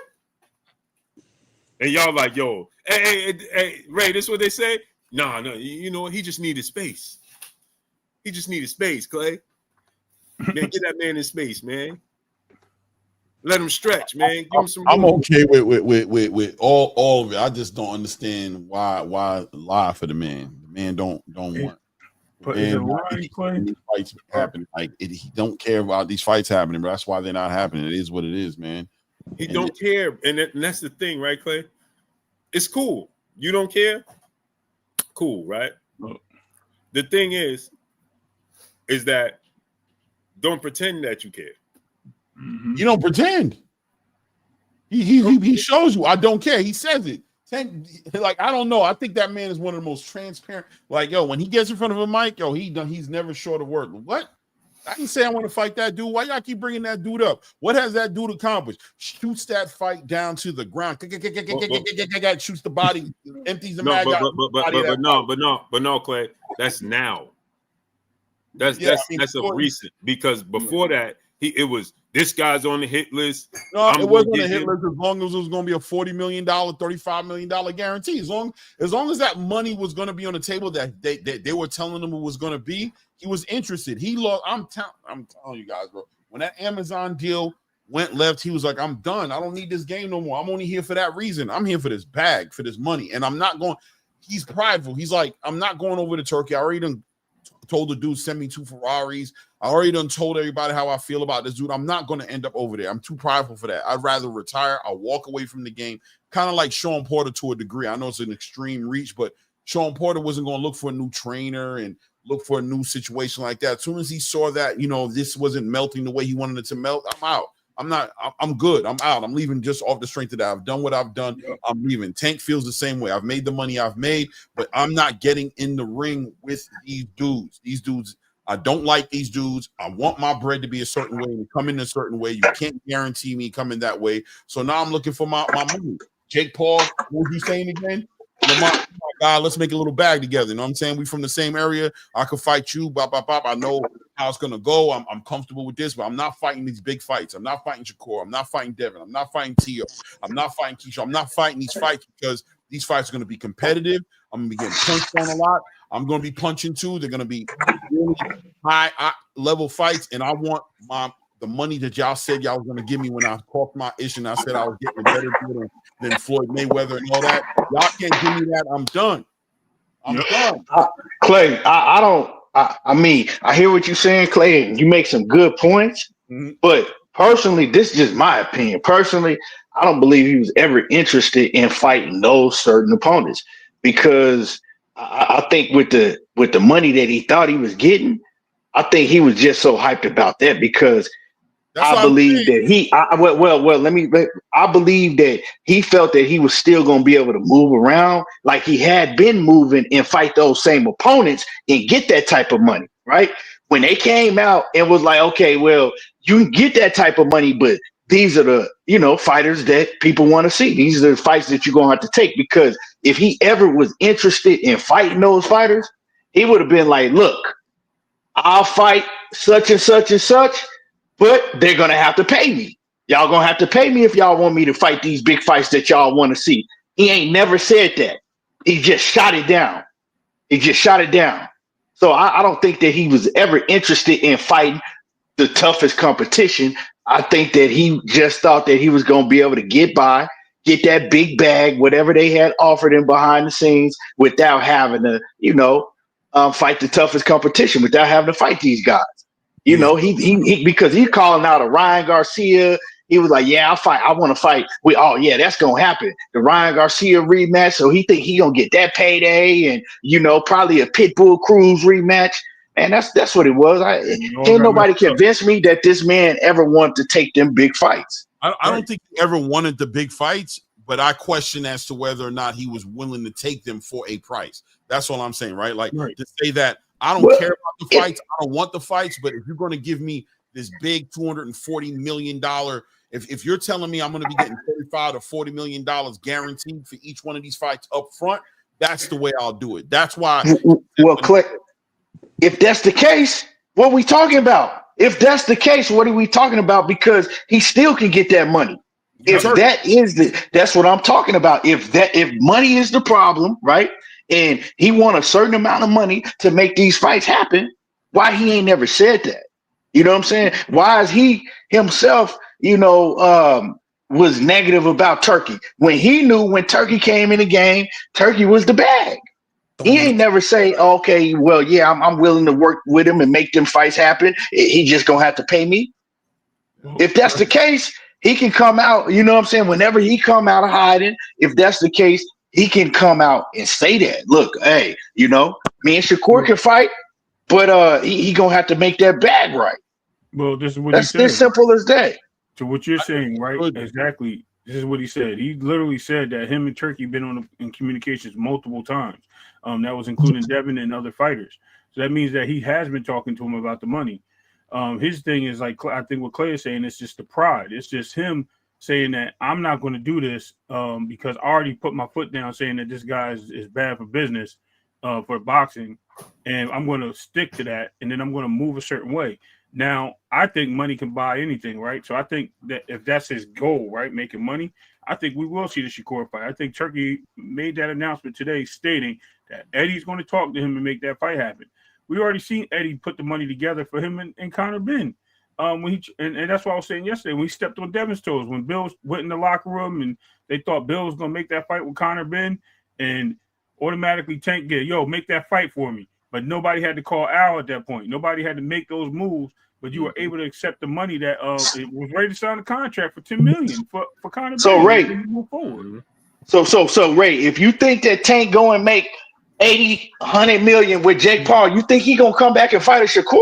And y'all like, yo, hey, Ray, this is what they say? No, you know what? He just needed space. He just needed space, Clay. Man, get that man in space, man. Let him stretch, man. Give him some room. I'm okay with all of it. I just don't understand why lie for the man. The man don't want. But is it lying, these fights happening? Like he don't care about these fights happening, but that's why they're not happening. It is what it is, man. He don't care, and that's the thing, right, Clay? It's cool. You don't care? Cool, right? The thing is that don't pretend that you care. You don't pretend. He shows you. I don't care. He says it. Like, I don't know. I think that man is one of the most transparent. Like, yo, when he gets in front of a mic, yo, he's never short of word. What? I can say I want to fight that dude. Why y'all keep bringing that dude up? What has that dude accomplished? Shoots that fight down to the ground. Shoots the body, empties the mag. But no, Clay. That's now. That's a recent, because before that, it was this guy's on the hit list. No, it wasn't on the hit list as long as it was going to be a $40 million, $35 million guarantee. As long as that money was going to be on the table that they were telling him it was going to be, he was interested. He lost. I'm telling you guys, bro. When that Amazon deal went left, he was like, I'm done. I don't need this game no more. I'm only here for that reason. I'm here for this bag, for this money. And I'm not going. He's prideful. He's like, I'm not going over to Turkey. I already done told the dude, send me 2 Ferraris. I already done told everybody how I feel about this dude. I'm not going to end up over there. I'm too prideful for that. I'd rather retire. I'll walk away from the game. Kind of like Sean Porter to a degree. I know it's an extreme reach, but Sean Porter wasn't going to look for a new trainer and look for a new situation like that. As soon as he saw that, this wasn't melting the way he wanted it to melt, I'm out. I'm good. I'm out. I'm leaving just off the strength of that. I've done what I've done. I'm leaving. Tank feels the same way. I've made the money I've made, but I'm not getting in the ring with these dudes. These dudes, I don't like these dudes. I want my bread to be a certain way and come in a certain way. You can't guarantee me coming that way. So now I'm looking for my money. Jake Paul, what was you saying again? My God, let's make a little bag together. You know what I'm saying? We from the same area. I could fight you. Bop, bop, bop. I know how it's gonna go. I'm comfortable with this, but I'm not fighting these big fights. I'm not fighting Shakur. I'm not fighting Devin. I'm not fighting Tio. I'm not fighting Keisha. I'm not fighting these fights because These fights are going to be competitive. I'm going to be getting punched on a lot. I'm going to be punching too. They're going to be really high level fights, and I want the money that y'all said y'all was going to give me when I talked my issue and I said I was getting a better deal than Floyd Mayweather and all that. Y'all can't give me that. I'm done. I'm done. Clay, I mean, I hear what you're saying, Clay, and you make some good points. Mm-hmm. But personally, this is just my opinion. Personally, I don't believe he was ever interested in fighting those certain opponents because I think with the money that he thought he was getting, I think he was just so hyped about that because I believe that I believe that he felt that he was still going to be able to move around like he had been moving and fight those same opponents and get that type of money, right? When they came out and was like, okay, well, you can get that type of money, but these are the, fighters that people want to see. These are the fights that you're going to have to take because if he ever was interested in fighting those fighters, he would have been like, look, I'll fight such and such and such, but they're going to have to pay me. Y'all going to have to pay me if y'all want me to fight these big fights that y'all want to see. He ain't never said that. He just shot it down. So I don't think that he was ever interested in fighting the toughest competition. I think that he just thought that he was going to be able to get by, get that big bag, whatever they had offered him behind the scenes without having to, fight the toughest competition, without having to fight these guys. He because he's calling out a Ryan Garcia. He was like, yeah, I want to fight. That's going to happen. The Ryan Garcia rematch. So he think he going to get that payday and, probably a Pitbull Cruz rematch. And that's what it was. Can't nobody convince me that this man ever wanted to take them big fights. I don't think he ever wanted the big fights, but I question as to whether or not he was willing to take them for a price. That's all I'm saying, right? Like to say that I don't care about the fights. I don't want the fights, but if you're going to give me this big $240 million, if you're telling me I'm going to be getting $35 to $40 million guaranteed for each one of these fights up front, that's the way I'll do it. That's why. Well, Clay, if that's the case, what are we talking about? If that's the case, what are we talking about? Because he still can get that money. If that's what I'm talking about. If money is the problem, right? And he want a certain amount of money to make these fights happen, why he ain't never said that? You know what I'm saying? Why is he himself, was negative about Turkey when he knew when Turkey came in the game, Turkey was the bag. He ain't never say, okay, well, yeah, I'm willing to work with him and make them fights happen. He just gonna have to pay me. If that's the case, he can come out, you know what I'm saying? Whenever he come out of hiding, if that's the case, he can come out and say that. Look, hey, me and Shakur can fight, but he gonna have to make that bag right. Well, this is what that's he said. As simple as that. So what you're saying, right? Exactly. This is what he said. He literally said that him and Turkey been in communications multiple times. That was including Devin and other fighters. So that means that he has been talking to him about the money. His thing is like, I think what Clay is saying, it's just the pride. It's just him saying that I'm not going to do this because I already put my foot down saying that this guy is bad for business for boxing. And I'm going to stick to that. And then I'm going to move a certain way. Now, I think money can buy anything, right? So I think that if that's his goal, right, making money, I think we will see the Shakur fight. I think Turkey made that announcement today stating that Eddie's going to talk to him and make that fight happen. We already seen Eddie put the money together for him and Conor Ben. And that's what I was saying yesterday when he stepped on Devin's toes, when Bill went in the locker room and they thought Bill was going to make that fight with Conor Ben and automatically Tank get, make that fight for me. But nobody had to call Al at that point. Nobody had to make those moves. But you were able to accept the money that it was ready to sign a contract for $10 million for Conor Ben. So Ray, move forward. So Ray, if you think that Tank go and make 80, 100 million with Jake Paul, you think he gonna come back and fight a Shakur?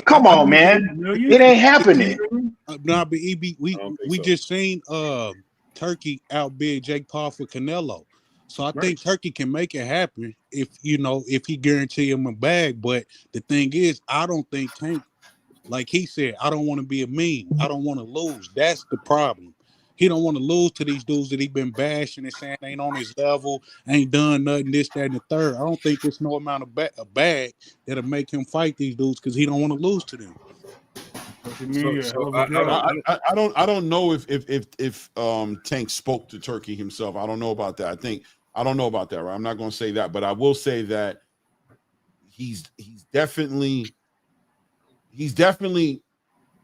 Come on, man. It ain't happening. But we just seen Turkey outbid Jake Paul for Canelo. So I think Turkey can make it happen if he guarantee him a bag. But the thing is, I don't think Tank, like he said, I don't want to be a meme. I don't want to lose. That's the problem. He don't want to lose to these dudes that he been bashing and saying ain't on his level, ain't done nothing, this, that, and the third. I don't think there's no amount of a bag that'll make him fight these dudes because he don't want to lose to them. Social media, So hell of a job. I don't know if Tank spoke to Turkey himself. I don't know about that. I don't know about that, right? I'm not going to say that, but I will say that he's definitely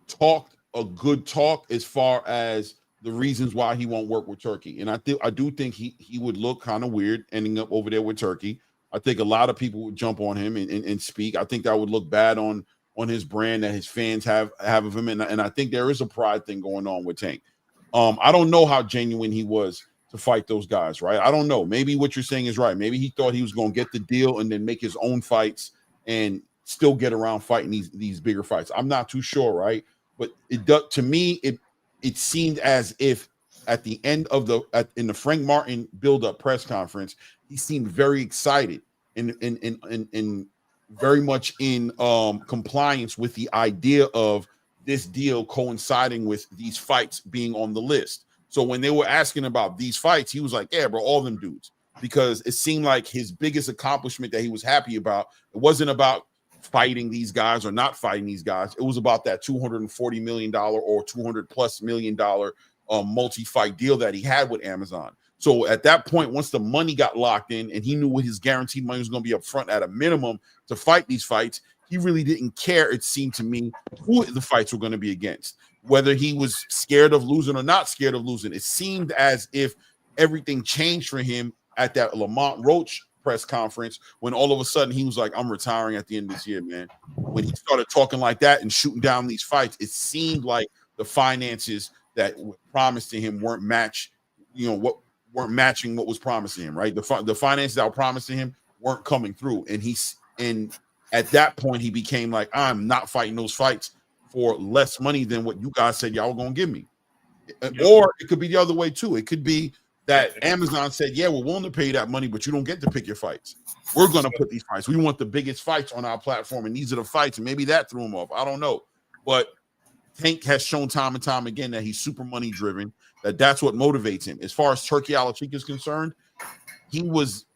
talked a good talk as far as the reasons why he won't work with Turkey. And I do think he would look kind of weird ending up over there with Turkey. I think a lot of people would jump on him and speak. I think that would look bad on his brand that his fans have of him. And I think there is a pride thing going on with Tank. I don't know how genuine he was to fight those guys, right? I don't know. Maybe what you're saying is right. Maybe he thought he was going to get the deal and then make his own fights and still get around fighting these bigger fights. I'm not too sure, right? But to me, it seemed as if at the end of in the Frank Martin build-up press conference, he seemed very excited and very much in compliance with the idea of this deal coinciding with these fights being on the list. So when they were asking about these fights, he was like, yeah, bro, all them dudes. Because it seemed like his biggest accomplishment that he was happy about, it wasn't about fighting these guys or not fighting these guys. It was about that $240 million or $200+ million multi-fight deal that he had with Amazon. So at that point, once the money got locked in and he knew what his guaranteed money was going to be up front at a minimum to fight these fights, he really didn't care, it seemed to me, who the fights were going to be against, whether he was scared of losing or not scared of losing. It seemed as if everything changed for him at that Lamont Roach press conference when all of a sudden he was like, I'm retiring at the end of this year, man. When he started talking like that and shooting down these fights, it seemed like the finances that were promised to him weren't matching what was promised to him, right? The finances that were promised to him weren't coming through. And at that point, he became like, I'm not fighting those fights for less money than what you guys said y'all were going to give me. Yep. Or it could be the other way too. It could be that Amazon said, yeah, we're willing to pay you that money, but you don't get to pick your fights. We're going to put these fights. We want the biggest fights on our platform, and these are the fights, and maybe that threw him off. I don't know. But Tank has shown time and time again that he's super money driven, that's what motivates him. As far as Turki Al-Sheikh is concerned, he was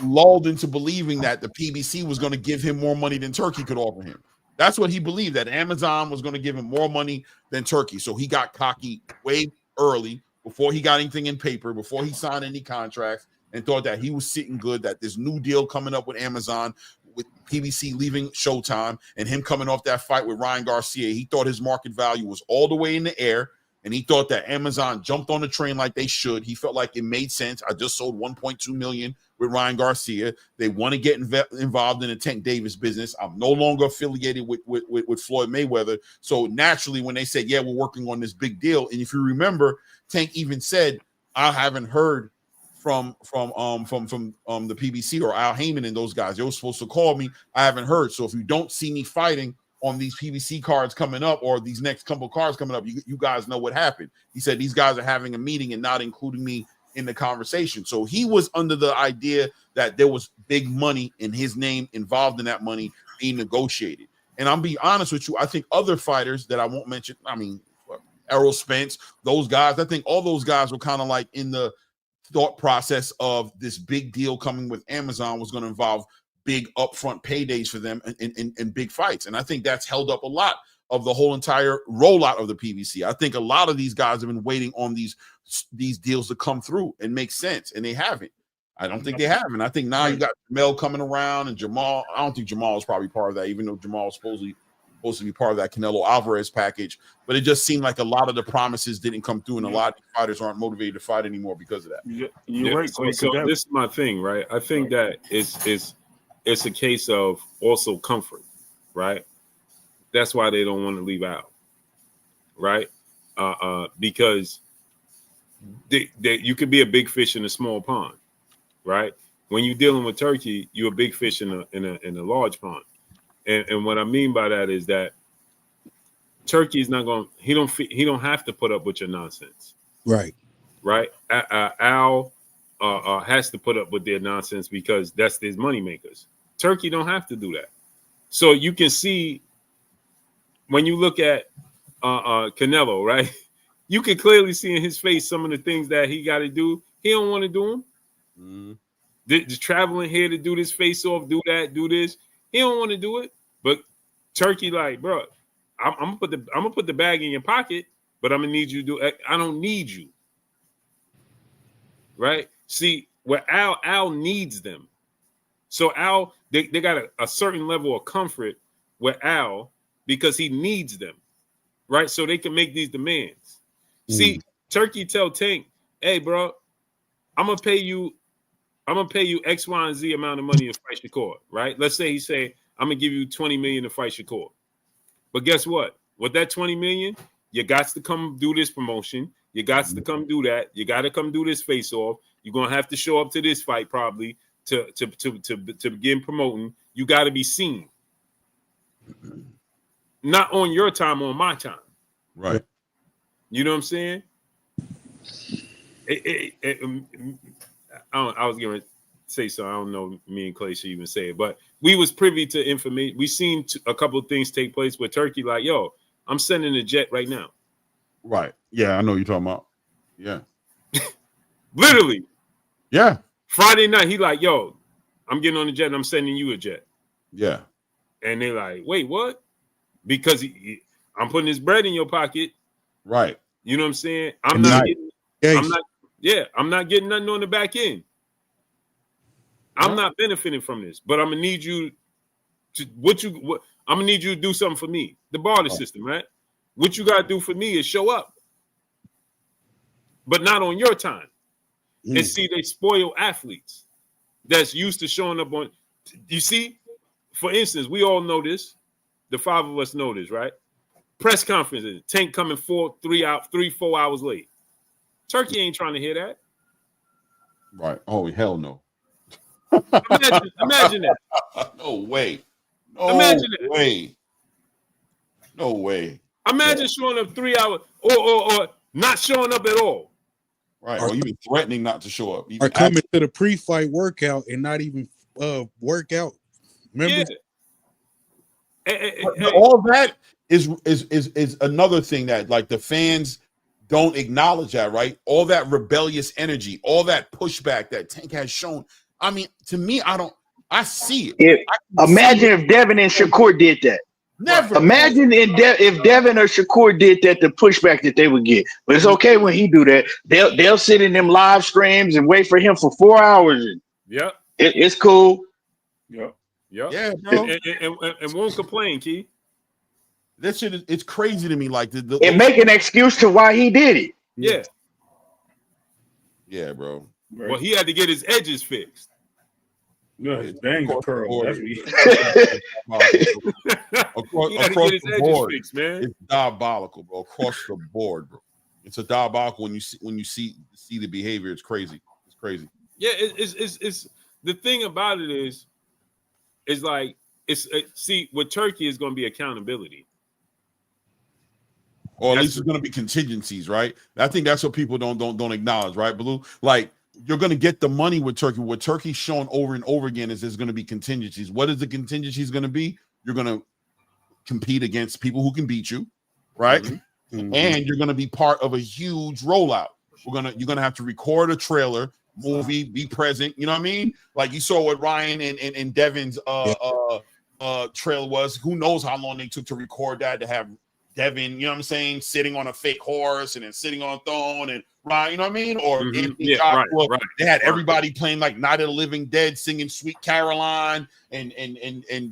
lulled into believing that the PBC was going to give him more money than Turki could offer him. That's what he believed, that Amazon was going to give him more money than Turki. So he got cocky way early before he got anything in paper, before he signed any contracts, and thought that he was sitting good, that this new deal coming up with Amazon, with PBC leaving Showtime and him coming off that fight with Ryan Garcia, he thought his market value was all the way in the air. And he thought that Amazon jumped on the train like they should. He felt like it made sense. I just sold 1.2 million with Ryan Garcia. They want to get involved in the Tank Davis business. I'm no longer affiliated with Floyd Mayweather. So naturally, when they said, yeah, we're working on this big deal. And if you remember, Tank even said, I haven't heard from the PBC or Al Heyman and those guys. They were supposed to call me. I haven't heard. So if you don't see me fighting on these PBC cards coming up or these next couple of cards coming up, you guys know what happened. He said these guys are having a meeting and not including me in the conversation. So he was under the idea that there was big money in his name involved in that money being negotiated. And I'm being honest with you, I think other fighters that I won't mention, I mean, Errol Spence, those guys, I think all those guys were kind of like in the thought process of this big deal coming with Amazon was going to involve big upfront paydays for them in big fights. And I think that's held up a lot of the whole entire rollout of the PBC. I think a lot of these guys have been waiting on these deals to come through and make sense, and they haven't. I don't think they haven't. I think now you got Jamel coming around and Jamal. I don't think Jamal is probably part of that, even though Jamal is supposed to be part of that Canelo Alvarez package. But it just seemed like a lot of the promises didn't come through, and a lot of fighters aren't motivated to fight anymore because of that. You're right. So this is my thing, right? I think that it's a case of also comfort, right? That's why they don't want to leave out, right? Because you could be a big fish in a small pond, right? When you're dealing with Turkey, you're a big fish in a large pond, and what I mean by that is that Turkey is not going. He don't have to put up with your nonsense, right? Al has to put up with their nonsense because that's his money makers. Turkey don't have to do that. So you can see when you look at Canelo, right? You can clearly see in his face some of the things that he got to do. He don't want to do them. Just traveling here to do this face off, do that, do this. He don't want to do it. But Turkey, like, bro, I'm gonna put the bag in your pocket, but I'm gonna need you to do. I don't need you, right? See, where Al needs them. So Al, they got a certain level of comfort with Al because he needs them, right? So they can make these demands. See, Turkey tell Tank, hey, bro, I'm gonna pay you X, Y, and Z amount of money to fight Shakur, right? Let's say he say, I'm gonna give you 20 million to fight Shakur. But guess what? With that 20 million, you got to come do this promotion. You got to come do that. You got to come do this face-off. You're gonna have to show up to this fight probably to begin promoting. You got to be seen. Not on your time, on my time. Right. You know what I'm saying? I was going to say so. I don't know. Me and Clay should even say it, but we was privy to information. We seen a couple of things take place with Turkey. Like, yo, I'm sending a jet right now. Right. Yeah, I know what you're talking about. Yeah. Literally. Yeah. Friday night, he like, yo, I'm getting on the jet and I'm sending you a jet. Yeah. And they like, wait, what? Because I'm putting his bread in your pocket. Right. You know what I'm saying? I'm not getting nothing on the back end. I'm not benefiting from this, but I'm gonna need you to I'm gonna need you to do something for me. The barter system, right? What you gotta do for me is show up, but not on your time. And see, they spoil athletes that's used to showing up on. You see, for instance, we all know this. The five of us know this, right? Press conferences, Tank coming 4 hours late. Turkey ain't trying to hear that. Right. Oh, hell no. Imagine that. No way. No way. Imagine showing up 3 hours or not showing up at all. Right. Or even threatening not to show up. Or coming to the pre-fight workout and not even work out. Remember? Yeah. All that is another thing that like the fans don't acknowledge that, right? All that rebellious energy, all that pushback that Tank has shown. I mean, to me, I see it. Imagine if Devin and Shakur did that. Never. Imagine if Devin or Shakur did that, the pushback that they would get. But it's okay when he do that. They'll sit in them live streams and wait for him for 4 hours. Yep. It's cool. Yep. Yeah, bro. And won't complain, Key. That shit it's crazy to me. Like and make an excuse to why he did it. Yeah. Yeah, bro. Well, he had to get his edges fixed. No, his bangs are curled. That's what he across the board, fixed, man. It's diabolical, bro. Across the board, bro. It's a diabolical when you see the behavior. It's crazy. It's crazy. Yeah, it's the thing about it is like see with Turkey is going to be accountability. Or at least it's going to be contingencies, right? I think that's what people don't acknowledge, right, Blue? Like you're going to get the money with Turkey. What Turkey's shown over and over again is there's going to be contingencies. What is the contingencies going to be? You're going to compete against people who can beat you, right? Mm-hmm. And you're going to be part of a huge rollout. You're going to have to record a trailer, movie, be present. You know what I mean? Like you saw what Ryan and Devin's trailer was. Who knows how long they took to record that to have Devin, you know what I'm saying, sitting on a fake horse and then sitting on a throne and right, you know what I mean? Or Joshua, they had everybody playing like Night of the Living Dead, singing Sweet Caroline, and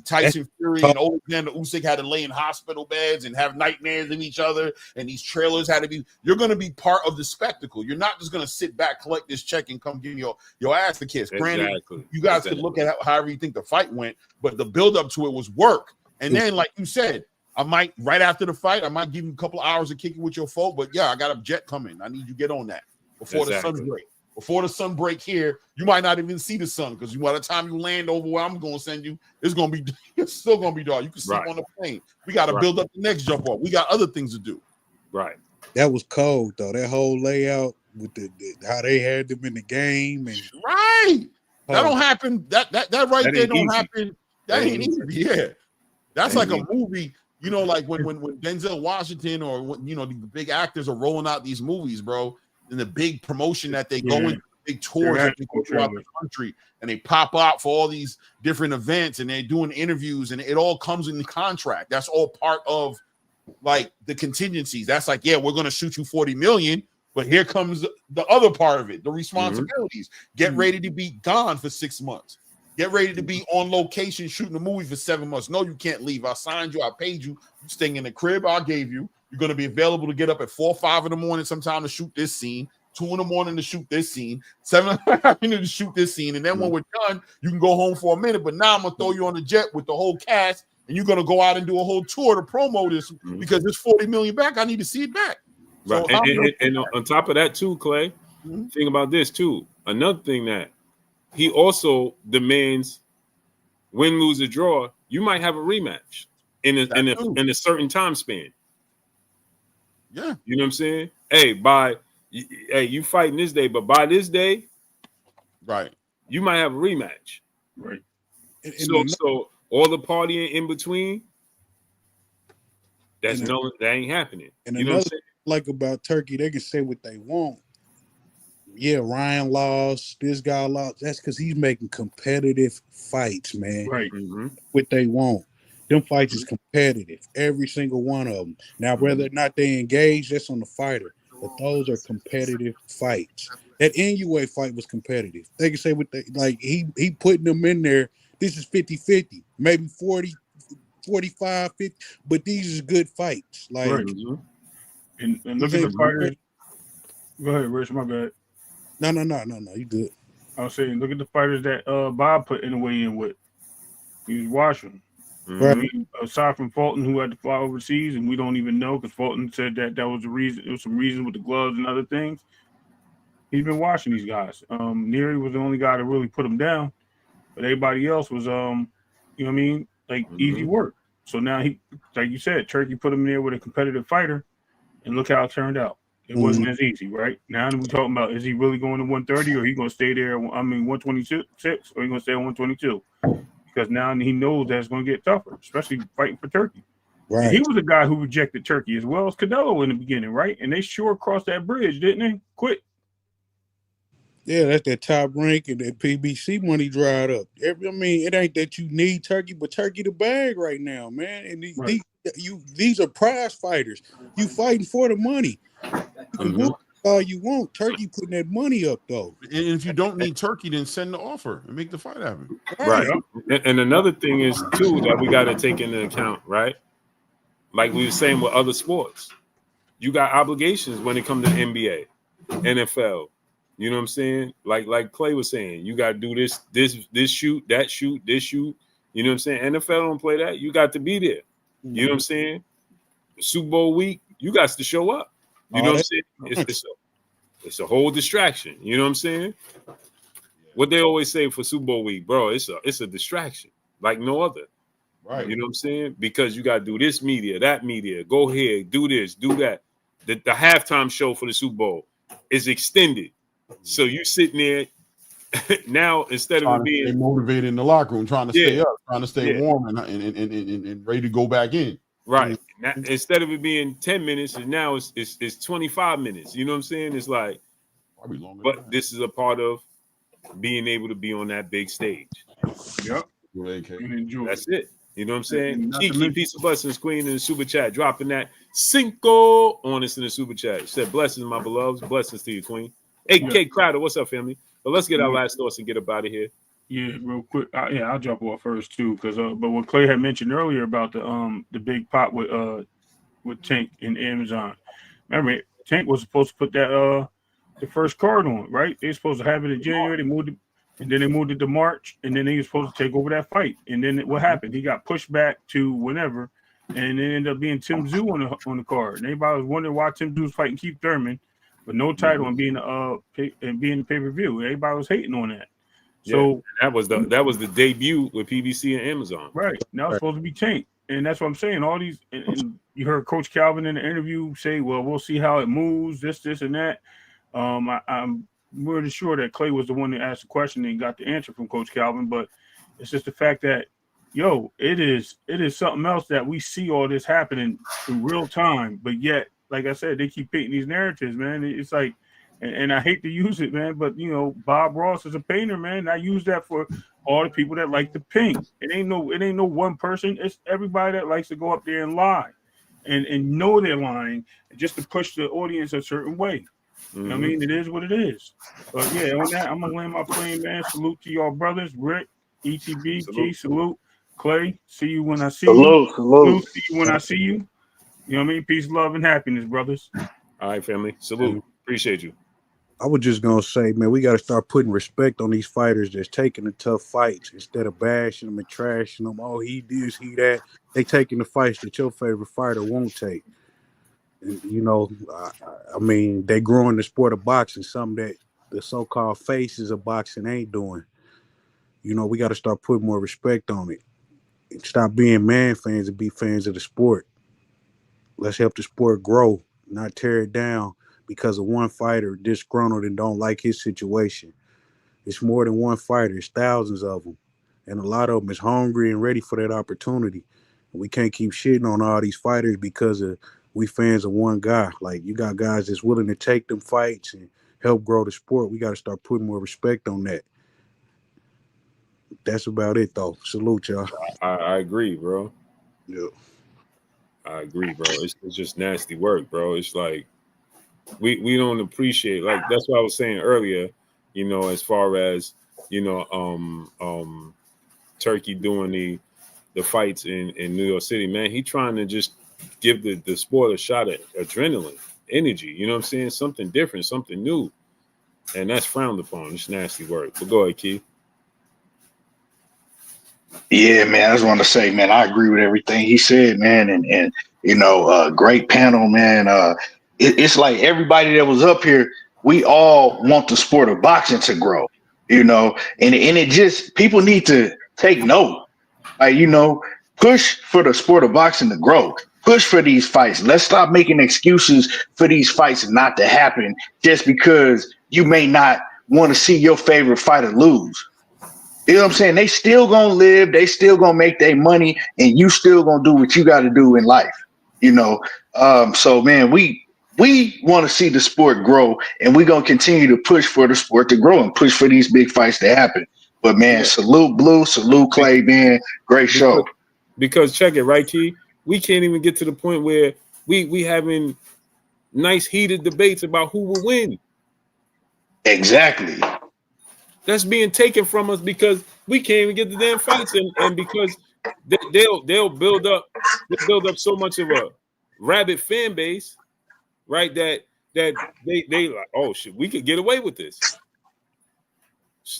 Tyson Fury and Alexander Usyk had to lay in hospital beds and have nightmares of each other. And these trailers had to be. You're going to be part of the spectacle. You're not just going to sit back, collect this check, and come give your ass a kiss. Granted, you guys could look at however you think the fight went, but the build up to it was work. And then, like you said, I might, right after the fight, I might give you a couple of hours of kicking with your folk, but yeah, I got a jet coming. I need you to get on that before the sun break. Before the sun break here, you might not even see the sun because by the time you land over where I'm going to send you, it's still going to be dark. You can sleep on the plane. We got to build up the next jump off. We got other things to do. Right. That was cold though. That whole layout with the how they had them in the game and right. That don't happen. That right there don't happen. That ain't easy. Yeah. That's like a movie. You know, like when Denzel Washington or when, you know, the big actors are rolling out these movies, bro, and the big promotion that they go into, big tours that they go throughout the country, and they pop out for all these different events, and they're doing interviews, and it all comes in the contract. That's all part of like the contingencies. That's like, yeah, we're gonna shoot you $40 million, but here comes the other part of it, the responsibilities. Get ready to be gone for 6 months. Get ready to be on location shooting a movie for 7 months. No, you can't leave. I signed you. I paid you. You're staying in the crib I gave you. You're going to be available to get up at 4 or 5 in the morning sometime to shoot this scene, 2 in the morning to shoot this scene, 7 to shoot this scene. And then when we're done, you can go home for a minute. But now I'm going to throw you on the jet with the whole cast, and you're going to go out and do a whole tour to promo this because it's $40 million back. I need to see it back. Right. So and on top of that, too, Clay, think about this, too. Another thing that he also demands win, lose, or draw, you might have a rematch in a certain time span. Yeah. You know what I'm saying? Hey, you fighting this day, but by this day, right, you might have a rematch. Right. So all the partying in between, that ain't happening. And you know what I'm saying? Like about Turkey, they can say what they want. Yeah, Ryan lost. This guy lost. That's because he's making competitive fights, man. Right. What they want. Them fights is competitive. Every single one of them. Now, whether or not they engage, that's on the fighter. But those are competitive fights. That NUA fight was competitive. They can say what they like. He putting them in there. This is 50-50, maybe 40, 45, 50. But these is good fights. Like, right. And look at the fighters. Go ahead, Rich. My bad. No. You good. I was saying, look at the fighters that Bob put in the weigh in with. He was watching. Right. I mean, aside from Fulton, who had to fly overseas, and we don't even know because Fulton said that was the reason. There was some reason with the gloves and other things. He's been watching these guys. Neary was the only guy that really put him down, but everybody else was, you know what I mean, like easy work. So now he, like you said, Turkey put him there with a competitive fighter, and look how it turned out. It wasn't as easy, right? Now we're talking about, is he really going to 130 or he going to stay there, 126, or he going to stay at 122? Because now he knows that it's going to get tougher, especially fighting for Turkey. Right. And he was a guy who rejected Turkey as well as Canelo in the beginning, right? And they sure crossed that bridge, didn't they? Quick. Yeah, that's that top rank, and that PBC money dried up. I mean, it ain't that you need Turkey, but Turkey the bag right now, man. And these are prize fighters. You fighting for the money. You can book all you want. Turkey putting that money up, though. And if you don't need Turkey, then send the offer and make the fight happen. Right. And another thing is, too, that we got to take into account, right? Like we were saying with other sports. You got obligations when it comes to NBA, NFL. You know what I'm saying? Like Clay was saying, you got to do this shoot, that shoot, this shoot. You know what I'm saying? NFL don't play that. You got to be there. You know what I'm saying? Super Bowl week, you got to show up. You know what I'm saying? It's a whole distraction. You know what I'm saying? What they always say for Super Bowl week, bro, it's a distraction like no other. Right. You know what I'm saying? Because you got to do this media, that media. Go ahead, do this, do that. The halftime show for the Super Bowl is extended. So you sitting there now instead of being motivated in the locker room, trying to stay up, trying to stay warm and ready to go back in. Right. Now, instead of it being 10 minutes, and now it's 25 minutes. You know what I'm saying? It's like, probably longer. But this is a part of being able to be on that big stage. Yep. That's it. You know what I'm saying? Kiki, piece of blessings, Queen in the super chat, dropping that cinco on us in the super chat. She said, blessings, my beloveds. Blessings to you, Queen. AK Crowder, what's up, family? But let's get our last thoughts and get up out of here. Yeah, real quick. I'll jump off first too, because but what Clay had mentioned earlier about the big pot with Tank and Amazon. Remember, Tank was supposed to put that the first card on, right? They were supposed to have it in January. They moved it, and then they moved it to March, and then they were supposed to take over that fight. And then what happened? He got pushed back to whenever, and it ended up being Tim Tszyu on the card. And everybody was wondering why Tim Tszyu was fighting Keith Thurman, but no title and being the pay-per-view. Everybody was hating on that. So that was the debut with PBC and Amazon. Right. Now it's supposed to be Tank. And that's what I'm saying. All these and you heard Coach Calvin in the interview say, well, we'll see how it moves, this, and that. I'm really sure that Clay was the one that asked the question and got the answer from Coach Calvin, but it's just the fact that it is something else that we see all this happening in real time, but yet, like I said, they keep painting these narratives, man. It's like And I hate to use it, man, but you know, Bob Ross is a painter, man. I use that for all the people that like to paint. It ain't no one person. It's everybody that likes to go up there and lie, and know they're lying, just to push the audience a certain way. You know what I mean? It is what it is. But yeah, on that, I'm gonna land my plane, man. Salute to y'all brothers, Rick, ETB, G, salute. Clay, see you when I see you. Salute. See you when I see you. You know what I mean? Peace, love, and happiness, brothers. All right, family. Salute. Appreciate you. I was just gonna say, man, we got to start putting respect on these fighters that's taking the tough fights instead of bashing them and trashing them. Oh, he this, he that. They taking the fights that your favorite fighter won't take. And you know, I mean, they growing the sport of boxing, something that the so-called faces of boxing ain't doing. You know, we got to start putting more respect on it and stop being man fans and be fans of the sport. Let's help the sport grow, not tear it down because of one fighter disgruntled and don't like his situation. It's more than one fighter. It's thousands of them. And a lot of them is hungry and ready for that opportunity. We can't keep shitting on all these fighters because of we fans of one guy. Like, you got guys that's willing to take them fights and help grow the sport. We got to start putting more respect on that. That's about it, though. Salute, y'all. I agree, bro. Yeah. I agree, bro. It's just nasty work, bro. It's like we don't appreciate, like, that's what I was saying earlier, you know, as far as, you know, Turkey doing the fights in New York City, man. He trying to just give the sport a shot at adrenaline, energy, you know what I'm saying? Something different, something new. And that's frowned upon. It's nasty work. But go ahead, Keith. Yeah, man. I just want to say, man, I agree with everything he said, man. And you know, great panel, man. It's like everybody that was up here, we all want the sport of boxing to grow, you know, and it just, people need to take note. Like, you know, push for the sport of boxing to grow. Push for these fights. Let's stop making excuses for these fights not to happen just because you may not want to see your favorite fighter lose. You know what I'm saying? They still gonna live, they still gonna make their money, and you still gonna do what you got to do in life. You know, so man, we want to see the sport grow, and we're gonna continue to push for the sport to grow and push for these big fights to happen. But man, salute Blue, salute Clay, man, great show. Because check it, right, Key? We can't even get to the point where we having nice heated debates about who will win. Exactly. That's being taken from us because we can't even get the damn fights, and because they'll build up so much of a rabid fan base, right? That they like, oh shit, we could get away with this.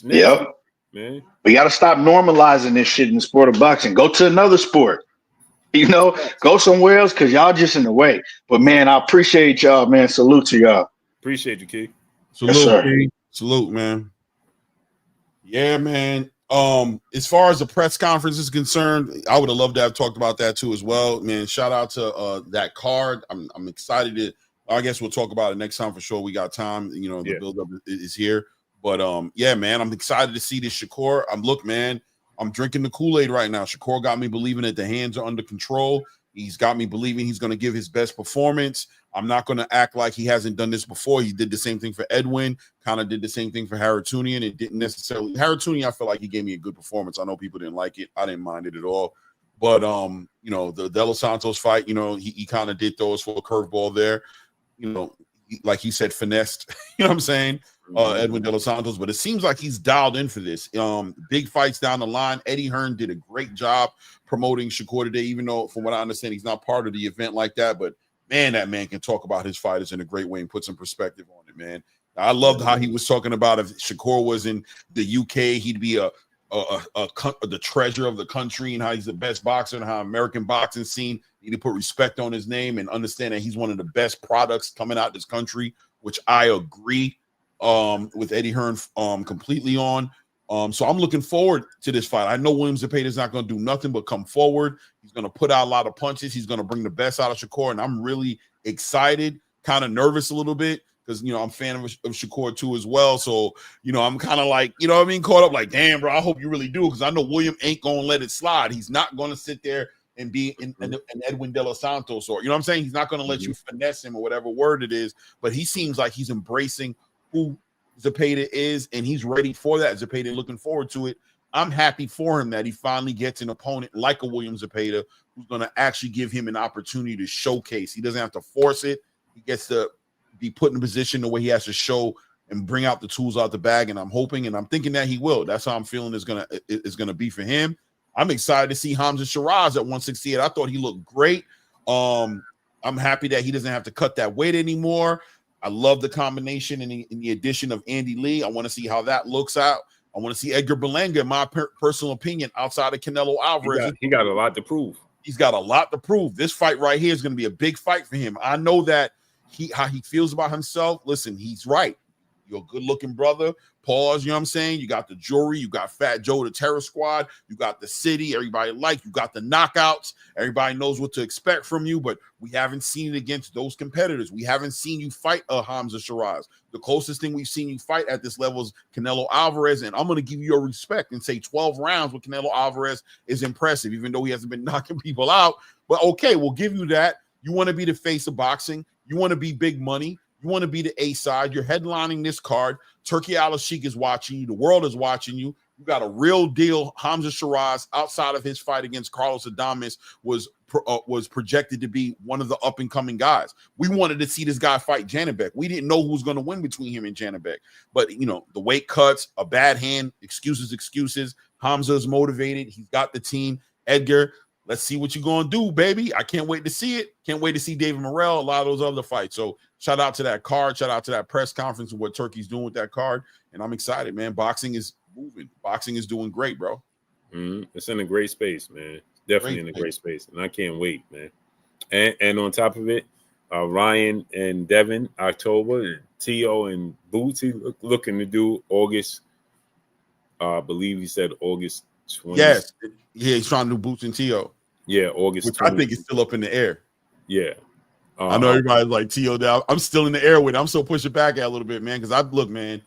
Yep, man. We got to stop normalizing this shit in the sport of boxing. Go to another sport. You know, go somewhere else because y'all just in the way. But man, I appreciate y'all, man. Salute to y'all. Appreciate you, Key. Salute, yes, Key. Salute, man. Yeah, man. As far as the press conference is concerned, I would have loved to have talked about that too as well. Man, shout out to that card. I'm excited to. I guess we'll talk about it next time for sure. We got time. You know, the build-up is here. But yeah, man, I'm excited to see this Shakur. Look, man, I'm drinking the Kool-Aid right now. Shakur got me believing that the hands are under control. He's got me believing he's going to give his best performance. I'm not going to act like he hasn't done this before. He did the same thing for Edwin, kind of did the same thing for Haratunian. It didn't necessarily. Haratunian, I feel like he gave me a good performance. I know people didn't like it. I didn't mind it at all. But, you know, the De Los Santos fight, you know, he kind of did throw us for a curveball there. You know, like he said, finessed, you know what I'm saying? Edwin De Los Santos, but it seems like he's dialed in for this. Big fights down the line. Eddie Hearn did a great job promoting Shakur today, even though, from what I understand, he's not part of the event like that. But man, that man can talk about his fighters in a great way and put some perspective on it, man. I loved how he was talking about if Shakur was in the UK, he'd be the treasure of the country, and how he's the best boxer, and how American boxing scene need to put respect on his name and understand that he's one of the best products coming out this country, which I agree with Eddie Hearn completely on. So I'm looking forward to this fight. I know William Zepeda's not going to do nothing but come forward. He's going to put out a lot of punches. He's going to bring the best out of Shakur, and I'm really excited, kind of nervous a little bit because, you know, I'm a fan of Shakur too as well. So, you know, I'm kind of like, you know what I mean, caught up like, damn, bro, I hope you really do, because I know William ain't going to let it slide. He's not going to sit there and be an Edwin De Los Santos, or, you know what I'm saying? He's not going to let you finesse him or whatever word it is, but he seems like he's embracing who Zepeda is, and he's ready for that. Zepeda looking forward to it. I'm happy for him that he finally gets an opponent like a William Zepeda who's going to actually give him an opportunity to showcase. He doesn't have to force it. He gets to be put in a position the way he has to show and bring out the tools out the bag. And I'm hoping and I'm thinking that he will. That's how I'm feeling is gonna be for him. I'm excited to see Hamza Shiraz at 168. I thought he looked great. I'm happy that he doesn't have to cut that weight anymore. I love the combination and the addition of Andy Lee. I want to see how that looks out. I want to see Edgar Berlanga, in my personal opinion, outside of Canelo Alvarez. He got a lot to prove. He's got a lot to prove. This fight right here is going to be a big fight for him. I know that how he feels about himself. Listen, he's right. You're a good-looking brother. Pause, you know what I'm saying? You got the jury. You got Fat Joe, the Terror Squad. You got the city. Everybody like you. Got the knockouts. Everybody knows what to expect from you, but we haven't seen it against those competitors. We haven't seen you fight Hamza Shiraz. The closest thing we've seen you fight at this level is Canelo Alvarez, and I'm going to give you your respect and say 12 rounds with Canelo Alvarez is impressive, even though he hasn't been knocking people out. But okay, we'll give you that. You want to be the face of boxing. You want to be big money. You want to be the A side. You're headlining this card. Turkey Al-Sheikh is watching you. The world is watching you. You got a real deal. Hamza Shiraz, outside of his fight against Carlos Adames, was projected to be one of the up-and-coming guys. We wanted to see this guy fight Janibek. We didn't know who was going to win between him and Janibek. But, you know, the weight cuts, a bad hand, excuses. Hamza is motivated. He's got the team. Edgar, let's see what you're going to do, baby. I can't wait to see it. Can't wait to see David Morrell, a lot of those other fights. So shout out to that card. Shout out to that press conference and what Turkey's doing with that card. And I'm excited, man. Boxing is moving. Boxing is doing great, bro. It's in a great space, man. Definitely in a great space. And I can't wait, man. And on top of it, Ryan and Devin, October, and Tio and Bootsy looking to do August. I believe he said August 20th. Yes. Yeah, he's trying to do Boots and Tio. Yeah, August Which 20th. I think is still up in the air. Yeah. I know everybody's like Tio down. I'm still in the air with it. I'm still pushing back at a little bit, man. Because man.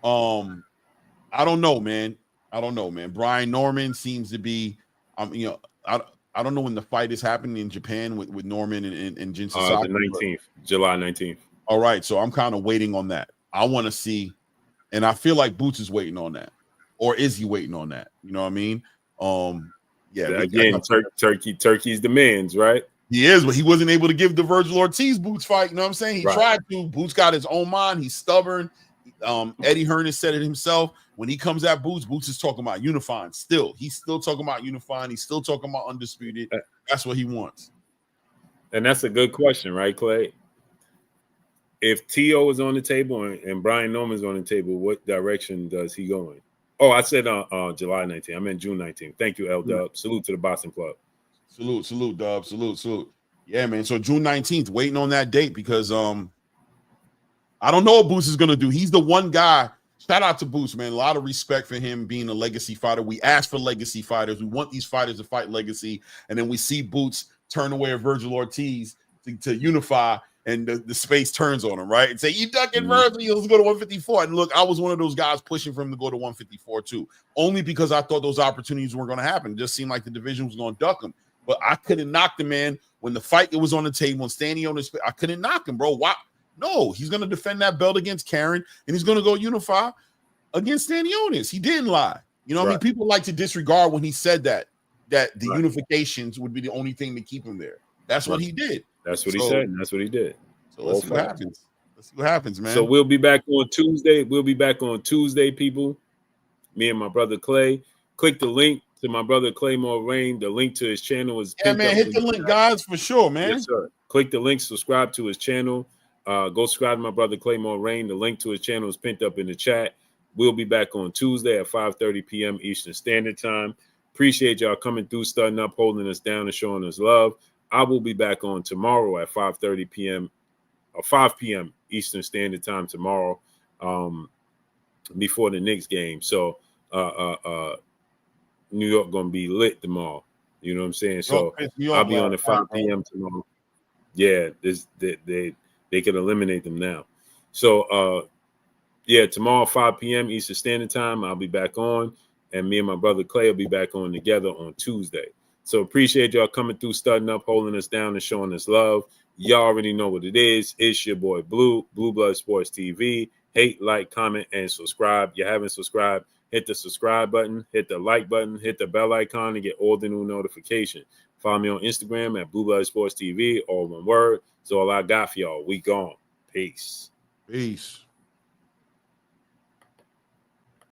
I don't know, man. Brian Norman seems to be, I don't know when the fight is happening in Japan with Norman and Jin Sasaki. The 19th, July 19th. All right, so I'm kind of waiting on that. I want to see, and I feel like Boots is waiting on that, or is he waiting on that? You know what I mean? Yeah. Again, Turkey's demands, right? He is, but he wasn't able to give the Virgil Ortiz Boots fight. You know what I'm saying? He right. tried to. Boots got his own mind. He's stubborn. Eddie Hearn has said it himself. When he comes at Boots is talking about unifying. He's still talking about unifying. He's still talking about undisputed. That's what he wants. And that's a good question, right, Clay? If T.O. is on the table and Brian Norman's on the table, what direction does he go in? Oh, I said July 19th. I meant June 19th. Thank you, L-Dub. Salute to the Boxing Club. Salute, Dub. Salute. Yeah, man. So June 19th, waiting on that date because I don't know what Boots is going to do. He's the one guy. Shout out to Boots, man. A lot of respect for him being a legacy fighter. We ask for legacy fighters. We want these fighters to fight legacy. And then we see Boots turn away a Virgil Ortiz to unify, and the space turns on him, right? And say, you ducking Virgil, let's go to 154. And look, I was one of those guys pushing for him to go to 154 too, only because I thought those opportunities weren't going to happen. It just seemed like the division was going to duck him. But I couldn't knock the man when the fight was on the table and standing on his. I couldn't knock him, bro. Why? No, he's going to defend that belt against Karen, and he's going to go unify against Stanionis. He didn't lie. You know what I mean? People like to disregard when he said that the unifications would be the only thing to keep him there. That's what he did. That's what he said, and that's what he did. So let's see what happens. Let's see what happens, man. So we'll be back on Tuesday. People. Me and my brother Clay. Click the link to my brother Claymore Rain. The link to his channel is man. Hit the link, guys, for sure, man. Yes, sir. Click the link. Subscribe to his channel. Go subscribe to my brother Claymore Rain. The link to his channel is pinned up in the chat. We'll be back on Tuesday at 5:30 p.m. Eastern Standard Time. Appreciate y'all coming through, starting up, holding us down, and showing us love. I will be back on tomorrow at 5:30 p.m. or 5 p.m. Eastern Standard Time tomorrow, before the Knicks game. So New York gonna be lit tomorrow. You know what I'm saying? So I'll be on at 5 p.m. tomorrow. Yeah, they could eliminate them now. So tomorrow 5 p.m. Eastern Standard Time, I'll be back on, and me and my brother Clay will be back on together on Tuesday. So appreciate y'all coming through, starting up, holding us down, and showing us love. Y'all already know what it is. It's your boy Blue Blood Sports TV. hate, like, comment, and subscribe. If you haven't subscribed, hit the subscribe button, hit the like button, hit the bell icon to get all the new notifications. Follow me on Instagram at Blue Blood Sports TV, all one word. That's all I got for y'all. We gone. Peace. Peace.